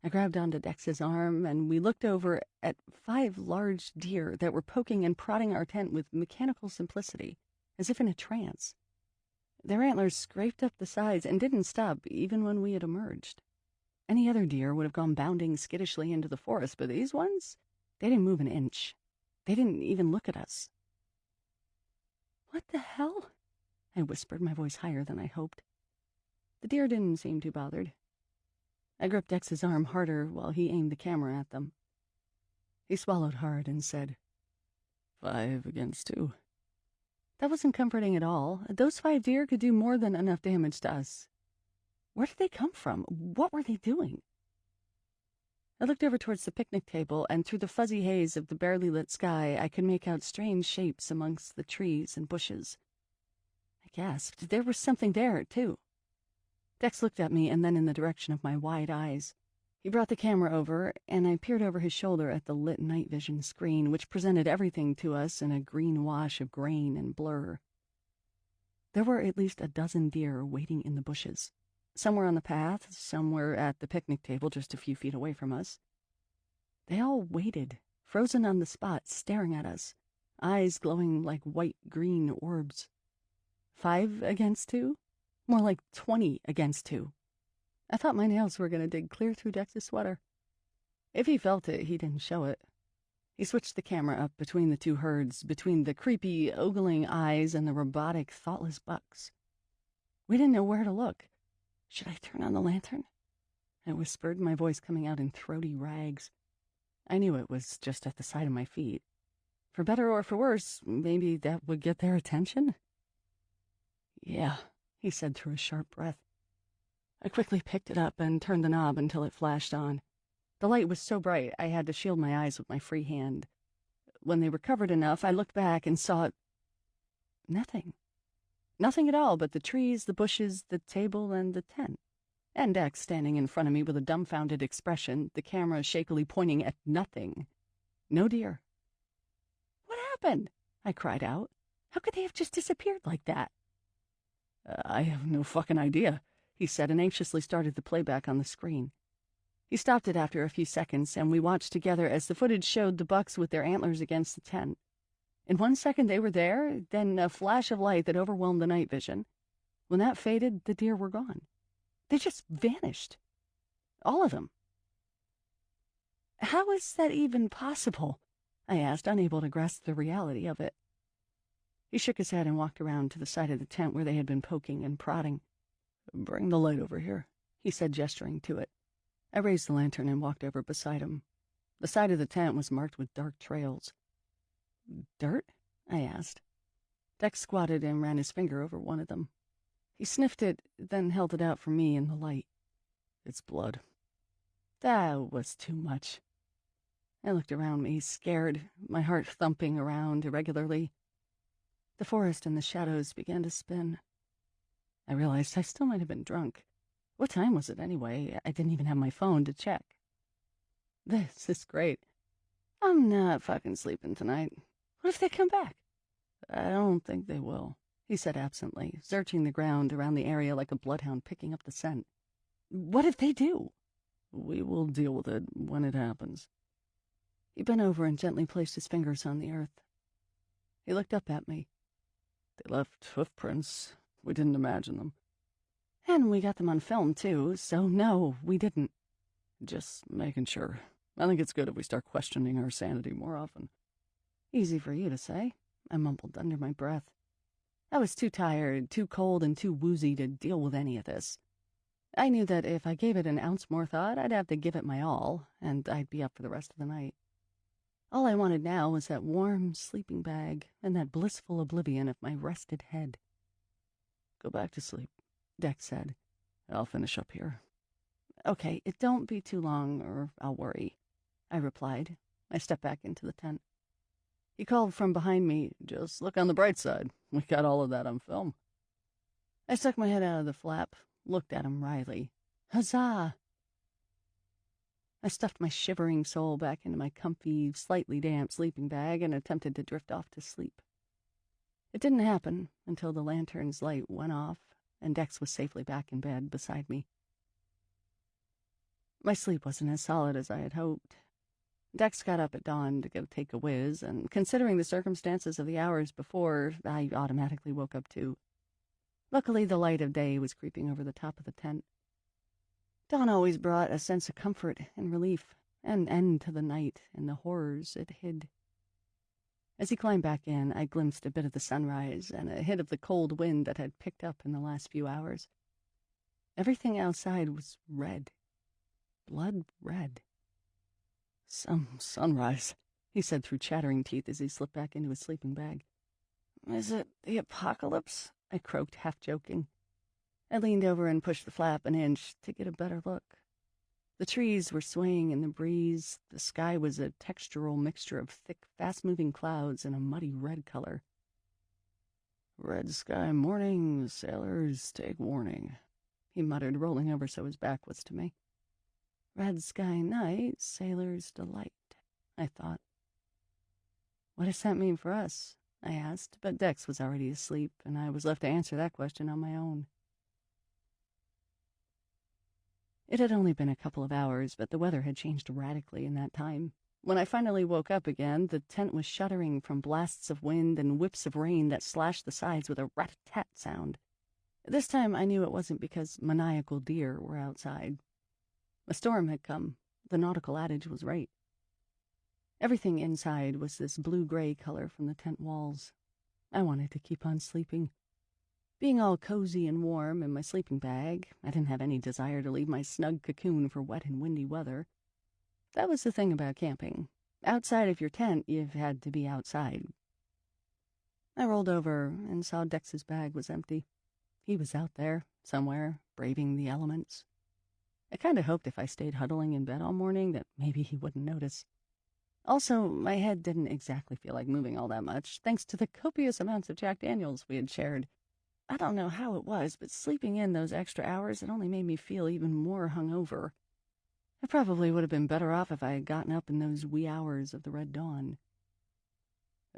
I grabbed onto Dex's arm, and we looked over at 5 large deer that were poking and prodding our tent with mechanical simplicity, as if in a trance. Their antlers scraped up the sides and didn't stop even when we had emerged. Any other deer would have gone bounding skittishly into the forest, but these ones, they didn't move an inch. They didn't even look at us. "What the hell?" I whispered, my voice higher than I hoped. The deer didn't seem too bothered. I gripped Dex's arm harder while he aimed the camera at them. He swallowed hard and said, 5 against 2. That wasn't comforting at all. Those 5 deer could do more than enough damage to us. Where did they come from? What were they doing? I looked over towards the picnic table, and through the fuzzy haze of the barely lit sky, I could make out strange shapes amongst the trees and bushes. I gasped. There was something there, too. Dex looked at me and then in the direction of my wide eyes. He brought the camera over, and I peered over his shoulder at the lit night vision screen, which presented everything to us in a green wash of grain and blur. There were at least a dozen deer waiting in the bushes. Some were on the path, some were at the picnic table just a few feet away from us. They all waited, frozen on the spot, staring at us, eyes glowing like white-green orbs. 5 against 2? More like 20 against 2. I thought my nails were going to dig clear through Dex's sweater. If he felt it, he didn't show it. He switched the camera up between the 2 herds, between the creepy, ogling eyes and the robotic, thoughtless bucks. We didn't know where to look. Should I turn on the lantern? I whispered, my voice coming out in throaty rags. I knew it was just at the side of my feet. For better or for worse, maybe that would get their attention? Yeah, he said through a sharp breath. I quickly picked it up and turned the knob until it flashed on. The light was so bright I had to shield my eyes with my free hand. When they recovered enough, I looked back and saw nothing. Nothing at all but the trees, the bushes, the table, and the tent. And Dex standing in front of me with a dumbfounded expression, the camera shakily pointing at nothing. No deer. What happened? I cried out. How could they have just disappeared like that? I have no fucking idea, he said, and anxiously started the playback on the screen. He stopped it after a few seconds, and we watched together as the footage showed the bucks with their antlers against the tent. In 1 second they were there, then a flash of light that overwhelmed the night vision. When that faded, the deer were gone. They just vanished. All of them. How is that even possible? I asked, unable to grasp the reality of it. He shook his head and walked around to the side of the tent where they had been poking and prodding. Bring the light over here, he said, gesturing to it. I raised the lantern and walked over beside him. The side of the tent was marked with dark trails. Dirt? I asked. Dex squatted and ran his finger over one of them. He sniffed it, then held it out for me in the light. It's blood. That was too much. I looked around me, scared, my heart thumping around irregularly. The forest and the shadows began to spin. I realized I still might have been drunk. What time was it anyway? I didn't even have my phone to check. This is great. I'm not fucking sleeping tonight. What if they come back? I don't think they will, he said absently, searching the ground around the area like a bloodhound picking up the scent. What if they do? We will deal with it when it happens. He bent over and gently placed his fingers on the earth. He looked up at me. They left hoof prints. We didn't imagine them. And we got them on film, too, so no, we didn't. Just making sure. I think it's good if we start questioning our sanity more often. Easy for you to say, I mumbled under my breath. I was too tired, too cold, and too woozy to deal with any of this. I knew that if I gave it an ounce more thought, I'd have to give it my all, and I'd be up for the rest of the night. All I wanted now was that warm sleeping bag and that blissful oblivion of my rested head. Go back to sleep, Dex said. I'll finish up here. Okay, it don't be too long, or I'll worry, I replied. I stepped back into the tent. He called from behind me, just look on the bright side. We got all of that on film. I stuck my head out of the flap, looked at him wryly. Huzzah! I stuffed my shivering soul back into my comfy, slightly damp sleeping bag and attempted to drift off to sleep. It didn't happen until the lantern's light went off and Dex was safely back in bed beside me. My sleep wasn't as solid as I had hoped. Dex got up at dawn to go take a whiz, and considering the circumstances of the hours before, I automatically woke up too. Luckily, the light of day was creeping over the top of the tent. Dawn always brought a sense of comfort and relief, an end to the night and the horrors it hid. As he climbed back in, I glimpsed a bit of the sunrise and a hit of the cold wind that had picked up in the last few hours. Everything outside was red. Blood red. Some sunrise, he said through chattering teeth as he slipped back into his sleeping bag. Is it the apocalypse? I croaked, half joking. I leaned over and pushed the flap an inch to get a better look. The trees were swaying in the breeze. The sky was a textural mixture of thick, fast-moving clouds and a muddy red color. Red sky morning, sailors take warning, he muttered, rolling over so his back was to me. Red sky night, sailor's delight, I thought. What does that mean for us? I asked, but Dex was already asleep, and I was left to answer that question on my own. It had only been a couple of hours, but the weather had changed radically in that time. When I finally woke up again, the tent was shuddering from blasts of wind and whips of rain that slashed the sides with a rat-a-tat sound. This time I knew it wasn't because maniacal deer were outside. A storm had come. The nautical adage was right. Everything inside was this blue-gray color from the tent walls. I wanted to keep on sleeping. Being all cozy and warm in my sleeping bag, I didn't have any desire to leave my snug cocoon for wet and windy weather. That was the thing about camping. Outside of your tent, you've had to be outside. I rolled over and saw Dex's bag was empty. He was out there, somewhere, braving the elements. I kind of hoped if I stayed huddling in bed all morning that maybe he wouldn't notice. Also, my head didn't exactly feel like moving all that much, thanks to the copious amounts of Jack Daniels we had shared. I don't know how it was, but sleeping in those extra hours, it only made me feel even more hungover. I probably would have been better off if I had gotten up in those wee hours of the red dawn.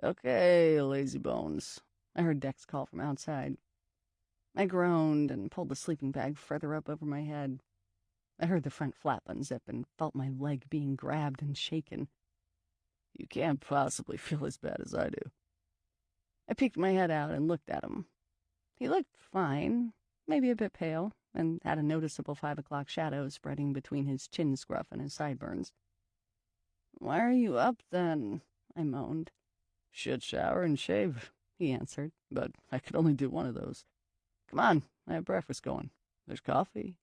Okay, lazy bones, I heard Dex call from outside. I groaned and pulled the sleeping bag further up over my head. I heard the front flap unzip and felt my leg being grabbed and shaken. You can't possibly feel as bad as I do. I peeked my head out and looked at him. He looked fine, maybe a bit pale, and had a noticeable 5 o'clock shadow spreading between his chin scruff and his sideburns. Why are you up, then? I moaned. Should shower and shave, he answered, but I could only do one of those. Come on, I have breakfast going. There's coffee.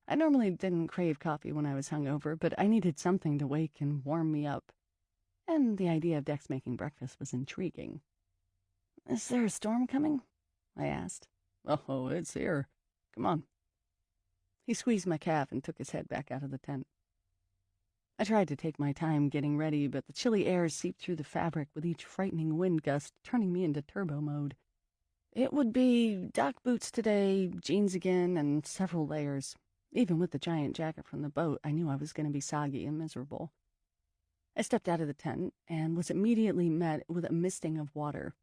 I normally didn't crave coffee when I was hungover, but I needed something to wake and warm me up. And the idea of Dex making breakfast was intriguing. Is there a storm coming? I asked. Oh, it's here. Come on. He squeezed my calf and took his head back out of the tent. I tried to take my time getting ready, but the chilly air seeped through the fabric with each frightening wind gust, turning me into turbo mode. It would be dock boots today, jeans again, and several layers. Even with the giant jacket from the boat, I knew I was going to be soggy and miserable. I stepped out of the tent and was immediately met with a misting of water.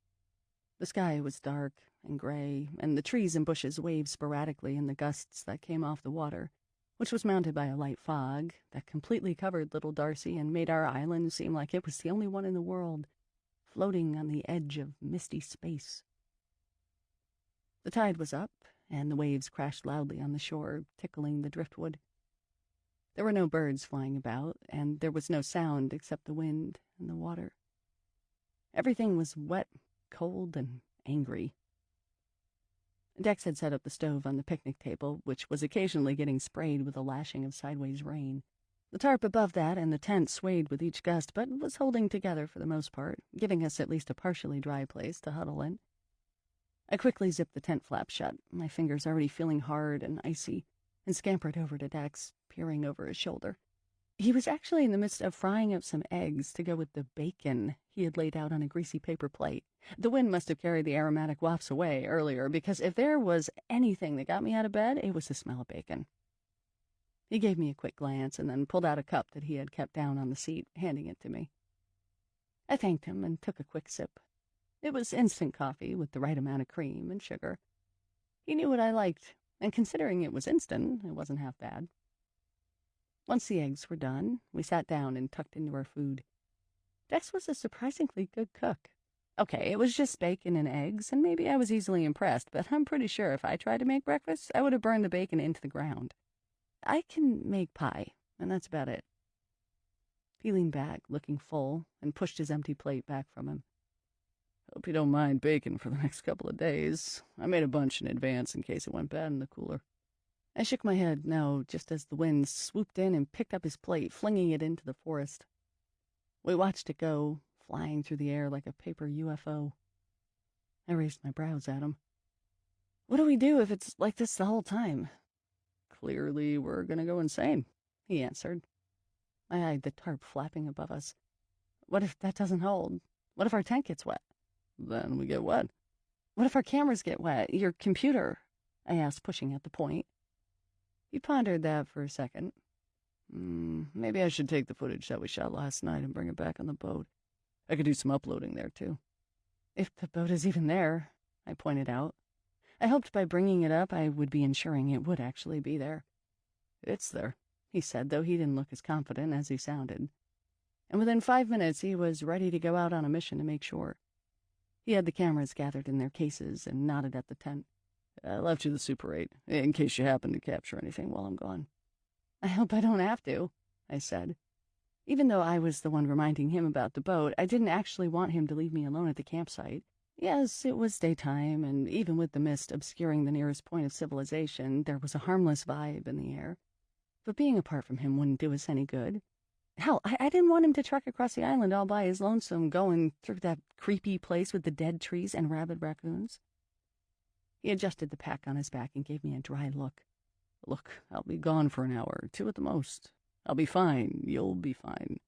The sky was dark and gray, and the trees and bushes waved sporadically in the gusts that came off the water, which was mounted by a light fog that completely covered Little Darcy and made our island seem like it was the only one in the world, floating on the edge of misty space. The tide was up, and the waves crashed loudly on the shore, tickling the driftwood. There were no birds flying about, and there was no sound except the wind and the water. Everything was wet, cold, and angry. Dex had set up the stove on the picnic table, which was occasionally getting sprayed with a lashing of sideways rain. The tarp above that and the tent swayed with each gust, but was holding together for the most part, giving us at least a partially dry place to huddle in. I quickly zipped the tent flap shut, my fingers already feeling hard and icy, and scampered over to Dex, peering over his shoulder. He was actually in the midst of frying up some eggs to go with the bacon he had laid out on a greasy paper plate. The wind must have carried the aromatic wafts away earlier, because if there was anything that got me out of bed, it was the smell of bacon. He gave me a quick glance and then pulled out a cup that he had kept down on the seat, handing it to me. I thanked him and took a quick sip. It was instant coffee with the right amount of cream and sugar. He knew what I liked, and considering it was instant, it wasn't half bad. Once the eggs were done, we sat down and tucked into our food. Dex was a surprisingly good cook. Okay, it was just bacon and eggs, and maybe I was easily impressed, but I'm pretty sure if I tried to make breakfast, I would have burned the bacon into the ground. I can make pie, and that's about it. He leaned back, looking full, and pushed his empty plate back from him. Hope you don't mind bacon for the next couple of days. I made a bunch in advance in case it went bad in the cooler. I shook my head no, just as the wind swooped in and picked up his plate, flinging it into the forest. We watched it go, flying through the air like a paper UFO. I raised my brows at him. What do we do if it's like this the whole time? Clearly, we're gonna go insane, he answered. I eyed the tarp flapping above us. What if that doesn't hold? What if our tent gets wet? Then we get wet. What if our cameras get wet? Your computer? I asked, pushing at the point. He pondered that for a second. Maybe I should take the footage that we shot last night and bring it back on the boat. I could do some uploading there, too. If the boat is even there, I pointed out. I hoped by bringing it up I would be ensuring it would actually be there. It's there, he said, though he didn't look as confident as he sounded. And within 5 minutes he was ready to go out on a mission to make sure. He had the cameras gathered in their cases and nodded at the tent. I left you the Super 8, in case you happen to capture anything while I'm gone. I hope I don't have to, I said. Even though I was the one reminding him about the boat, I didn't actually want him to leave me alone at the campsite. Yes, it was daytime, and even with the mist obscuring the nearest point of civilization, there was a harmless vibe in the air. But being apart from him wouldn't do us any good. Hell, I didn't want him to trek across the island all by his lonesome, going through that creepy place with the dead trees and rabid raccoons. He adjusted the pack on his back and gave me a dry look. Look, I'll be gone for an hour, 2 at the most. I'll be fine. You'll be fine.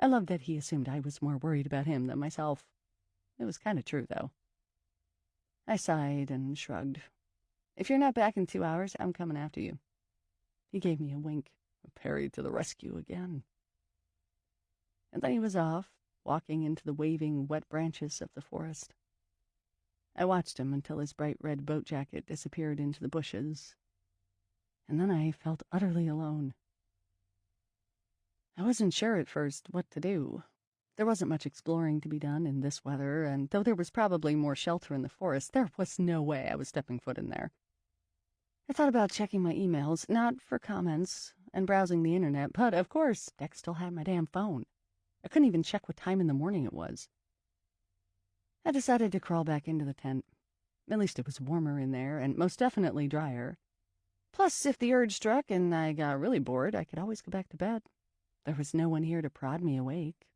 I loved that he assumed I was more worried about him than myself. It was kind of true, though. I sighed and shrugged. If you're not back in 2 hours, I'm coming after you. He gave me a wink. Perry to the rescue again. And then he was off, walking into the waving, wet branches of the forest. I watched him until his bright red boat jacket disappeared into the bushes, and then I felt utterly alone. I wasn't sure at first what to do. There wasn't much exploring to be done in this weather, and though there was probably more shelter in the forest, there was no way I was stepping foot in there. I thought about checking my emails, not for comments, and browsing the internet, but of course, Beck still had my damn phone. I couldn't even check what time in the morning it was. I decided to crawl back into the tent. At least it was warmer in there, and most definitely drier. Plus, if the urge struck and I got really bored, I could always go back to bed. There was no one here to prod me awake.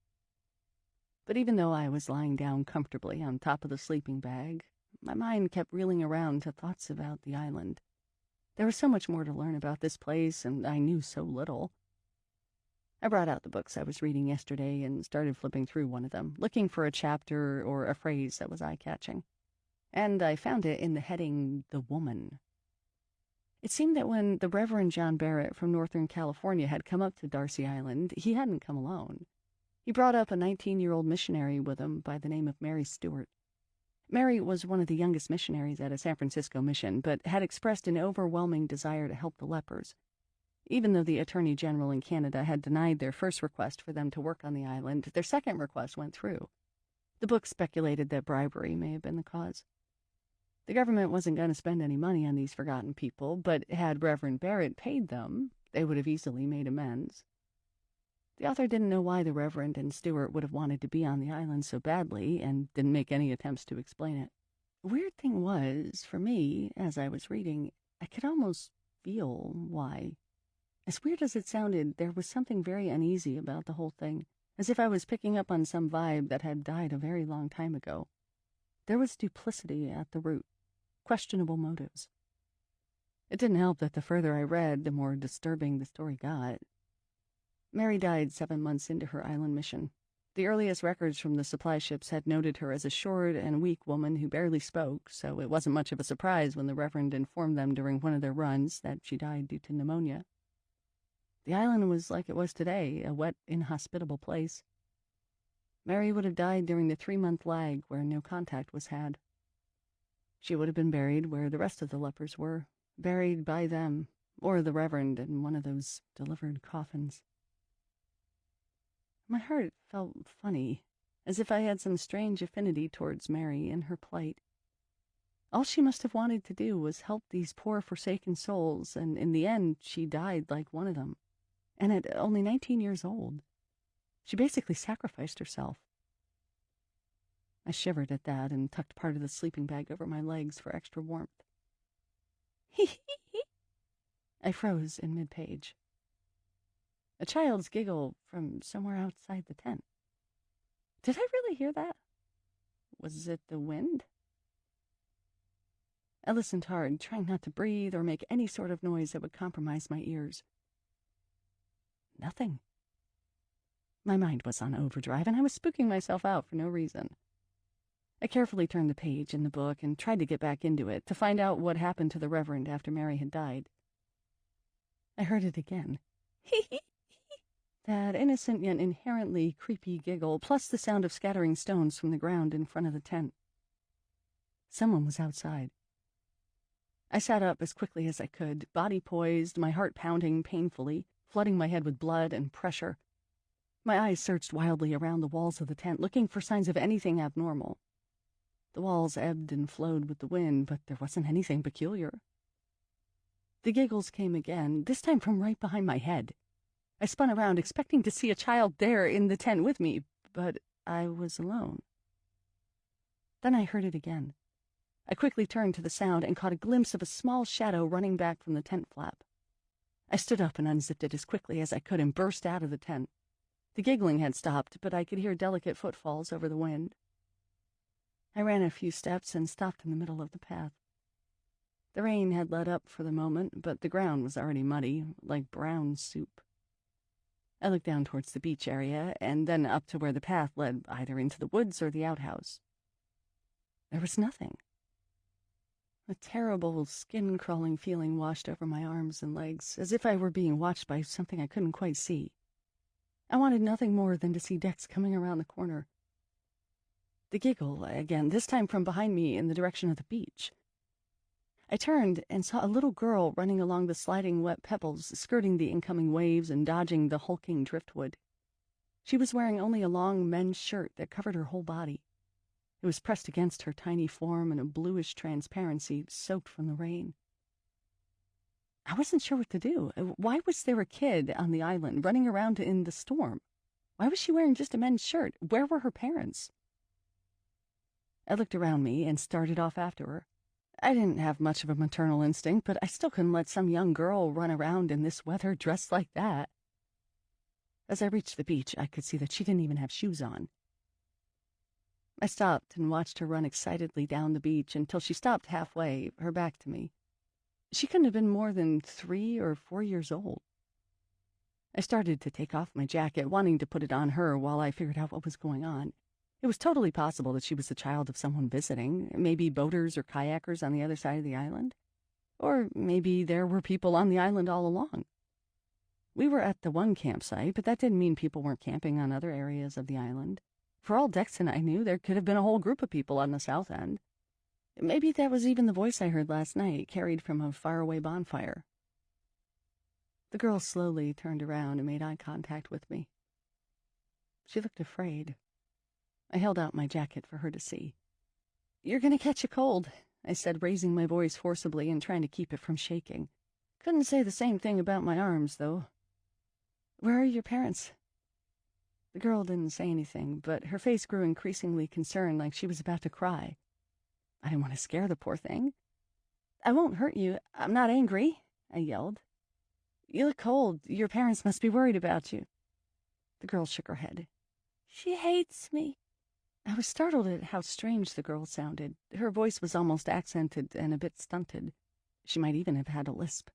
But even though I was lying down comfortably on top of the sleeping bag, my mind kept reeling around to thoughts about the island. There was so much more to learn about this place, and I knew so little. I brought out the books I was reading yesterday and started flipping through one of them, looking for a chapter or a phrase that was eye-catching. And I found it in the heading, The Woman. It seemed that when the Reverend John Barrett from Northern California had come up to Darcy Island, he hadn't come alone. He brought up a 19-year-old missionary with him by the name of Mary Stewart. Mary was one of the youngest missionaries at a San Francisco mission, but had expressed an overwhelming desire to help the lepers. Even though the Attorney General in Canada had denied their first request for them to work on the island, their second request went through. The book speculated that bribery may have been the cause. The government wasn't going to spend any money on these forgotten people, but had Reverend Barrett paid them, they would have easily made amends. The author didn't know why the Reverend and Stewart would have wanted to be on the island so badly, and didn't make any attempts to explain it. The weird thing was, for me, as I was reading, I could almost feel why. As weird as it sounded, there was something very uneasy about the whole thing, as if I was picking up on some vibe that had died a very long time ago. There was duplicity at the root, questionable motives. It didn't help that the further I read, the more disturbing the story got. Mary died 7 months into her island mission. The earliest records from the supply ships had noted her as a short and weak woman who barely spoke, so it wasn't much of a surprise when the Reverend informed them during one of their runs that she died due to pneumonia. The island was like it was today, a wet, inhospitable place. Mary would have died during the 3-month lag where no contact was had. She would have been buried where the rest of the lepers were, buried by them, or the Reverend in one of those delivered coffins. My heart felt funny, as if I had some strange affinity towards Mary and her plight. All she must have wanted to do was help these poor forsaken souls, and in the end she died like one of them, and at only 19 years old. She basically sacrificed herself. I shivered at that and tucked part of the sleeping bag over my legs for extra warmth. I froze in mid-page. A child's giggle from somewhere outside the tent. Did I really hear that? Was it the wind? I listened hard, trying not to breathe or make any sort of noise that would compromise my ears. Nothing. My mind was on overdrive, and I was spooking myself out for no reason. I carefully turned the page in the book and tried to get back into it to find out what happened to the Reverend after Mary had died. I heard it again. That innocent yet inherently creepy giggle, plus the sound of scattering stones from the ground in front of the tent. Someone was outside. I sat up as quickly as I could, body poised, my heart pounding painfully, flooding my head with blood and pressure. My eyes searched wildly around the walls of the tent, looking for signs of anything abnormal. The walls ebbed and flowed with the wind, but there wasn't anything peculiar. The giggles came again, this time from right behind my head. I spun around, expecting to see a child there in the tent with me, but I was alone. Then I heard it again. I quickly turned to the sound and caught a glimpse of a small shadow running back from the tent flap. I stood up and unzipped it as quickly as I could and burst out of the tent. The giggling had stopped, but I could hear delicate footfalls over the wind. I ran a few steps and stopped in the middle of the path. The rain had let up for the moment, but the ground was already muddy, like brown soup. I looked down towards the beach area, and then up to where the path led either into the woods or the outhouse. There was nothing. A terrible, skin-crawling feeling washed over my arms and legs, as if I were being watched by something I couldn't quite see. I wanted nothing more than to see Dex coming around the corner. The giggle, again, this time from behind me in the direction of the beach. I turned and saw a little girl running along the sliding wet pebbles, skirting the incoming waves and dodging the hulking driftwood. She was wearing only a long men's shirt that covered her whole body. It was pressed against her tiny form in a bluish transparency soaked from the rain. I wasn't sure what to do. Why was there a kid on the island running around in the storm? Why was she wearing just a men's shirt? Where were her parents? I looked around me and started off after her. I didn't have much of a maternal instinct, but I still couldn't let some young girl run around in this weather dressed like that. As I reached the beach, I could see that she didn't even have shoes on. I stopped and watched her run excitedly down the beach until she stopped halfway, her back to me. She couldn't have been more than 3 or 4 years old. I started to take off my jacket, wanting to put it on her while I figured out what was going on. It was totally possible that she was the child of someone visiting, maybe boaters or kayakers on the other side of the island. Or maybe there were people on the island all along. We were at the one campsite, but that didn't mean people weren't camping on other areas of the island. For all Dex and I knew, there could have been a whole group of people on the south end. Maybe that was even the voice I heard last night, carried from a faraway bonfire. The girl slowly turned around and made eye contact with me. She looked afraid. I held out my jacket for her to see. "You're going to catch a cold," I said, raising my voice forcibly and trying to keep it from shaking. Couldn't say the same thing about my arms, though. "Where are your parents?" The girl didn't say anything, but her face grew increasingly concerned, like she was about to cry. I didn't want to scare the poor thing. "I won't hurt you. I'm not angry," I yelled. "You look cold. Your parents must be worried about you." The girl shook her head. "She hates me." I was startled at how strange the girl sounded. Her voice was almost accented and a bit stunted. She might even have had a lisp.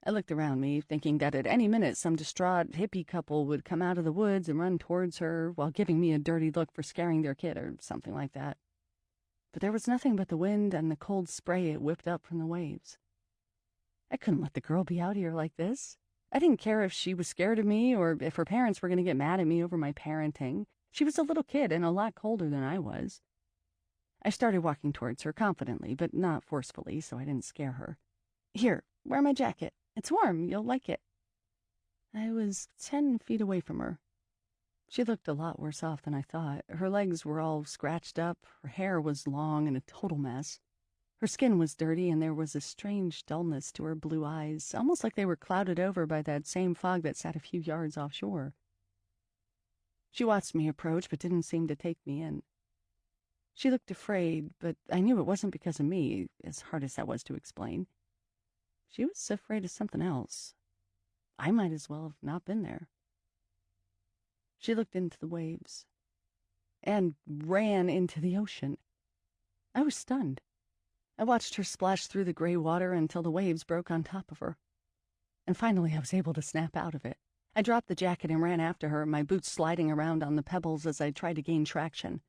I looked around me, thinking that at any minute some distraught hippie couple would come out of the woods and run towards her while giving me a dirty look for scaring their kid or something like that. But there was nothing but the wind and the cold spray it whipped up from the waves. I couldn't let the girl be out here like this. I didn't care if she was scared of me or if her parents were going to get mad at me over my parenting. She was a little kid and a lot colder than I was. I started walking towards her confidently, but not forcefully, so I didn't scare her. "Here, wear my jacket. It's warm. You'll like it." I was 10 feet away from her. She looked a lot worse off than I thought. Her legs were all scratched up. Her hair was long and a total mess. Her skin was dirty, and there was a strange dullness to her blue eyes, almost like they were clouded over by that same fog that sat a few yards offshore. She watched me approach, but didn't seem to take me in. She looked afraid, but I knew it wasn't because of me, as hard as that was to explain. She was afraid of something else. I might as well have not been there. She looked into the waves and ran into the ocean. I was stunned. I watched her splash through the gray water until the waves broke on top of her. And finally I was able to snap out of it. I dropped the jacket and ran after her, my boots sliding around on the pebbles as I tried to gain traction.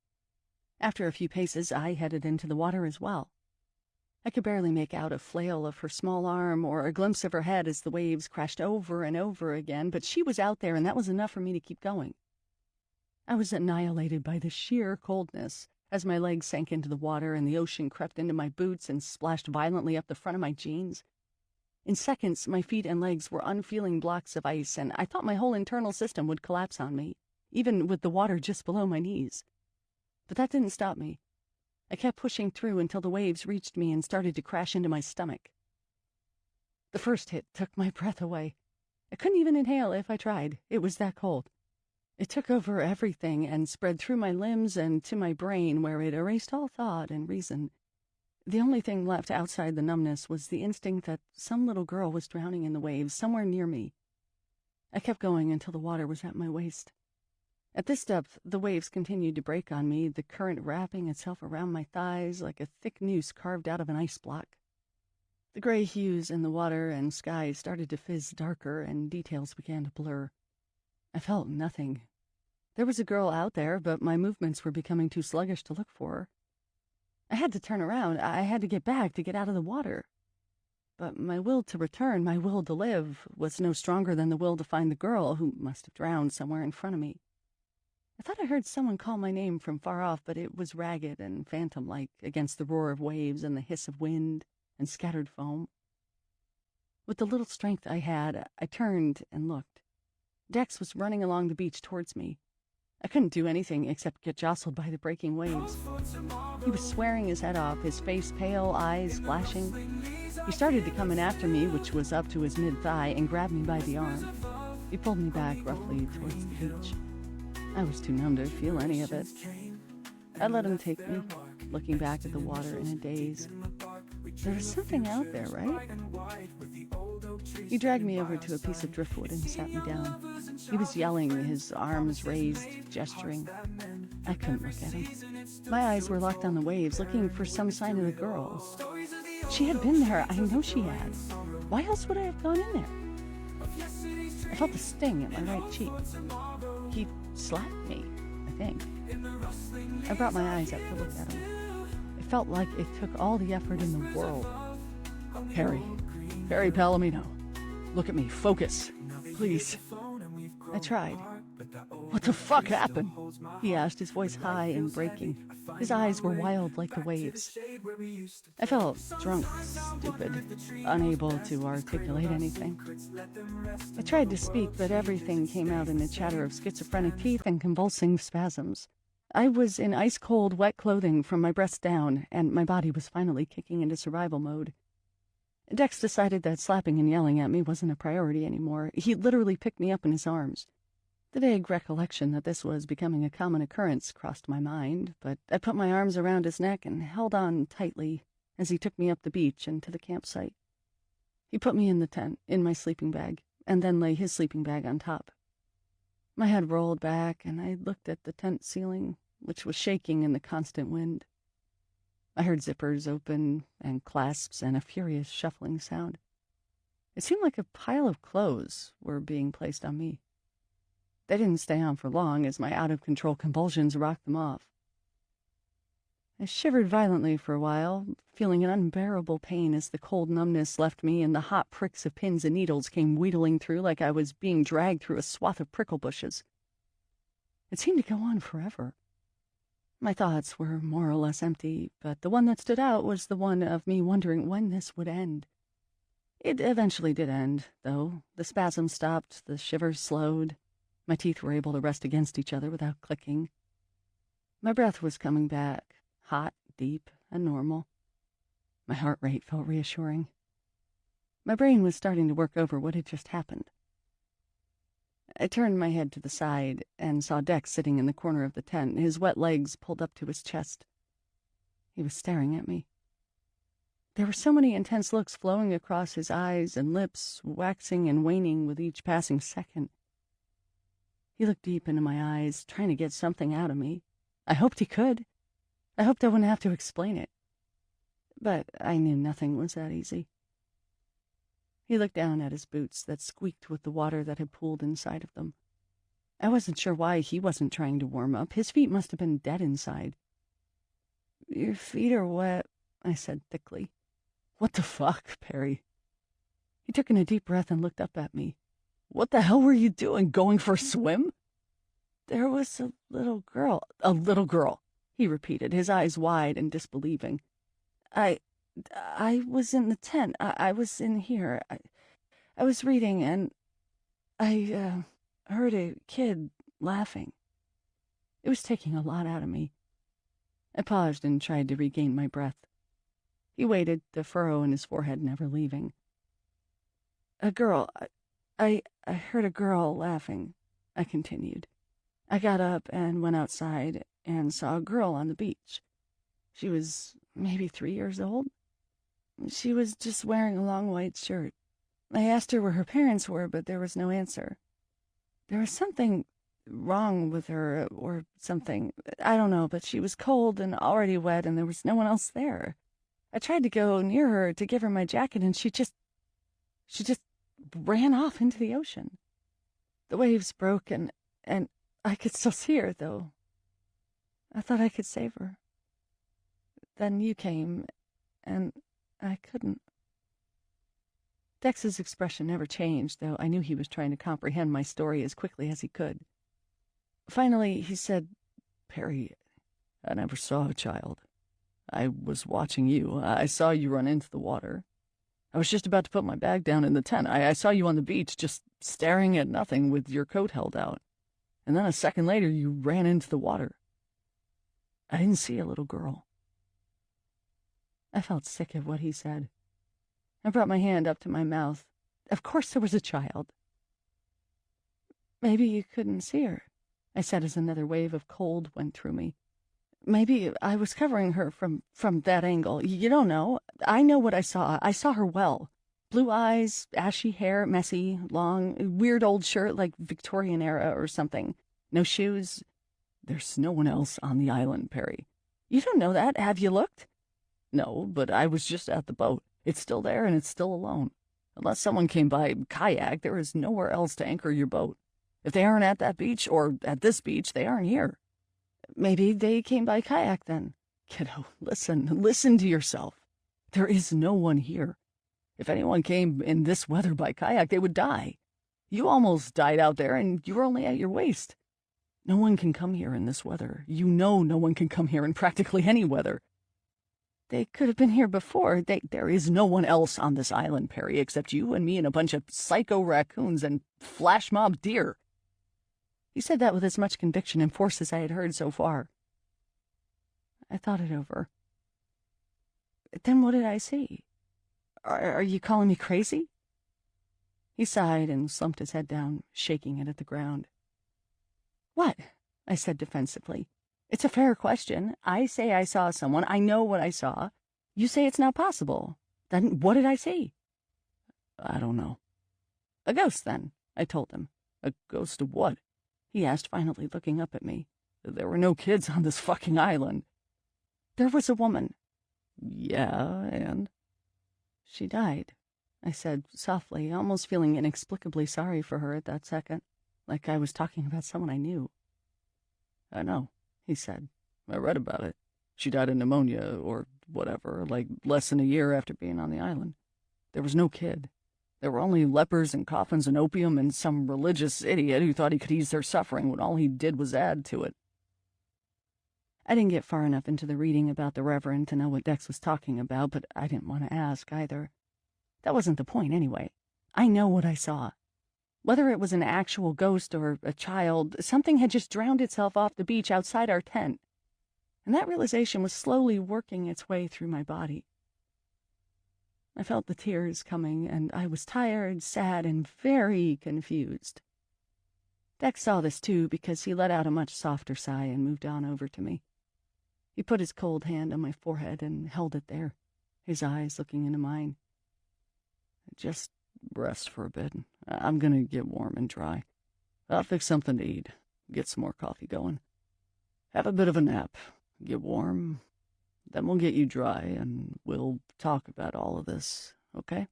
After a few paces, I headed into the water as well. I could barely make out a flail of her small arm or a glimpse of her head as the waves crashed over and over again, but she was out there, and that was enough for me to keep going. I was annihilated by the sheer coldness as my legs sank into the water and the ocean crept into my boots and splashed violently up the front of my jeans. In seconds, my feet and legs were unfeeling blocks of ice, and I thought my whole internal system would collapse on me, even with the water just below my knees. But that didn't stop me. I kept pushing through until the waves reached me and started to crash into my stomach. The first hit took my breath away. I couldn't even inhale if I tried. It was that cold. It took over everything and spread through my limbs and to my brain, where it erased all thought and reason. The only thing left outside the numbness was the instinct that some little girl was drowning in the waves somewhere near me. I kept going until the water was at my waist. At this depth, the waves continued to break on me, the current wrapping itself around my thighs like a thick noose carved out of an ice block. The gray hues in the water and sky started to fizz darker, and details began to blur. I felt nothing. There was a girl out there, but my movements were becoming too sluggish to look for her. I had to turn around. I had to get back to get out of the water. But my will to return, my will to live, was no stronger than the will to find the girl who must have drowned somewhere in front of me. I thought I heard someone call my name from far off, but it was ragged and phantom-like against the roar of waves and the hiss of wind and scattered foam. With the little strength I had, I turned and looked. Dex was running along the beach towards me. I couldn't do anything except get jostled by the breaking waves. He was swearing his head off, his face pale, eyes flashing. He started to come in after me, which was up to his mid-thigh, and grabbed me by the arm. He pulled me back roughly towards the beach. I was too numb to feel any of it. I let him take me, looking back at the water in a daze. There was something out there, right? He dragged me over to a piece of driftwood and sat me down. He was yelling, his arms raised, gesturing. I couldn't look at him. My eyes were locked on the waves, looking for some sign of the girl. She had been there. I know she had. Why else would I have gone in there? I felt a sting at my right cheek. He slapped me, I think. I brought my eyes up to look at him. It felt like it took all the effort in the world. Perry Palomino, look at me, focus, please. I tried. What the fuck happened? He asked, his voice high and breaking. His eyes were wild like the waves. I felt drunk, stupid, unable to articulate anything. I tried to speak, but everything came out in a chatter of schizophrenic teeth and convulsing spasms. I was in ice-cold, wet clothing from my breast down, and my body was finally kicking into survival mode. Dex decided that slapping and yelling at me wasn't a priority anymore. He literally picked me up in his arms. The vague recollection that this was becoming a common occurrence crossed my mind, but I put my arms around his neck and held on tightly as he took me up the beach and to the campsite. He put me in the tent, in my sleeping bag, and then lay his sleeping bag on top. My head rolled back, and I looked at the tent ceiling, which was shaking in the constant wind. I heard zippers open and clasps and a furious shuffling sound. It seemed like a pile of clothes were being placed on me. They didn't stay on for long as my out-of-control convulsions rocked them off. I shivered violently for a while, feeling an unbearable pain as the cold numbness left me and the hot pricks of pins and needles came wheedling through like I was being dragged through a swath of prickle bushes. It seemed to go on forever. My thoughts were more or less empty, but the one that stood out was the one of me wondering when this would end. It eventually did end, though. The spasms stopped, the shivers slowed. My teeth were able to rest against each other without clicking. My breath was coming back, hot, deep, and normal. My heart rate felt reassuring. My brain was starting to work over what had just happened. I turned my head to the side and saw Dex sitting in the corner of the tent, his wet legs pulled up to his chest. He was staring at me. There were so many intense looks flowing across his eyes and lips, waxing and waning with each passing second. He looked deep into my eyes, trying to get something out of me. I hoped he could. I hoped I wouldn't have to explain it. But I knew nothing was that easy. He looked down at his boots that squeaked with the water that had pooled inside of them. I wasn't sure why he wasn't trying to warm up. His feet must have been dead inside. "Your feet are wet," I said thickly. "What the fuck, Perry?" He took in a deep breath and looked up at me. "What the hell were you doing? Going for a swim?" "There was a little girl." "A little girl," he repeated, his eyes wide and disbelieving. I was in the tent. I was in here. I was reading, and I heard a kid laughing. It was taking a lot out of me. I paused and tried to regain my breath. He waited, the furrow in his forehead never leaving. "A girl. I heard a girl laughing," I continued. "I got up and went outside and saw a girl on the beach. She was maybe 3 years old. She was just wearing a long white shirt. I asked her where her parents were, but there was no answer. There was something wrong with her or something. I don't know, but she was cold and already wet, and there was no one else there. I tried to go near her to give her my jacket, and she just ran off into the ocean. The waves broke, and I could still see her, though. I thought I could save her. Then you came, and I couldn't. Dex's expression never changed, though I knew he was trying to comprehend my story as quickly as he could. Finally, he said, Perry, I never saw a child. I was watching you. I saw you run into the water. I was just about to put my bag down in the tent. I saw you on the beach, just staring at nothing with your coat held out. And then a second later, you ran into the water. I didn't see a little girl. I felt sick at what he said. I brought my hand up to my mouth. Of course there was a child. Maybe you couldn't see her, I said as another wave of cold went through me. Maybe I was covering her from that angle. You don't know. I know what I saw. I saw her well. Blue eyes, ashy hair, messy, long, weird old shirt like Victorian era or something. No shoes. There's no one else on the island, Perry. You don't know that. Have you looked? No, but I was just at the boat. It's still there and it's still alone. Unless someone came by kayak, there is nowhere else to anchor your boat. If they aren't at that beach or at this beach, they aren't here. Maybe they came by kayak then. Kiddo, listen to yourself. There is no one here. If anyone came in this weather by kayak, they would die. You almost died out there and you were only at your waist. No one can come here in this weather. You know no one can come here in practically any weather. They could have been here before. There is no one else on this island, Perry, except you and me and a bunch of psycho raccoons and flash mob deer. He said that with as much conviction and force as I had heard so far. I thought it over. Then what did I see? Are you calling me crazy? He sighed and slumped his head down, shaking it at the ground. What? I said defensively. It's a fair question. I say I saw someone. I know what I saw. You say it's not possible. Then what did I see? I don't know. A ghost, then, I told him. A ghost of what? He asked, finally looking up at me. There were no kids on this fucking island. There was a woman. Yeah, and? She died, I said softly, almost feeling inexplicably sorry for her at that second, like I was talking about someone I knew. I know, he said. I read about it. She died of pneumonia, or whatever, like less than a year after being on the island. There was no kid. There were only lepers and coffins and opium and some religious idiot who thought he could ease their suffering when all he did was add to it. I didn't get far enough into the reading about the Reverend to know what Dex was talking about, but I didn't want to ask either. That wasn't the point anyway. I know what I saw. Whether it was an actual ghost or a child, something had just drowned itself off the beach outside our tent, and that realization was slowly working its way through my body. I felt the tears coming, and I was tired, sad, and very confused. Dex saw this too, because he let out a much softer sigh and moved on over to me. He put his cold hand on my forehead and held it there, his eyes looking into mine. Just rest for a bit. I'm gonna get warm and dry. I'll fix something to eat, get some more coffee going. Have a bit of a nap, get warm, then we'll get you dry and we'll talk about all of this, okay?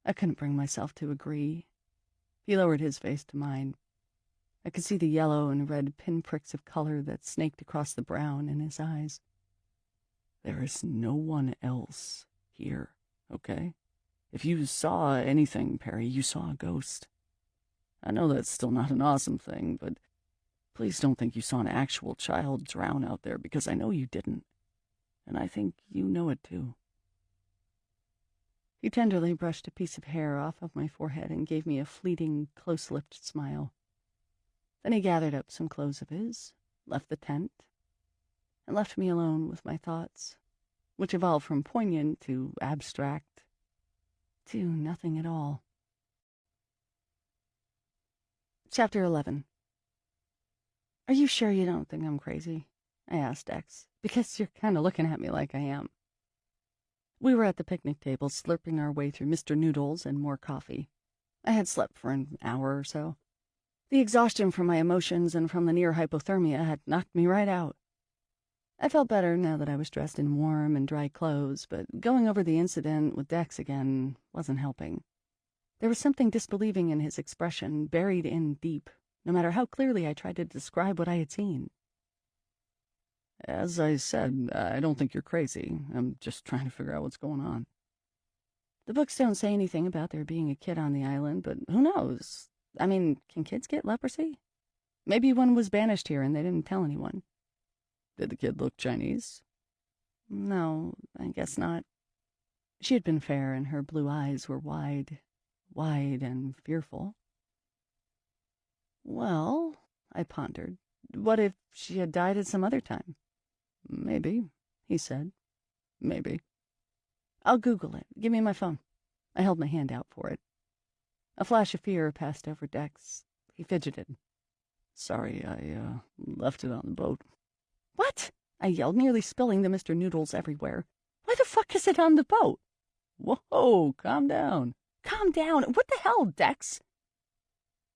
I couldn't bring myself to agree. He lowered his face to mine. I could see the yellow and red pinpricks of color that snaked across the brown in his eyes. There is no one else here, okay? If you saw anything, Perry, you saw a ghost. I know that's still not an awesome thing, but please don't think you saw an actual child drown out there, because I know you didn't. And I think you know it too. He tenderly brushed a piece of hair off of my forehead and gave me a fleeting, close-lipped smile. Then he gathered up some clothes of his, left the tent, and left me alone with my thoughts, which evolved from poignant to abstract to nothing at all. Chapter 11. Are you sure you don't think I'm crazy? I asked Dex, because you're kind of looking at me like I am. We were at the picnic table, slurping our way through Mr. Noodles and more coffee. I had slept for an hour or so. The exhaustion from my emotions and from the near hypothermia had knocked me right out. I felt better now that I was dressed in warm and dry clothes, but going over the incident with Dex again wasn't helping. There was something disbelieving in his expression, buried in deep, no matter how clearly I tried to describe what I had seen. As I said, I don't think you're crazy. I'm just trying to figure out what's going on. The books don't say anything about there being a kid on the island, but who knows? I mean, can kids get leprosy? Maybe one was banished here and they didn't tell anyone. Did the kid look Chinese? No, I guess not. She had been fair and her blue eyes were wide and fearful. Well, I pondered, what if she had died at some other time? Maybe, he said. Maybe. I'll Google it. Give me my phone. I held my hand out for it. A flash of fear passed over Dex. He fidgeted. Sorry, I left it on the boat. What? I yelled, nearly spilling the Mr. Noodles everywhere. Why the fuck is it on the boat? Whoa, calm down. Calm down. What the hell, Dex?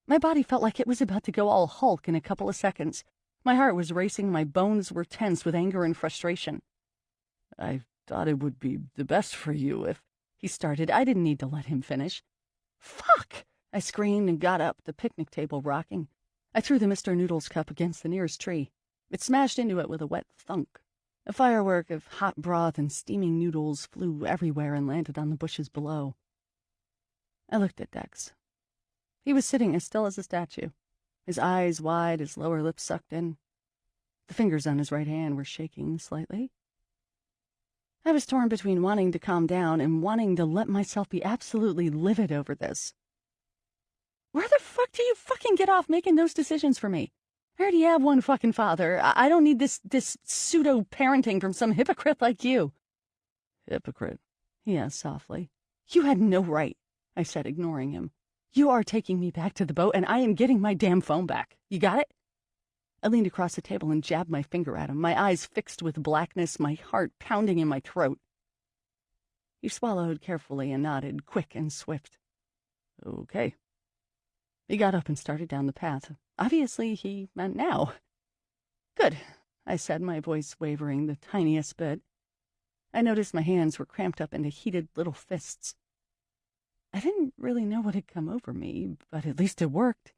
My body felt like it was about to go all Hulk in a couple of seconds. My heart was racing, my bones were tense with anger and frustration. I thought it would be the best for you if... He started. I didn't need to let him finish. Fuck! I screamed and got up, the picnic table rocking. I threw the Mr. Noodles cup against the nearest tree. It smashed into it with a wet thunk. A firework of hot broth and steaming noodles flew everywhere and landed on the bushes below. I looked at Dex. He was sitting as still as a statue, his eyes wide, his lower lip sucked in. The fingers on his right hand were shaking slightly. I was torn between wanting to calm down and wanting to let myself be absolutely livid over this. Where the fuck do you fucking get off making those decisions for me? I already have one fucking father. I don't need this pseudo-parenting from some hypocrite like you. Hypocrite? He asked softly. You had no right, I said, ignoring him. You are taking me back to the boat, and I am getting my damn phone back. You got it? I leaned across the table and jabbed my finger at him, my eyes fixed with blackness, my heart pounding in my throat. He swallowed carefully and nodded, quick and swift. Okay. He got up and started down the path. Obviously, he meant now. Good, I said, my voice wavering the tiniest bit. I noticed my hands were cramped up into heated little fists. I didn't really know what had come over me, but at least it worked.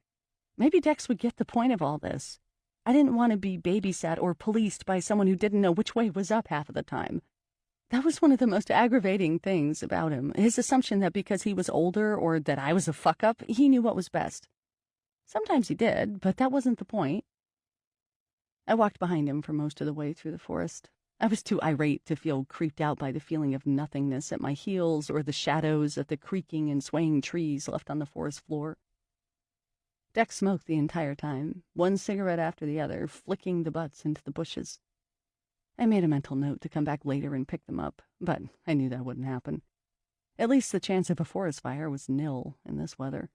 Maybe Dex would get the point of all this. I didn't want to be babysat or policed by someone who didn't know which way was up half of the time. That was one of the most aggravating things about him, his assumption that because he was older or that I was a fuck-up, he knew what was best. Sometimes he did, but that wasn't the point. I walked behind him for most of the way through the forest. I was too irate to feel creeped out by the feeling of nothingness at my heels or the shadows of the creaking and swaying trees left on the forest floor. Dex smoked the entire time, one cigarette after the other, flicking the butts into the bushes. I made a mental note to come back later and pick them up, but I knew that wouldn't happen. At least the chance of a forest fire was nil in this weather.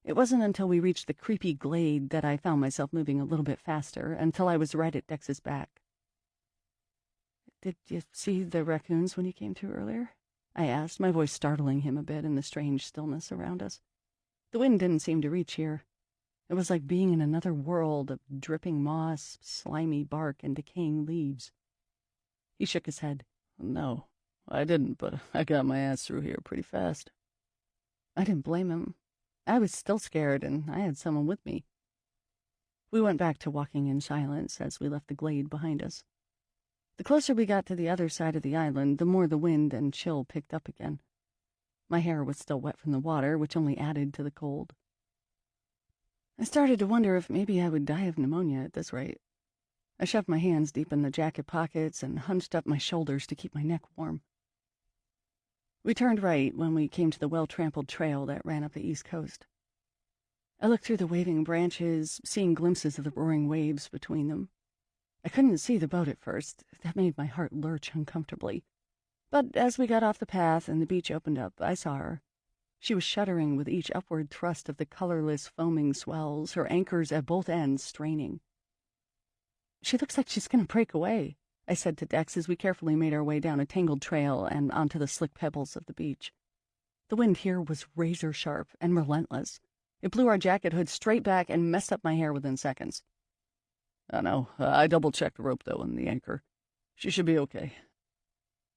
It wasn't until we reached the creepy glade that I found myself moving a little bit faster, until I was right at Dex's back. Did you see the raccoons when you came through earlier? I asked, my voice startling him a bit in the strange stillness around us. The wind didn't seem to reach here. It was like being in another world of dripping moss, slimy bark, and decaying leaves. He shook his head. No, I didn't, but I got my ass through here pretty fast. I didn't blame him. I was still scared, and I had someone with me. We went back to walking in silence as we left the glade behind us. The closer we got to the other side of the island, the more the wind and chill picked up again. My hair was still wet from the water, which only added to the cold. I started to wonder if maybe I would die of pneumonia at this rate. I shoved my hands deep in the jacket pockets and hunched up my shoulders to keep my neck warm. We turned right when we came to the well-trampled trail that ran up the east coast. I looked through the waving branches, seeing glimpses of the roaring waves between them. I couldn't see the boat at first. That made my heart lurch uncomfortably. But as we got off the path and the beach opened up, I saw her. She was shuddering with each upward thrust of the colorless, foaming swells, her anchors at both ends straining. She looks like she's going to break away, I said to Dex as we carefully made our way down a tangled trail and onto the slick pebbles of the beach. The wind here was razor-sharp and relentless. It blew our jacket hood straight back and messed up my hair within seconds. I know. I double-checked the rope, though, and the anchor. She should be okay.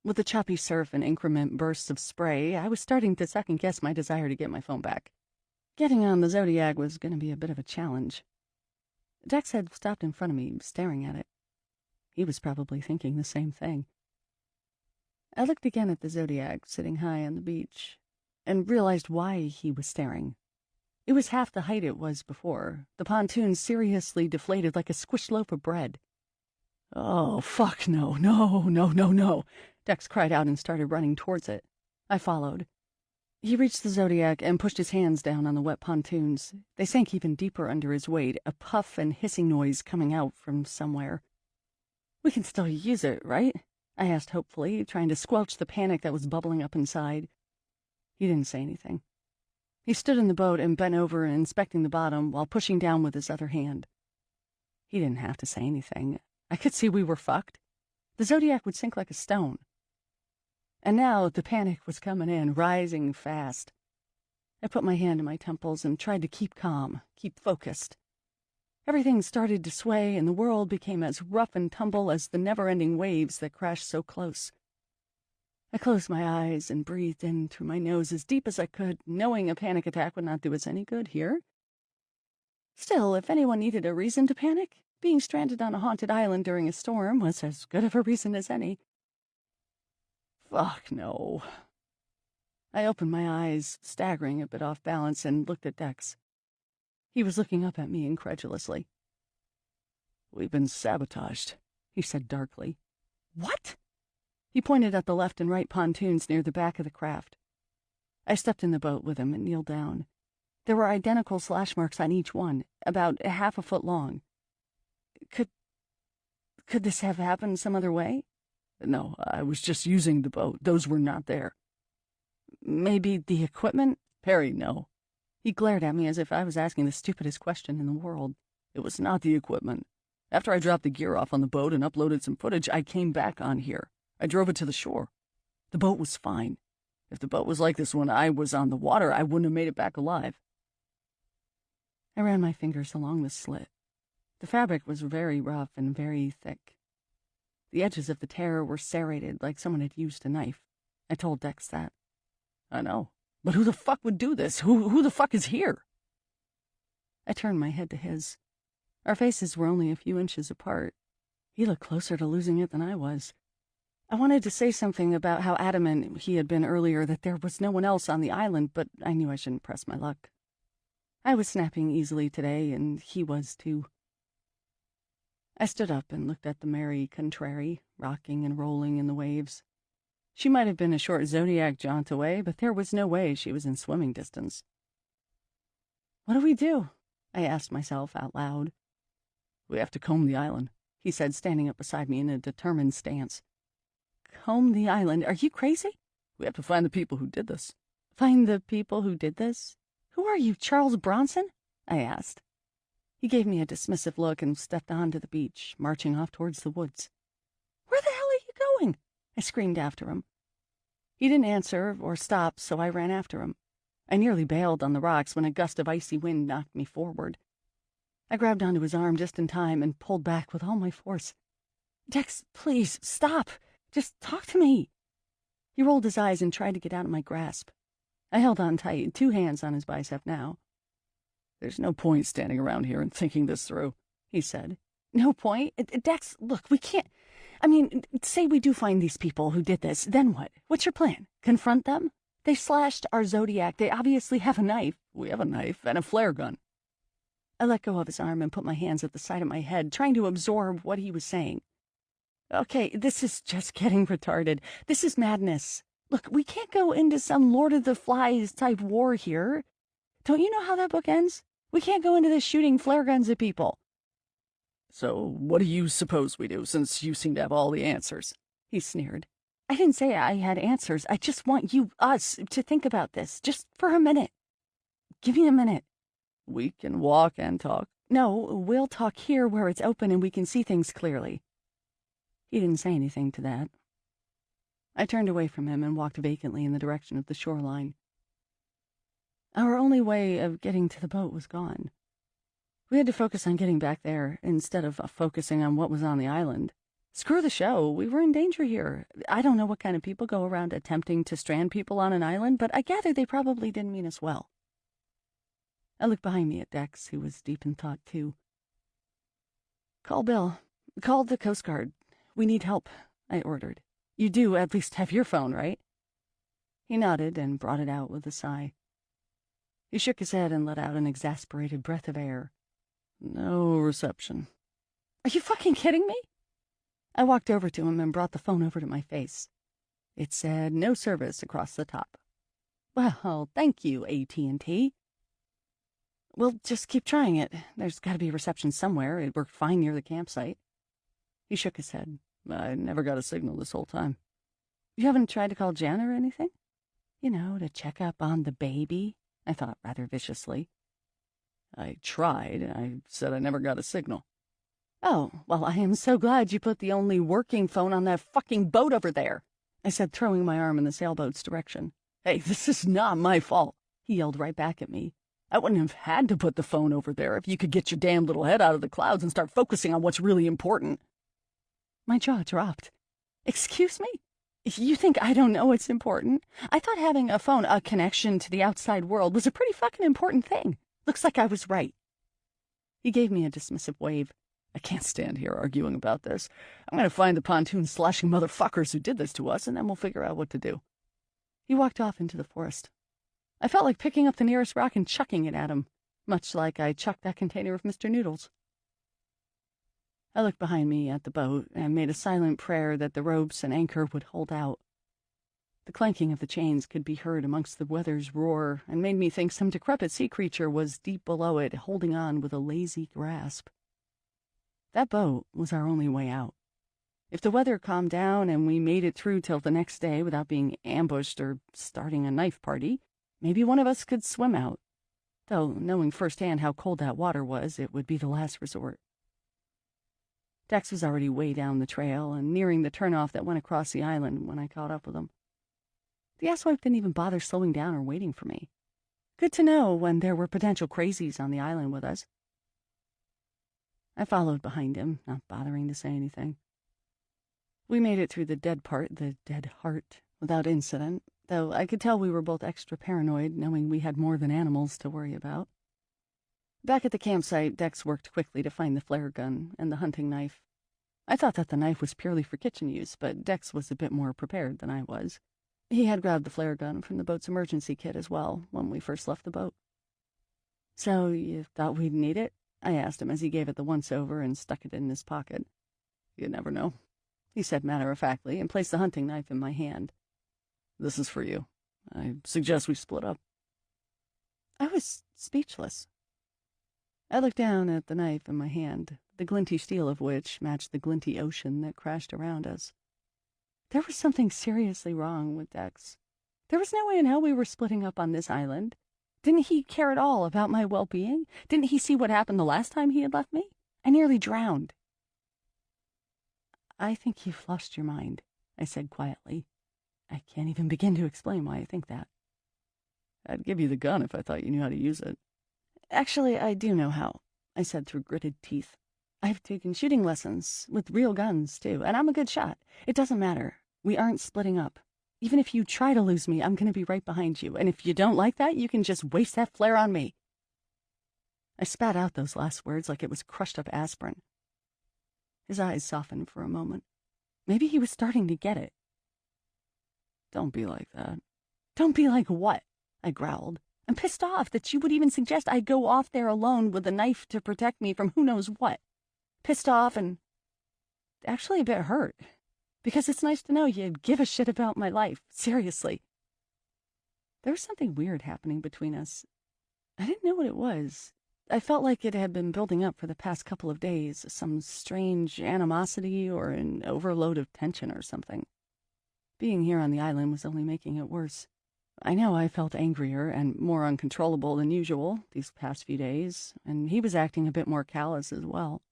With the choppy surf and increment bursts of spray, I was starting to second-guess my desire to get my phone back. Getting on the Zodiac was going to be a bit of a challenge. Dex had stopped in front of me, staring at it. He was probably thinking the same thing. I looked again at the Zodiac sitting high on the beach and realized why he was staring. It was half the height it was before, the pontoon seriously deflated like a squished loaf of bread. Oh, fuck no, no. Dex cried out and started running towards it. I followed. He reached the Zodiac and pushed his hands down on the wet pontoons. They sank even deeper under his weight, a puff and hissing noise coming out from somewhere. We can still use it, right? I asked hopefully, trying to squelch the panic that was bubbling up inside. He didn't say anything. He stood in the boat and bent over, inspecting the bottom while pushing down with his other hand. He didn't have to say anything. I could see we were fucked. The Zodiac would sink like a stone. And now the panic was coming in, rising fast. I put my hand to my temples and tried to keep calm, keep focused. Everything started to sway, and the world became as rough and tumble as the never-ending waves that crashed so close. I closed my eyes and breathed in through my nose as deep as I could, knowing a panic attack would not do us any good here. Still, if anyone needed a reason to panic, being stranded on a haunted island during a storm was as good of a reason as any. Fuck no. I opened my eyes, staggering a bit off balance, and looked at Dex. He was looking up at me incredulously. We've been sabotaged, he said darkly. What? He pointed at the left and right pontoons near the back of the craft. I stepped in the boat with him and kneeled down. There were identical slash marks on each one, about half a foot long. Could this have happened some other way? No, I was just using the boat. Those were not there. Maybe the equipment? Perry, no. He glared at me as if I was asking the stupidest question in the world. It was not the equipment. After I dropped the gear off on the boat and uploaded some footage, I came back on here. I drove it to the shore. The boat was fine. If the boat was like this when I was on the water, I wouldn't have made it back alive. I ran my fingers along the slit. The fabric was very rough and very thick. The edges of the tear were serrated like someone had used a knife. I told Dex that. I know. But who the fuck would do this? Who the fuck is here? I turned my head to his. Our faces were only a few inches apart. He looked closer to losing it than I was. I wanted to say something about how adamant he had been earlier that there was no one else on the island, but I knew I shouldn't press my luck. I was snapping easily today, and he was too. I stood up and looked at the Mary Contrary, rocking and rolling in the waves. She might have been a short Zodiac jaunt away, but there was no way she was in swimming distance. What do we do? I asked myself out loud. We have to comb the island, he said, standing up beside me in a determined stance. Comb the island? Are you crazy? We have to find the people who did this. Find the people who did this? Who are you, Charles Bronson? I asked. He gave me a dismissive look and stepped onto the beach, marching off towards the woods. Where the hell are you going? I screamed after him. He didn't answer or stop, so I ran after him. I nearly bailed on the rocks when a gust of icy wind knocked me forward. I grabbed onto his arm just in time and pulled back with all my force. Dex, please, stop. Just talk to me. He rolled his eyes and tried to get out of my grasp. I held on tight, 2 hands on his bicep now. There's no point standing around here and thinking this through, he said. No point? Dex, look, we can't... say we do find these people who did this, then what? What's your plan? Confront them? They slashed our Zodiac. They obviously have a knife. We have a knife and a flare gun. I let go of his arm and put my hands at the side of my head, trying to absorb what he was saying. Okay, this is just getting retarded. This is madness. Look, we can't go into some Lord of the Flies type war here. Don't you know how that book ends? We can't go into this shooting flare guns at people. So what do you suppose we do, since you seem to have all the answers? He sneered. I didn't say I had answers. I just want us, to think about this, just for a minute. Give me a minute. We can walk and talk. No, we'll talk here where it's open and we can see things clearly. He didn't say anything to that. I turned away from him and walked vacantly in the direction of the shoreline. Our only way of getting to the boat was gone. We had to focus on getting back there instead of focusing on what was on the island. Screw the show. We were in danger here. I don't know what kind of people go around attempting to strand people on an island, but I gather they probably didn't mean us well. I looked behind me at Dex, who was deep in thought, too. Call Bill. Call the Coast Guard. We need help, I ordered. You do at least have your phone, right? He nodded and brought it out with a sigh. He shook his head and let out an exasperated breath of air. No reception. Are you fucking kidding me? I walked over to him and brought the phone over to my face. It said no service across the top. Well, thank you, AT&T. We'll just keep trying it. There's got to be a reception somewhere. It worked fine near the campsite. He shook his head. I never got a signal this whole time. You haven't tried to call Jen or anything? You know, to check up on the baby, I thought rather viciously. I tried. I said I never got a signal. Oh, well, I am so glad you put the only working phone on that fucking boat over there, I said, throwing my arm in the sailboat's direction. Hey, this is not my fault, he yelled right back at me. I wouldn't have had to put the phone over there if you could get your damn little head out of the clouds and start focusing on what's really important. My jaw dropped. Excuse me? You think I don't know what's important? I thought having a phone, a connection to the outside world, was a pretty fucking important thing. Looks like I was right. He gave me a dismissive wave. I can't stand here arguing about this. I'm going to find the pontoon-slashing motherfuckers who did this to us, and then we'll figure out what to do. He walked off into the forest. I felt like picking up the nearest rock and chucking it at him, much like I chucked that container of Mr. Noodles. I looked behind me at the boat and made a silent prayer that the ropes and anchor would hold out. The clanking of the chains could be heard amongst the weather's roar and made me think some decrepit sea creature was deep below it, holding on with a lazy grasp. That boat was our only way out. If the weather calmed down and we made it through till the next day without being ambushed or starting a knife party, maybe one of us could swim out. Though, knowing firsthand how cold that water was, it would be the last resort. Dex was already way down the trail and nearing the turnoff that went across the island when I caught up with him. The asswipe didn't even bother slowing down or waiting for me. Good to know when there were potential crazies on the island with us. I followed behind him, not bothering to say anything. We made it through the dead part, the dead heart, without incident, though I could tell we were both extra paranoid, knowing we had more than animals to worry about. Back at the campsite, Dex worked quickly to find the flare gun and the hunting knife. I thought that the knife was purely for kitchen use, but Dex was a bit more prepared than I was. He had grabbed the flare gun from the boat's emergency kit as well when we first left the boat. So you thought we'd need it? I asked him as he gave it the once-over and stuck it in his pocket. You never know, he said matter-of-factly, and placed the hunting knife in my hand. This is for you. I suggest we split up. I was speechless. I looked down at the knife in my hand, the glinty steel of which matched the glinty ocean that crashed around us. There was something seriously wrong with Dex. There was no way in hell we were splitting up on this island. Didn't he care at all about my well-being? Didn't he see what happened the last time he had left me? I nearly drowned. I think you've lost your mind, I said quietly. I can't even begin to explain why I think that. I'd give you the gun if I thought you knew how to use it. Actually, I do know how, I said through gritted teeth. I've taken shooting lessons, with real guns, too, and I'm a good shot. It doesn't matter. We aren't splitting up. Even if you try to lose me, I'm going to be right behind you, and if you don't like that, you can just waste that flare on me. I spat out those last words like it was crushed-up aspirin. His eyes softened for a moment. Maybe he was starting to get it. Don't be like that. Don't be like what? I growled. I'm pissed off that you would even suggest I go off there alone with a knife to protect me from who knows what. Pissed off and actually a bit hurt. Because it's nice to know you give a shit about my life. Seriously. There was something weird happening between us. I didn't know what it was. I felt like it had been building up for the past couple of days. Some strange animosity or an overload of tension or something. Being here on the island was only making it worse. I know I felt angrier and more uncontrollable than usual these past few days, and he was acting a bit more callous as well.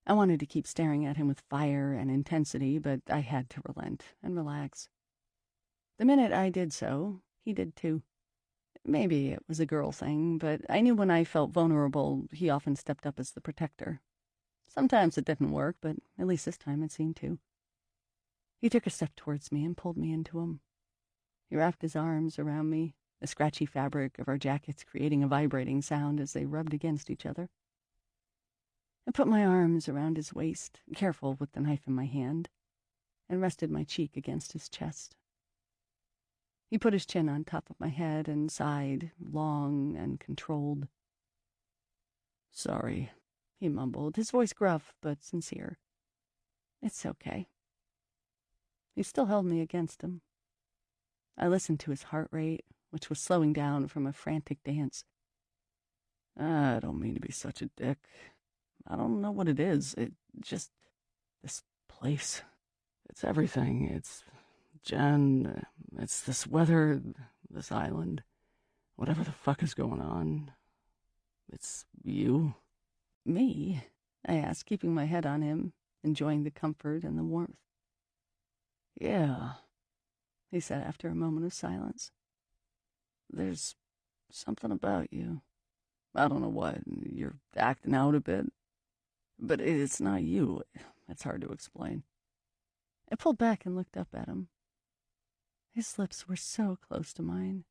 I wanted to keep staring at him with fire and intensity, but I had to relent and relax. The minute I did so, he did too. Maybe it was a girl thing, but I knew when I felt vulnerable, he often stepped up as the protector. Sometimes it didn't work, but at least this time it seemed to. He took a step towards me and pulled me into him. He wrapped his arms around me, the scratchy fabric of our jackets creating a vibrating sound as they rubbed against each other. I put my arms around his waist, careful with the knife in my hand, and rested my cheek against his chest. He put his chin on top of my head and sighed, long and controlled. "Sorry," he mumbled, his voice gruff but sincere. "It's okay." He still held me against him. I listened to his heart rate, which was slowing down from a frantic dance. "I don't mean to be such a dick. I don't know what it is. It just... this place. It's everything. It's Jen. It's this weather, this island. Whatever the fuck is going on. It's you." "Me?" I asked, keeping my head on him, enjoying the comfort and the warmth. "Yeah," he said after a moment of silence. "There's something about you. I don't know what. You're acting out a bit. But it's not you. It's hard to explain." I pulled back and looked up at him. His lips were so close to mine.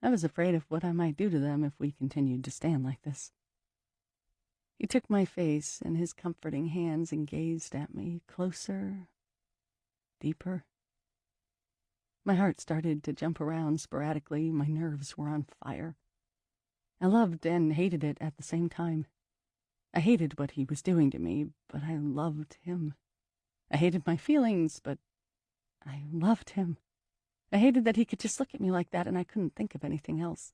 I was afraid of what I might do to them if we continued to stand like this. He took my face in his comforting hands and gazed at me, closer, deeper. My heart started to jump around sporadically. My nerves were on fire. I loved and hated it at the same time. I hated what he was doing to me, but I loved him. I hated my feelings, but I loved him. I hated that he could just look at me like that and I couldn't think of anything else.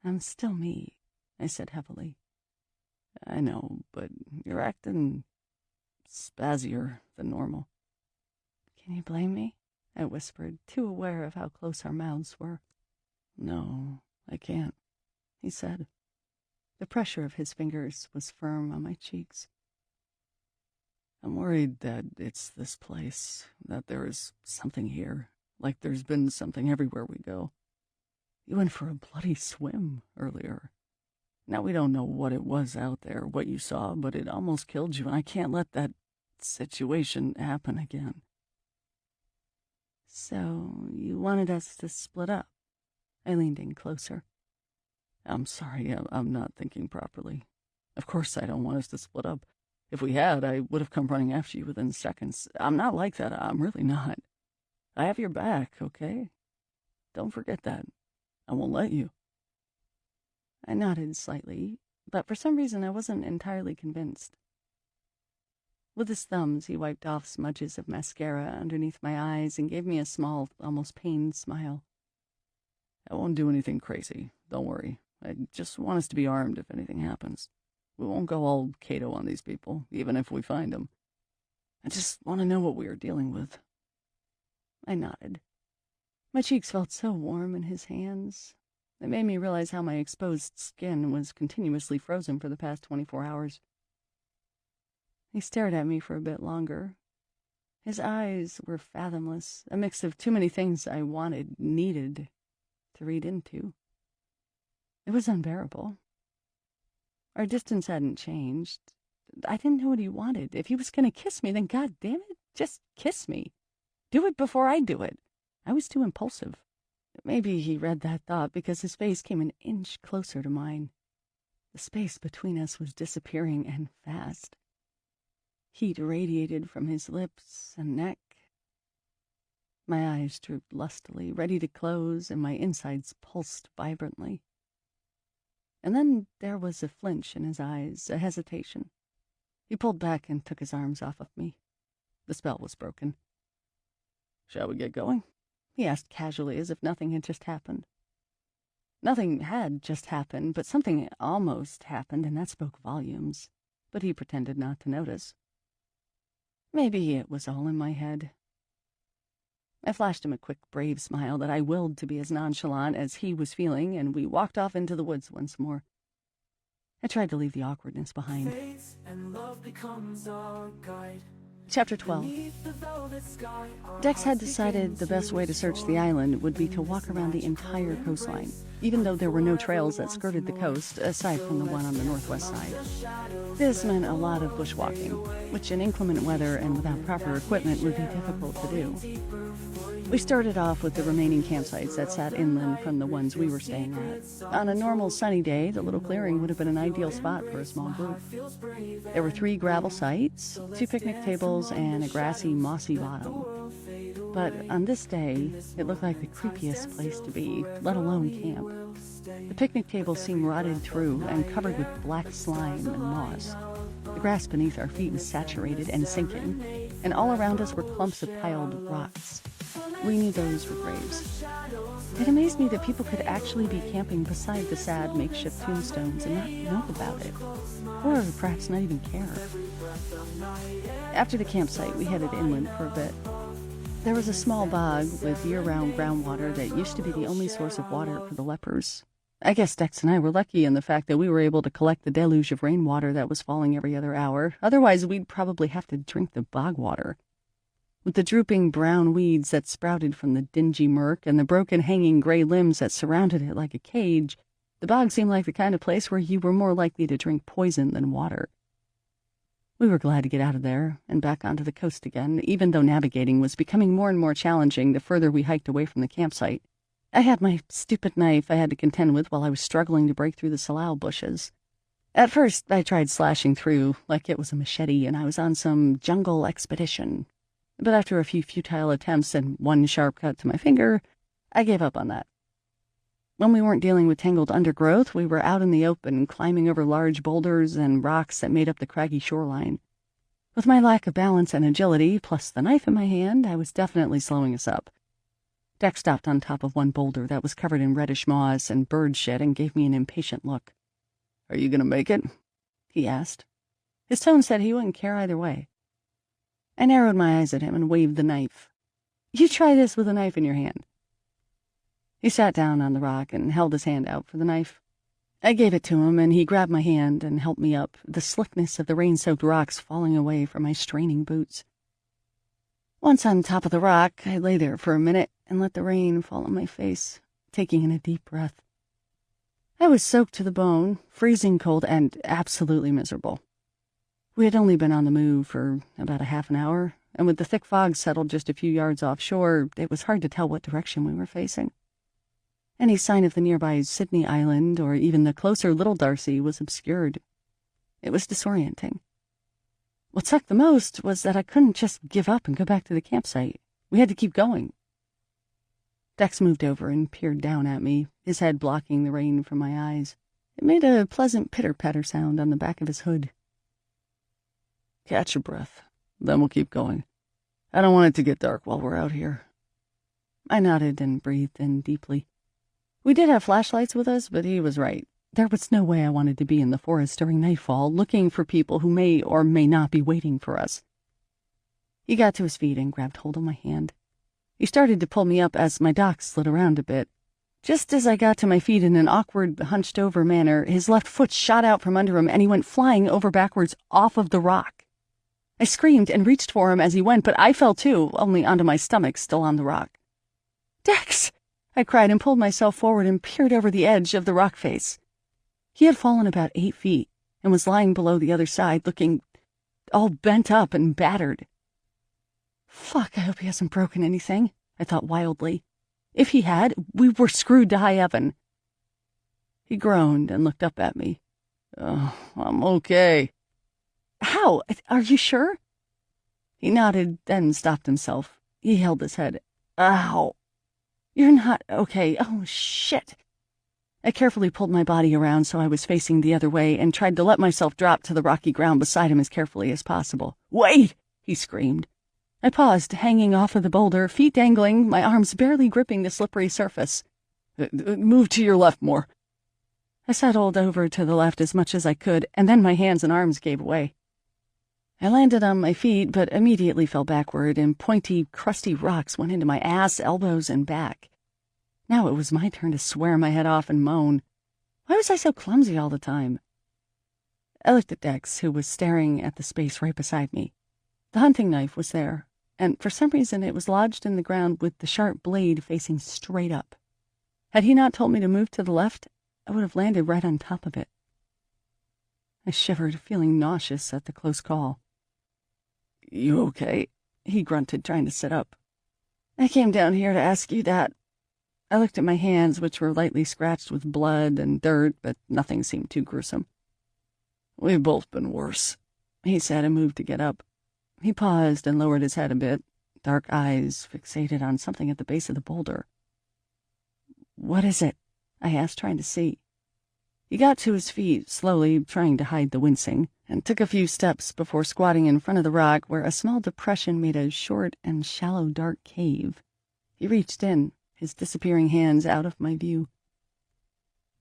"I'm still me," I said heavily. "I know, but you're acting spazzier than normal." "Can you blame me?" I whispered, too aware of how close our mouths were. "No, I can't," he said. The pressure of his fingers was firm on my cheeks. "I'm worried that it's this place, that there is something here, like there's been something everywhere we go. You went for a bloody swim earlier. Now we don't know what it was out there, what you saw, but it almost killed you, and I can't let that situation happen again." "So you wanted us to split up?" I leaned in closer. "I'm sorry, I'm not thinking properly. Of course I don't want us to split up. If we had, I would have come running after you within seconds. I'm not like that. I'm really not. I have your back, okay? Don't forget that. I won't let you." I nodded slightly, but for some reason I wasn't entirely convinced. With his thumbs, he wiped off smudges of mascara underneath my eyes and gave me a small, almost pained smile. "I won't do anything crazy. Don't worry. I just want us to be armed if anything happens. We won't go all Kato on these people, even if we find them. I just want to know what we are dealing with." I nodded. My cheeks felt so warm in his hands. It made me realize how my exposed skin was continuously frozen for the past 24 hours. He stared at me for a bit longer. His eyes were fathomless, a mix of too many things I wanted, needed to read into. It was unbearable. Our distance hadn't changed. I didn't know what he wanted. If he was going to kiss me, then God damn it, just kiss me. Do it before I do it. I was too impulsive. Maybe he read that thought because his face came an inch closer to mine. The space between us was disappearing, and fast. Heat radiated from his lips and neck. My eyes drooped lustily, ready to close, and my insides pulsed vibrantly. And then there was a flinch in his eyes, a hesitation. He pulled back and took his arms off of me. The spell was broken. "Shall we get going?" he asked casually, as if nothing had just happened. Nothing had just happened, but something almost happened, and that spoke volumes. But he pretended not to notice. Maybe it was all in my head. I flashed him a quick, brave smile that I willed to be as nonchalant as he was feeling, and we walked off into the woods once more. I tried to leave the awkwardness behind. Faith and love becomes our guide. Chapter 12. Dex had decided the best way to search the island would be to walk around the entire coastline, even though there were no trails that skirted the coast, aside from the one on the northwest side. This meant a lot of bushwalking, which in inclement weather and without proper equipment would be difficult to do. We started off with the remaining campsites that sat inland from the ones we were staying at. On a normal sunny day, the little clearing would have been an ideal spot for a small group. There were 3 gravel sites, 2 picnic tables, and a grassy, mossy bottom. But on this day, it looked like the creepiest place to be, let alone camp. The picnic tables seemed rotted through and covered with black slime and moss. The grass beneath our feet was saturated and sinking, and all around us were clumps of piled rocks. We knew those were graves. It amazed me that people could actually be camping beside the sad makeshift tombstones and not know about it, or perhaps not even care. After the campsite, we headed inland for a bit. There was a small bog with year-round groundwater that used to be the only source of water for the lepers. I guess Dex and I were lucky in the fact that we were able to collect the deluge of rainwater that was falling every other hour. Otherwise, we'd probably have to drink the bog water. With the drooping brown weeds that sprouted from the dingy murk and the broken hanging gray limbs that surrounded it like a cage, the bog seemed like the kind of place where you were more likely to drink poison than water. We were glad to get out of there and back onto the coast again, even though navigating was becoming more and more challenging the further we hiked away from the campsite. I had my stupid knife I had to contend with while I was struggling to break through the salal bushes. At first, I tried slashing through like it was a machete and I was on some jungle expedition. But after a few futile attempts and one sharp cut to my finger, I gave up on that. When we weren't dealing with tangled undergrowth, we were out in the open, climbing over large boulders and rocks that made up the craggy shoreline. With my lack of balance and agility, plus the knife in my hand, I was definitely slowing us up. Dex stopped on top of one boulder that was covered in reddish moss and bird shit and gave me an impatient look. "Are you gonna make it?" he asked. His tone said he wouldn't care either way. I narrowed my eyes at him and waved the knife. "You try this with a knife in your hand." He sat down on the rock and held his hand out for the knife. I gave it to him, and he grabbed my hand and helped me up, the slickness of the rain-soaked rocks falling away from my straining boots. Once on top of the rock, I lay there for a minute and let the rain fall on my face, taking in a deep breath. I was soaked to the bone, freezing cold, and absolutely miserable. We had only been on the move for about a half an hour, and with the thick fog settled just a few yards offshore, it was hard to tell what direction we were facing. Any sign of the nearby Sydney Island or even the closer Little Darcy was obscured. It was disorienting. What sucked the most was that I couldn't just give up and go back to the campsite. We had to keep going. Dex moved over and peered down at me, his head blocking the rain from my eyes. It made a pleasant pitter-patter sound on the back of his hood. "Catch your breath, then we'll keep going. I don't want it to get dark while we're out here." I nodded and breathed in deeply. We did have flashlights with us, but he was right. There was no way I wanted to be in the forest during nightfall, looking for people who may or may not be waiting for us. He got to his feet and grabbed hold of my hand. He started to pull me up as my dock slid around a bit. Just as I got to my feet in an awkward, hunched-over manner, his left foot shot out from under him and he went flying over backwards off of the rock. I screamed and reached for him as he went, but I fell too, only onto my stomach, still on the rock. "Dex!" I cried and pulled myself forward and peered over the edge of the rock face. He had fallen about 8 feet and was lying below the other side, looking all bent up and battered. Fuck, I hope he hasn't broken anything, I thought wildly. If he had, we were screwed to high heaven. He groaned and looked up at me. "Oh, I'm okay." "How? Are you sure?" He nodded, then stopped himself. He held his head. "Ow. You're not okay. Oh, shit." I carefully pulled my body around so I was facing the other way and tried to let myself drop to the rocky ground beside him as carefully as possible. "Wait!" he screamed. I paused, hanging off of the boulder, feet dangling, my arms barely gripping the slippery surface. "Move to your left more." I settled over to the left as much as I could, and then my hands and arms gave way. I landed on my feet, but immediately fell backward, and pointy, crusty rocks went into my ass, elbows, and back. Now it was my turn to swear my head off and moan. Why was I so clumsy all the time? I looked at Dex, who was staring at the space right beside me. The hunting knife was there, and for some reason it was lodged in the ground with the sharp blade facing straight up. Had he not told me to move to the left, I would have landed right on top of it. I shivered, feeling nauseous at the close call. "You okay?" he grunted, trying to sit up. "I came down here to ask you that." I looked at my hands, which were lightly scratched with blood and dirt, but nothing seemed too gruesome. "We've both been worse," he said, and moved to get up. He paused and lowered his head a bit, dark eyes fixated on something at the base of the boulder. "What is it?" I asked, trying to see. He got to his feet, slowly, trying to hide the wincing, and took a few steps before squatting in front of the rock where a small depression made a short and shallow dark cave. He reached in, his disappearing hands out of my view.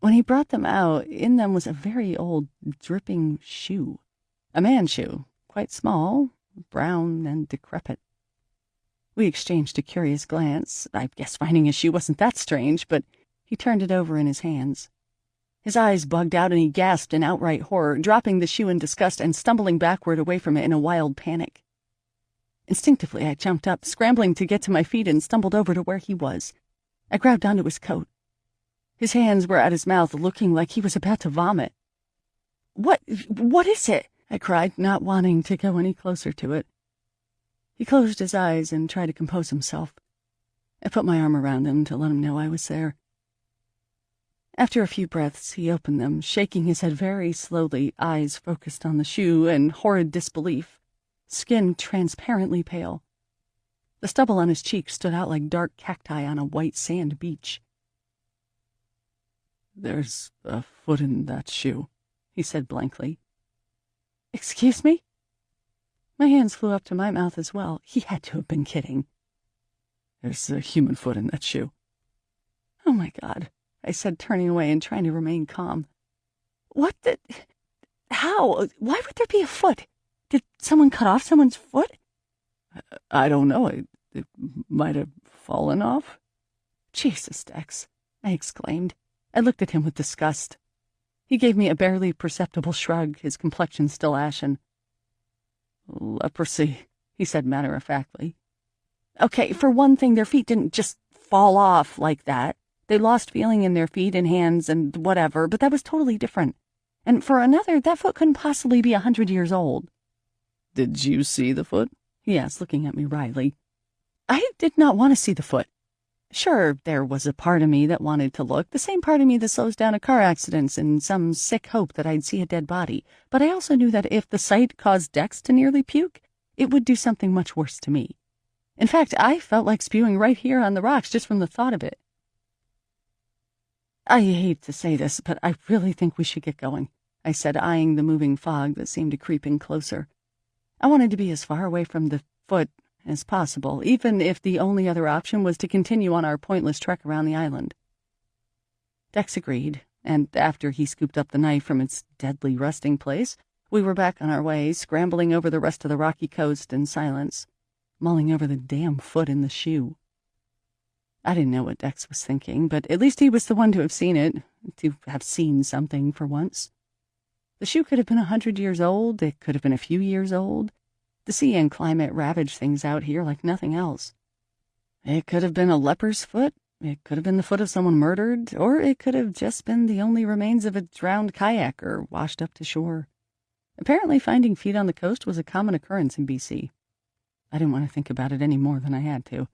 When he brought them out, in them was a very old, dripping shoe. A man's shoe, quite small, brown and decrepit. We exchanged a curious glance. I guess finding a shoe wasn't that strange, but he turned it over in his hands. His eyes bugged out and he gasped in outright horror, dropping the shoe in disgust and stumbling backward away from it in a wild panic. Instinctively, I jumped up, scrambling to get to my feet, and stumbled over to where he was. I grabbed onto his coat. His hands were at his mouth, looking like he was about to vomit. What is it?" I cried, not wanting to go any closer to it. He closed his eyes and tried to compose himself. I put my arm around him to let him know I was there. After a few breaths, he opened them, shaking his head very slowly, eyes focused on the shoe in horrid disbelief, skin transparently pale. The stubble on his cheek stood out like dark cacti on a white sand beach. "There's a foot in that shoe," he said blankly. "Excuse me?" My hands flew up to my mouth as well. He had to have been kidding. "There's a human foot in that shoe." "Oh, my God," I said, turning away and trying to remain calm. "What the... How? Why would there be a foot? Did someone cut off someone's foot?" "I don't know. It might have fallen off." "Jesus, Dex," I exclaimed. I looked at him with disgust. He gave me a barely perceptible shrug, his complexion still ashen. "Leprosy," he said matter-of-factly. "Okay, for one thing, their feet didn't just fall off like that. They lost feeling in their feet and hands and whatever, but that was totally different. And for another, that foot couldn't possibly be 100 years old." "Did you see the foot?" he asked, looking at me wryly. I did not want to see the foot. Sure, there was a part of me that wanted to look, the same part of me that slows down at car accidents in some sick hope that I'd see a dead body. But I also knew that if the sight caused Dex to nearly puke, it would do something much worse to me. In fact, I felt like spewing right here on the rocks just from the thought of it. "I hate to say this, but I really think we should get going," I said, eyeing the moving fog that seemed to creep in closer. I wanted to be as far away from the foot as possible, even if the only other option was to continue on our pointless trek around the island. Dex agreed, and after he scooped up the knife from its deadly resting place, we were back on our way, scrambling over the rest of the rocky coast in silence, mulling over the damn foot in the shoe. I didn't know what Dex was thinking, but at least he was the one to have seen it, to have seen something for once. The shoe could have been 100 years old, it could have been a few years old. The sea and climate ravage things out here like nothing else. It could have been a leper's foot, it could have been the foot of someone murdered, or it could have just been the only remains of a drowned kayaker washed up to shore. Apparently finding feet on the coast was a common occurrence in BC. I didn't want to think about it any more than I had to.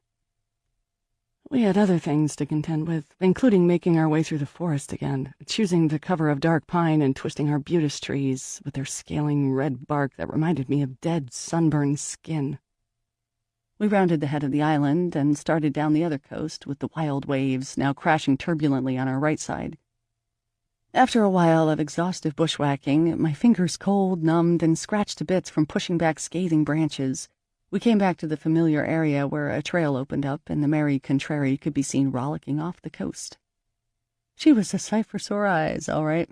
We had other things to contend with, including making our way through the forest again, choosing the cover of dark pine and twisting arbutus trees with their scaling red bark that reminded me of dead, sunburned skin. We rounded the head of the island and started down the other coast, with the wild waves now crashing turbulently on our right side. After a while of exhaustive bushwhacking, my fingers cold, numbed, and scratched to bits from pushing back scathing branches, we came back to the familiar area where a trail opened up and the Mary Contrary could be seen rollicking off the coast. She was a sight for sore eyes, all right.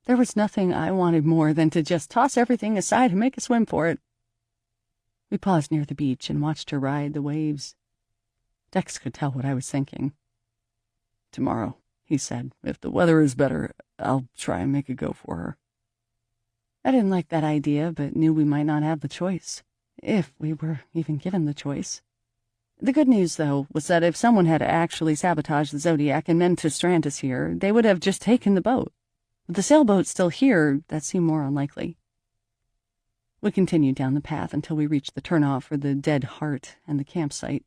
There was nothing I wanted more than to just toss everything aside and make a swim for it. We paused near the beach and watched her ride the waves. Dex could tell what I was thinking. "Tomorrow," he said, "if the weather is better, I'll try and make a go for her." I didn't like that idea, but knew we might not have the choice. if we were even given the choice. The good news, though, was that if someone had actually sabotaged the Zodiac and meant to strand us here, they would have just taken the boat. With the sailboat still here, that seemed more unlikely. We continued down the path until we reached the turnoff for the Dead Heart and the campsite.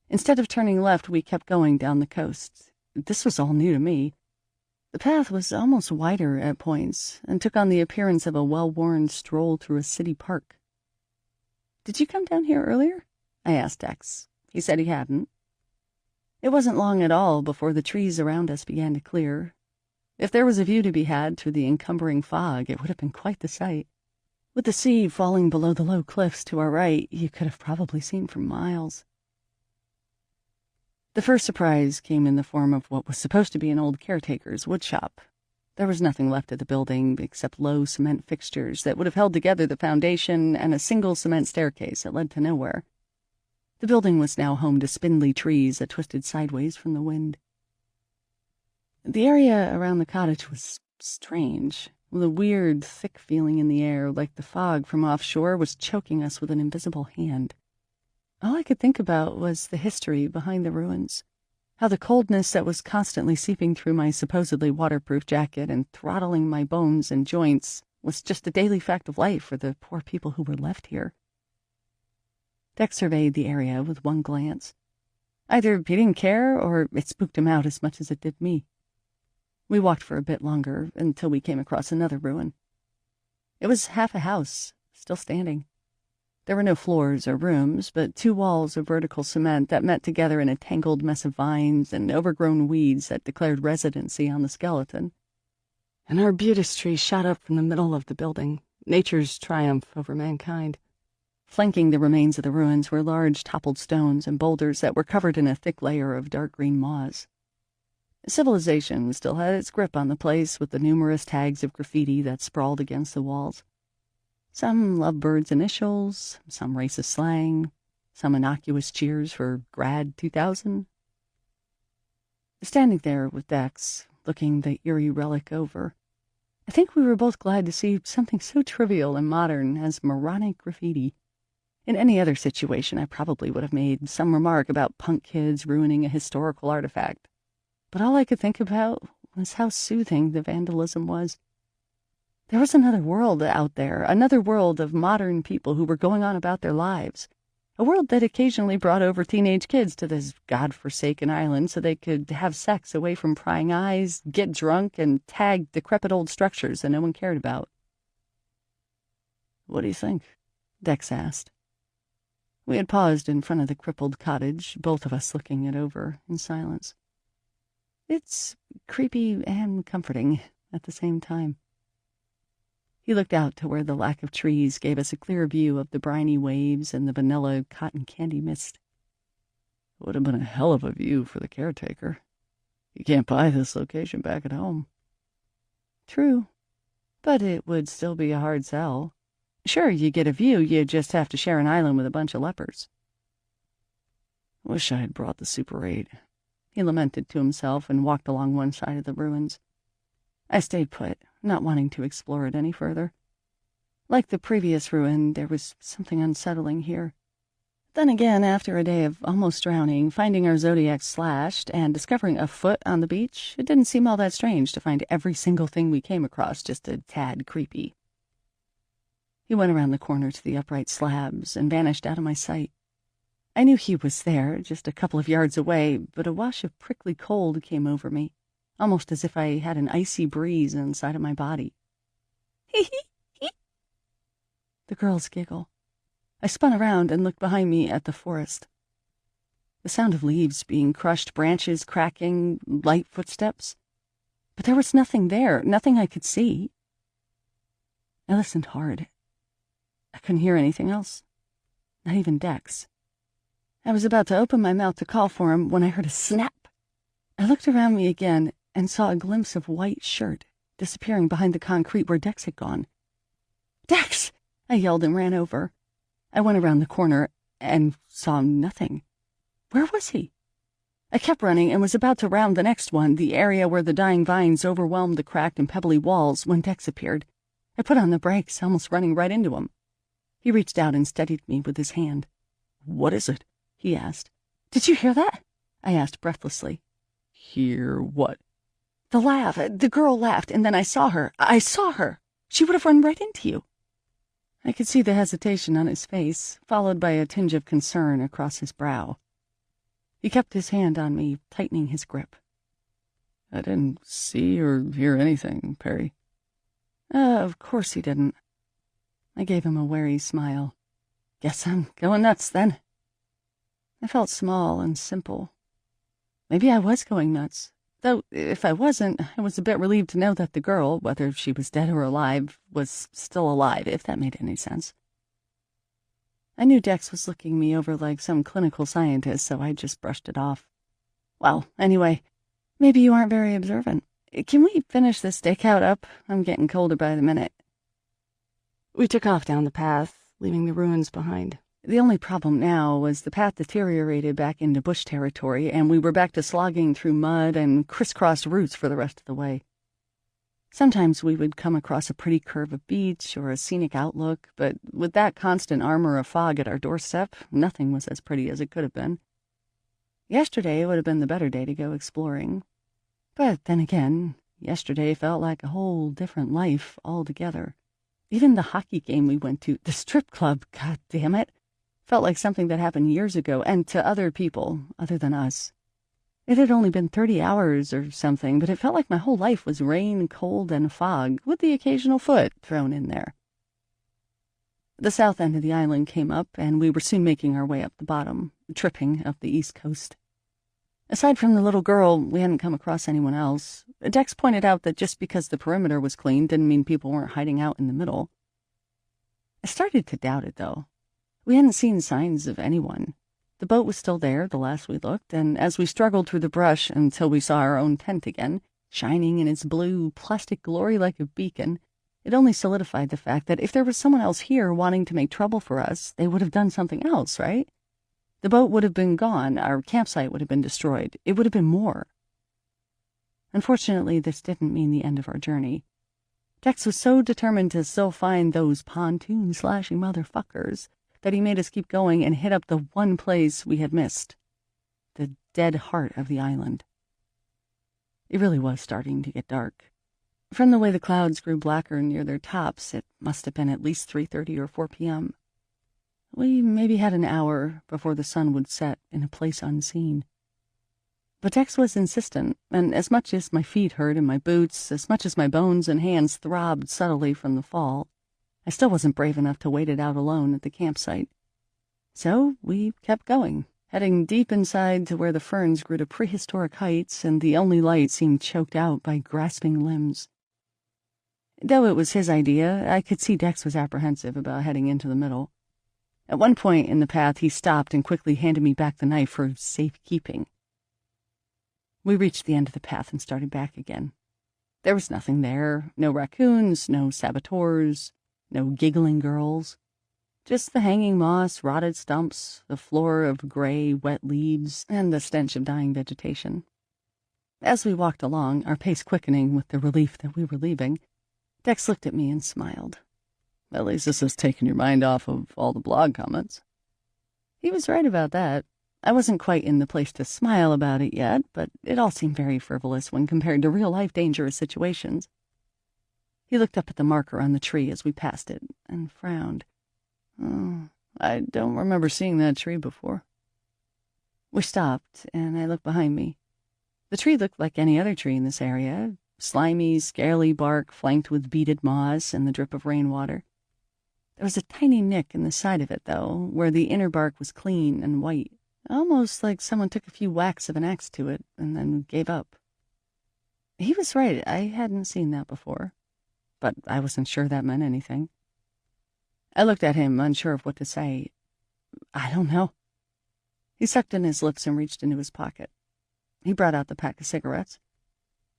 Instead of turning left, we kept going down the coast. This was all new to me. The path was almost wider at points and took on the appearance of a well-worn stroll through a city park. "Did you come down here earlier?" I asked Dex. He said he hadn't. It wasn't long at all before the trees around us began to clear. If there was a view to be had through the encumbering fog, it would have been quite the sight. With the sea falling below the low cliffs to our right, you could have probably seen for miles. The first surprise came in the form of what was supposed to be an old caretaker's woodshop. There was nothing left of the building except low cement fixtures that would have held together the foundation and a single cement staircase that led to nowhere. The building was now home to spindly trees that twisted sideways from the wind. The area around the cottage was strange, with a weird, thick feeling in the air, like the fog from offshore was choking us with an invisible hand. All I could think about was the history behind the ruins, how the coldness that was constantly seeping through my supposedly waterproof jacket and throttling my bones and joints was just a daily fact of life for the poor people who were left here. Dex surveyed the area with one glance. Either he didn't care, or it spooked him out as much as it did me. We walked for a bit longer, until we came across another ruin. It was half a house, still standing. There were no floors or rooms, but 2 walls of vertical cement that met together in a tangled mess of vines and overgrown weeds that declared residency on the skeleton. An arbutus tree shot up from the middle of the building, nature's triumph over mankind. Flanking the remains of the ruins were large toppled stones and boulders that were covered in a thick layer of dark green moss. Civilization still had its grip on the place with the numerous tags of graffiti that sprawled against the walls. Some lovebirds' initials, some racist slang, some innocuous cheers for Grad 2000. Standing there with Dex, looking the eerie relic over, I think we were both glad to see something so trivial and modern as moronic graffiti. In any other situation, I probably would have made some remark about punk kids ruining a historical artifact. But all I could think about was how soothing the vandalism was. There was another world out there, another world of modern people who were going on about their lives. A world that occasionally brought over teenage kids to this godforsaken island so they could have sex away from prying eyes, get drunk, and tag decrepit old structures that no one cared about. "What do you think?" Dex asked. We had paused in front of the crippled cottage, both of us looking it over in silence. "It's creepy and comforting at the same time." He looked out to where the lack of trees gave us a clear view of the briny waves and the vanilla cotton candy mist. "It would have been a hell of a view for the caretaker. You can't buy this location back at home." "True, but it would still be a hard sell. Sure, you get a view, you just have to share an island with a bunch of lepers." "Wish I had brought the Super 8. He lamented to himself and walked along one side of the ruins. I stayed put, not wanting to explore it any further. Like the previous ruin, there was something unsettling here. Then again, after a day of almost drowning, finding our Zodiac slashed, and discovering a foot on the beach, it didn't seem all that strange to find every single thing we came across just a tad creepy. He went around the corner to the upright slabs and vanished out of my sight. I knew he was there, just a couple of yards away, but a wash of prickly cold came over me, almost as if I had an icy breeze inside of my body. "Hee hee hee!" The girls giggle. I spun around and looked behind me at the forest. The sound of leaves being crushed, branches cracking, light footsteps. But there was nothing there, nothing I could see. I listened hard. I couldn't hear anything else, not even Dex. I was about to open my mouth to call for him when I heard a snap. I looked around me again and saw a glimpse of white shirt disappearing behind the concrete where Dex had gone. "Dex!" I yelled and ran over. I went around the corner and saw nothing. Where was he? I kept running and was about to round the next one, the area where the dying vines overwhelmed the cracked and pebbly walls, when Dex appeared. I put on the brakes, almost running right into him. He reached out and steadied me with his hand. "What is it?" he asked. "Did you hear that?" I asked breathlessly. "Hear what?" "The laugh. The girl laughed, and then I saw her. I saw her. She would have run right into you." I could see the hesitation on his face, followed by a tinge of concern across his brow. He kept his hand on me, tightening his grip. "I didn't see or hear anything, Perry." Of course he didn't." I gave him a wary smile. "Guess I'm going nuts, then." I felt small and simple. Maybe I was going nuts. Though, if I wasn't, I was a bit relieved to know that the girl, whether she was dead or alive, was still alive, if that made any sense. I knew Dex was looking me over like some clinical scientist, so I just brushed it off. "Well, anyway, maybe you aren't very observant. Can we finish this stakeout up? I'm getting colder by the minute." We took off down the path, leaving the ruins behind. The only problem now was the path deteriorated back into bush territory, and we were back to slogging through mud and crisscrossed roots for the rest of the way. Sometimes we would come across a pretty curve of beach or a scenic outlook, but with that constant armor of fog at our doorstep, nothing was as pretty as it could have been. Yesterday would have been the better day to go exploring. But then again, yesterday felt like a whole different life altogether. Even the hockey game we went to, the strip club, god damn it, felt like something that happened years ago, and to other people, other than us. It had only been 30 hours or something, but it felt like my whole life was rain, cold, and fog, with the occasional foot thrown in there. The south end of the island came up, and we were soon making our way up the bottom, tripping up the east coast. Aside from the little girl, we hadn't come across anyone else. Dex pointed out that just because the perimeter was clean didn't mean people weren't hiding out in the middle. I started to doubt it, though. We hadn't seen signs of anyone. The boat was still there the last we looked, and as we struggled through the brush until we saw our own tent again, shining in its blue plastic glory like a beacon, it only solidified the fact that if there was someone else here wanting to make trouble for us, they would have done something else, right? The boat would have been gone, our campsite would have been destroyed, it would have been more. Unfortunately, this didn't mean the end of our journey. Dex was so determined to still find those pontoon-slashing motherfuckers that he made us keep going and hit up the one place we had missed, the dead heart of the island. It really was starting to get dark. From the way the clouds grew blacker near their tops, it must have been at least 3:30 or 4 p.m. We maybe had an hour before the sun would set in a place unseen. But Dex was insistent, and as much as my feet hurt in my boots, as much as my bones and hands throbbed subtly from the fall, I still wasn't brave enough to wait it out alone at the campsite. So we kept going, heading deep inside to where the ferns grew to prehistoric heights and the only light seemed choked out by grasping limbs. Though it was his idea, I could see Dex was apprehensive about heading into the middle. At one point in the path, he stopped and quickly handed me back the knife for safekeeping. We reached the end of the path and started back again. There was nothing there, no raccoons, no saboteurs, no giggling girls. Just the hanging moss, rotted stumps, the floor of gray, wet leaves, and the stench of dying vegetation. As we walked along, our pace quickening with the relief that we were leaving, Dex looked at me and smiled. "At least this has taken your mind off of all the blog comments." He was right about that. I wasn't quite in the place to smile about it yet, but it all seemed very frivolous when compared to real-life dangerous situations. He looked up at the marker on the tree as we passed it, and frowned. "Oh, I don't remember seeing that tree before." We stopped, and I looked behind me. The tree looked like any other tree in this area, slimy, scaly bark flanked with beaded moss and the drip of rainwater. There was a tiny nick in the side of it, though, where the inner bark was clean and white, almost like someone took a few whacks of an axe to it and then gave up. He was right, I hadn't seen that before, but I wasn't sure that meant anything. I looked at him, unsure of what to say. "I don't know." He sucked in his lips and reached into his pocket. He brought out the pack of cigarettes.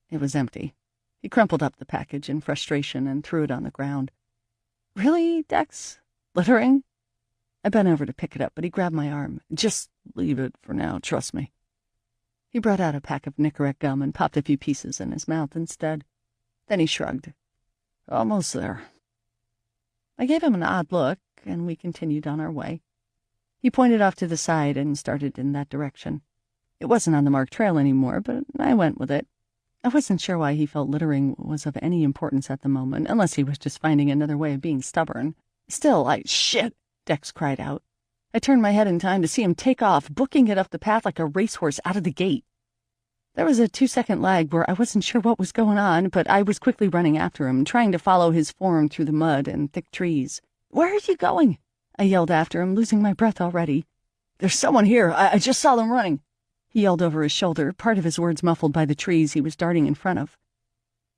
It was empty. He crumpled up the package in frustration and threw it on the ground. "Really, Dex? Littering?" I bent over to pick it up, but he grabbed my arm. "Just leave it for now, trust me." He brought out a pack of Nicorette gum and popped a few pieces in his mouth instead. Then he shrugged. "Almost there." I gave him an odd look. and we continued on our way. He pointed off to the side and started in that direction. It wasn't on the marked trail anymore, but I went with it. I wasn't sure why he felt littering was of any importance at the moment, unless he was just finding another way of being stubborn. Still, shit, Dex cried out. I turned my head in time to see him take off, booking it up the path like a racehorse out of the gate. There was a 2-second lag where I wasn't sure what was going on, but I was quickly running after him, trying to follow his form through the mud and thick trees. "Where are you going?" I yelled after him, losing my breath already. "There's someone here. I just saw them running," he yelled over his shoulder, part of his words muffled by the trees he was darting in front of.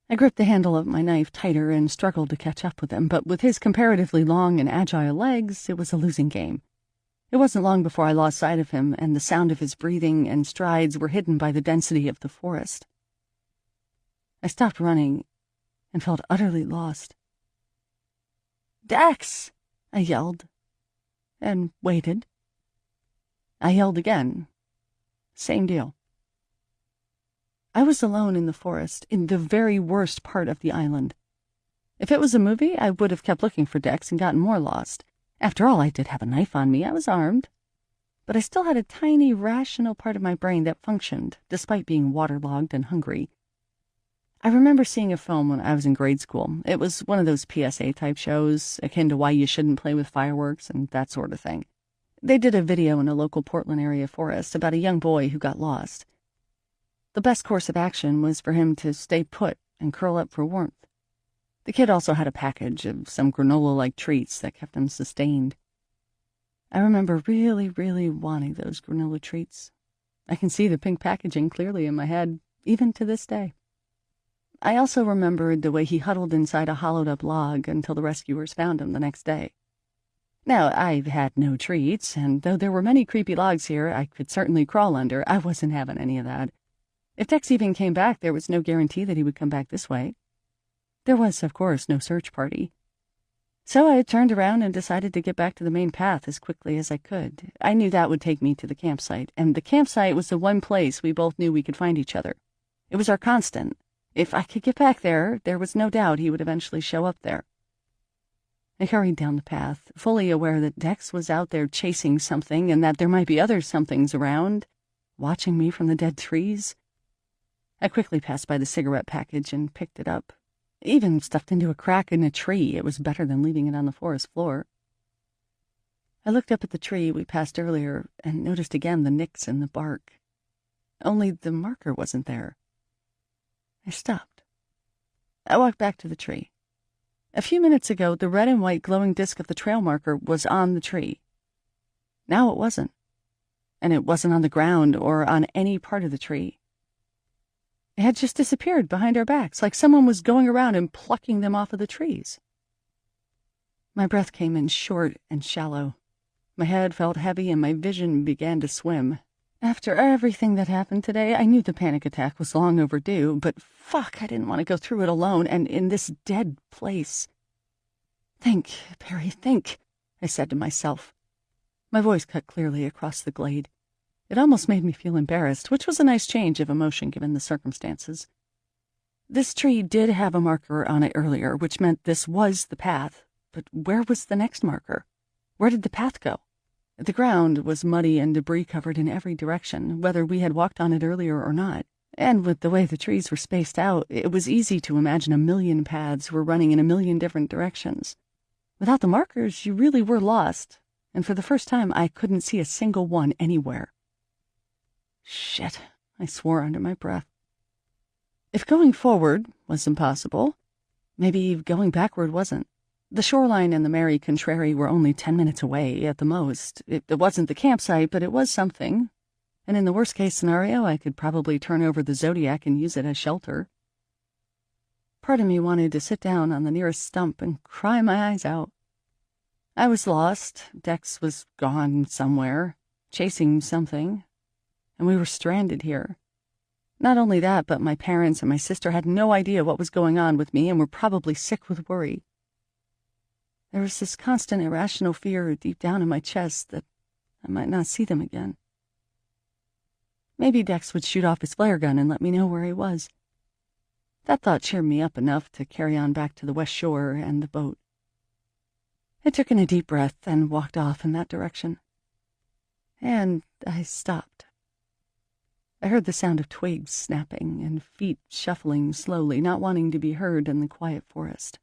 I gripped the handle of my knife tighter and struggled to catch up with him, but with his comparatively long and agile legs, it was a losing game. It wasn't long before I lost sight of him, and the sound of his breathing and strides were hidden by the density of the forest. I stopped running and felt utterly lost. "Dex!" I yelled, and waited. I yelled again. Same deal. I was alone in the forest, in the very worst part of the island. If it was a movie, I would have kept looking for Dex and gotten more lost. After all, I did have a knife on me. I was armed. But I still had a tiny, rational part of my brain that functioned, despite being waterlogged and hungry. I remember seeing a film when I was in grade school. It was one of those PSA-type shows, akin to Why You Shouldn't Play with Fireworks and that sort of thing. They did a video in a local Portland area forest about a young boy who got lost. The best course of action was for him to stay put and curl up for warmth. The kid also had a package of some granola-like treats that kept him sustained. I remember really, really wanting those granola treats. I can see the pink packaging clearly in my head, even to this day. I also remembered the way he huddled inside a hollowed-up log until the rescuers found him the next day. Now, I've had no treats, and though there were many creepy logs here I could certainly crawl under, I wasn't having any of that. If Dex even came back, there was no guarantee that he would come back this way. There was, of course, no search party. So I turned around and decided to get back to the main path as quickly as I could. I knew that would take me to the campsite, and the campsite was the one place we both knew we could find each other. It was our constant. If I could get back there, there was no doubt he would eventually show up there. I hurried down the path, fully aware that Dex was out there chasing something and that there might be other somethings around, watching me from the dead trees. I quickly passed by the cigarette package and picked it up. Even stuffed into a crack in a tree, it was better than leaving it on the forest floor. I looked up at the tree we passed earlier and noticed again the nicks in the bark. Only the marker wasn't there. I stopped. I walked back to the tree. A few minutes ago, the red and white glowing disc of the trail marker was on the tree. Now it wasn't. And it wasn't on the ground or on any part of the tree. It had just disappeared behind our backs, like someone was going around and plucking them off of the trees. My breath came in short and shallow. My head felt heavy and my vision began to swim. After everything that happened today, I knew the panic attack was long overdue, but fuck, I didn't want to go through it alone and in this dead place. "Think, Perry, think," I said to myself. My voice cut clearly across the glade. It almost made me feel embarrassed, which was a nice change of emotion given the circumstances. This tree did have a marker on it earlier, which meant this was the path. But where was the next marker? Where did the path go? The ground was muddy and debris-covered in every direction, whether we had walked on it earlier or not. And with the way the trees were spaced out, it was easy to imagine a million paths were running in a million different directions. Without the markers, you really were lost, and for the first time I couldn't see a single one anywhere. Shit, I swore under my breath. If going forward was impossible, maybe going backward wasn't. The shoreline and the Mary Contrary were only 10 minutes away at the most. It wasn't the campsite, but it was something. And in the worst-case scenario, I could probably turn over the Zodiac and use it as shelter. Part of me wanted to sit down on the nearest stump and cry my eyes out. I was lost. Dex was gone somewhere, chasing something. And we were stranded here. Not only that, but my parents and my sister had no idea what was going on with me and were probably sick with worry. There was this constant irrational fear deep down in my chest that I might not see them again. Maybe Dex would shoot off his flare gun and let me know where he was. That thought cheered me up enough to carry on back to the west shore and the boat. I took in a deep breath and walked off in that direction. And I stopped. I heard the sound of twigs snapping and feet shuffling slowly, not wanting to be heard in the quiet forest.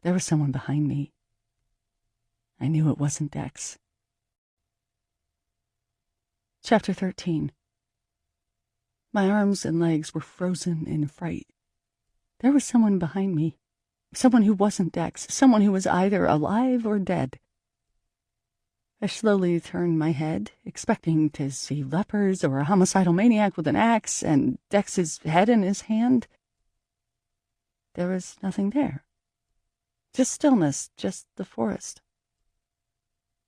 There was someone behind me. I knew it wasn't Dex. Chapter 13. My arms and legs were frozen in fright. There was someone behind me. Someone who wasn't Dex. Someone who was either alive or dead. I slowly turned my head, expecting to see lepers or a homicidal maniac with an axe and Dex's head in his hand. There was nothing there. Just stillness, just the forest.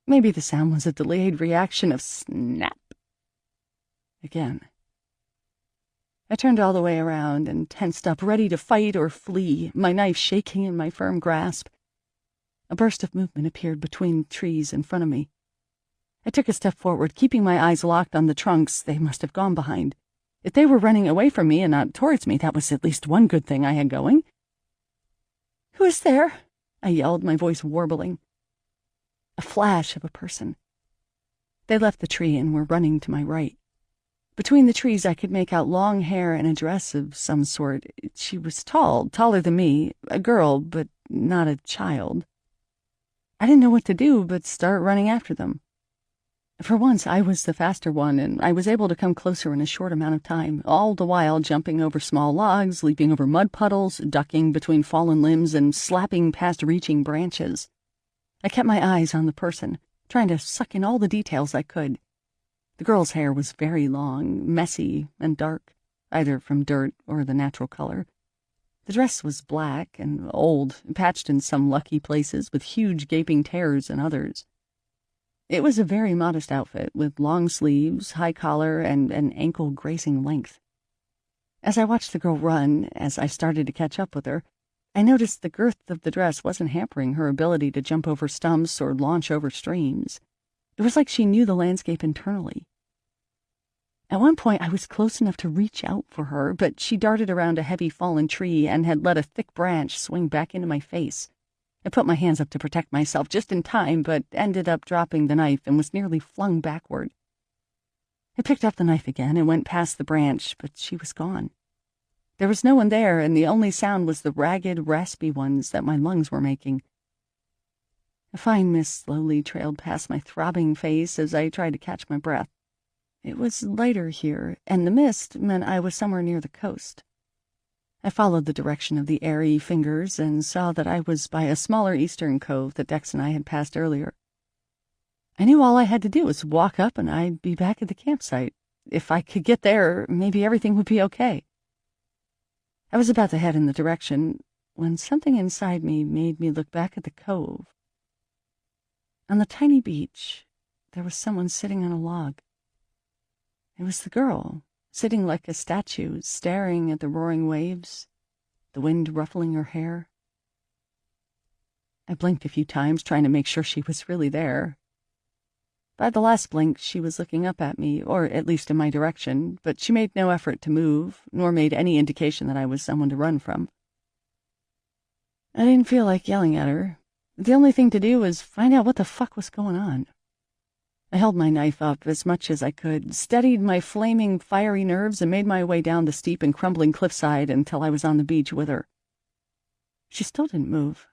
Maybe the sound was a delayed reaction of snap. Again. I turned all the way around and tensed up, ready to fight or flee, my knife shaking in my firm grasp. A burst of movement appeared between trees in front of me. I took a step forward, keeping my eyes locked on the trunks they must have gone behind. If they were running away from me and not towards me, that was at least one good thing I had going. "Who is there?" I yelled, my voice warbling. A flash of a person. They left the tree and were running to my right. Between the trees I could make out long hair and a dress of some sort. She was tall, taller than me, a girl, but not a child. I didn't know what to do but start running after them. For once, I was the faster one, and I was able to come closer in a short amount of time, all the while jumping over small logs, leaping over mud puddles, ducking between fallen limbs, and slapping past reaching branches. I kept my eyes on the person, trying to suck in all the details I could. The girl's hair was very long, messy, and dark, either from dirt or the natural color. The dress was black and old, patched in some lucky places, with huge gaping tears in others. It was a very modest outfit, with long sleeves, high collar, and an ankle-grazing length. As I watched the girl run, as I started to catch up with her, I noticed the girth of the dress wasn't hampering her ability to jump over stumps or launch over streams. It was like she knew the landscape internally. At one point, I was close enough to reach out for her, but she darted around a heavy fallen tree and had let a thick branch swing back into my face. I put my hands up to protect myself just in time, but ended up dropping the knife and was nearly flung backward. I picked up the knife again and went past the branch, but she was gone. There was no one there, and the only sound was the ragged, raspy ones that my lungs were making. A fine mist slowly trailed past my throbbing face as I tried to catch my breath. It was lighter here, and the mist meant I was somewhere near the coast. I followed the direction of the airy fingers and saw that I was by a smaller eastern cove that Dex and I had passed earlier. I knew all I had to do was walk up and I'd be back at the campsite. If I could get there, maybe everything would be okay. I was about to head in the direction when something inside me made me look back at the cove. On the tiny beach, there was someone sitting on a log. It was the girl, sitting like a statue, staring at the roaring waves, the wind ruffling her hair. I blinked a few times, trying to make sure she was really there. By the last blink, she was looking up at me, or at least in my direction, but she made no effort to move, nor made any indication that I was someone to run from. I didn't feel like yelling at her. The only thing to do was find out what the fuck was going on. I held my knife up as much as I could, steadied my flaming, fiery nerves, and made my way down the steep and crumbling cliffside until I was on the beach with her. She still didn't move.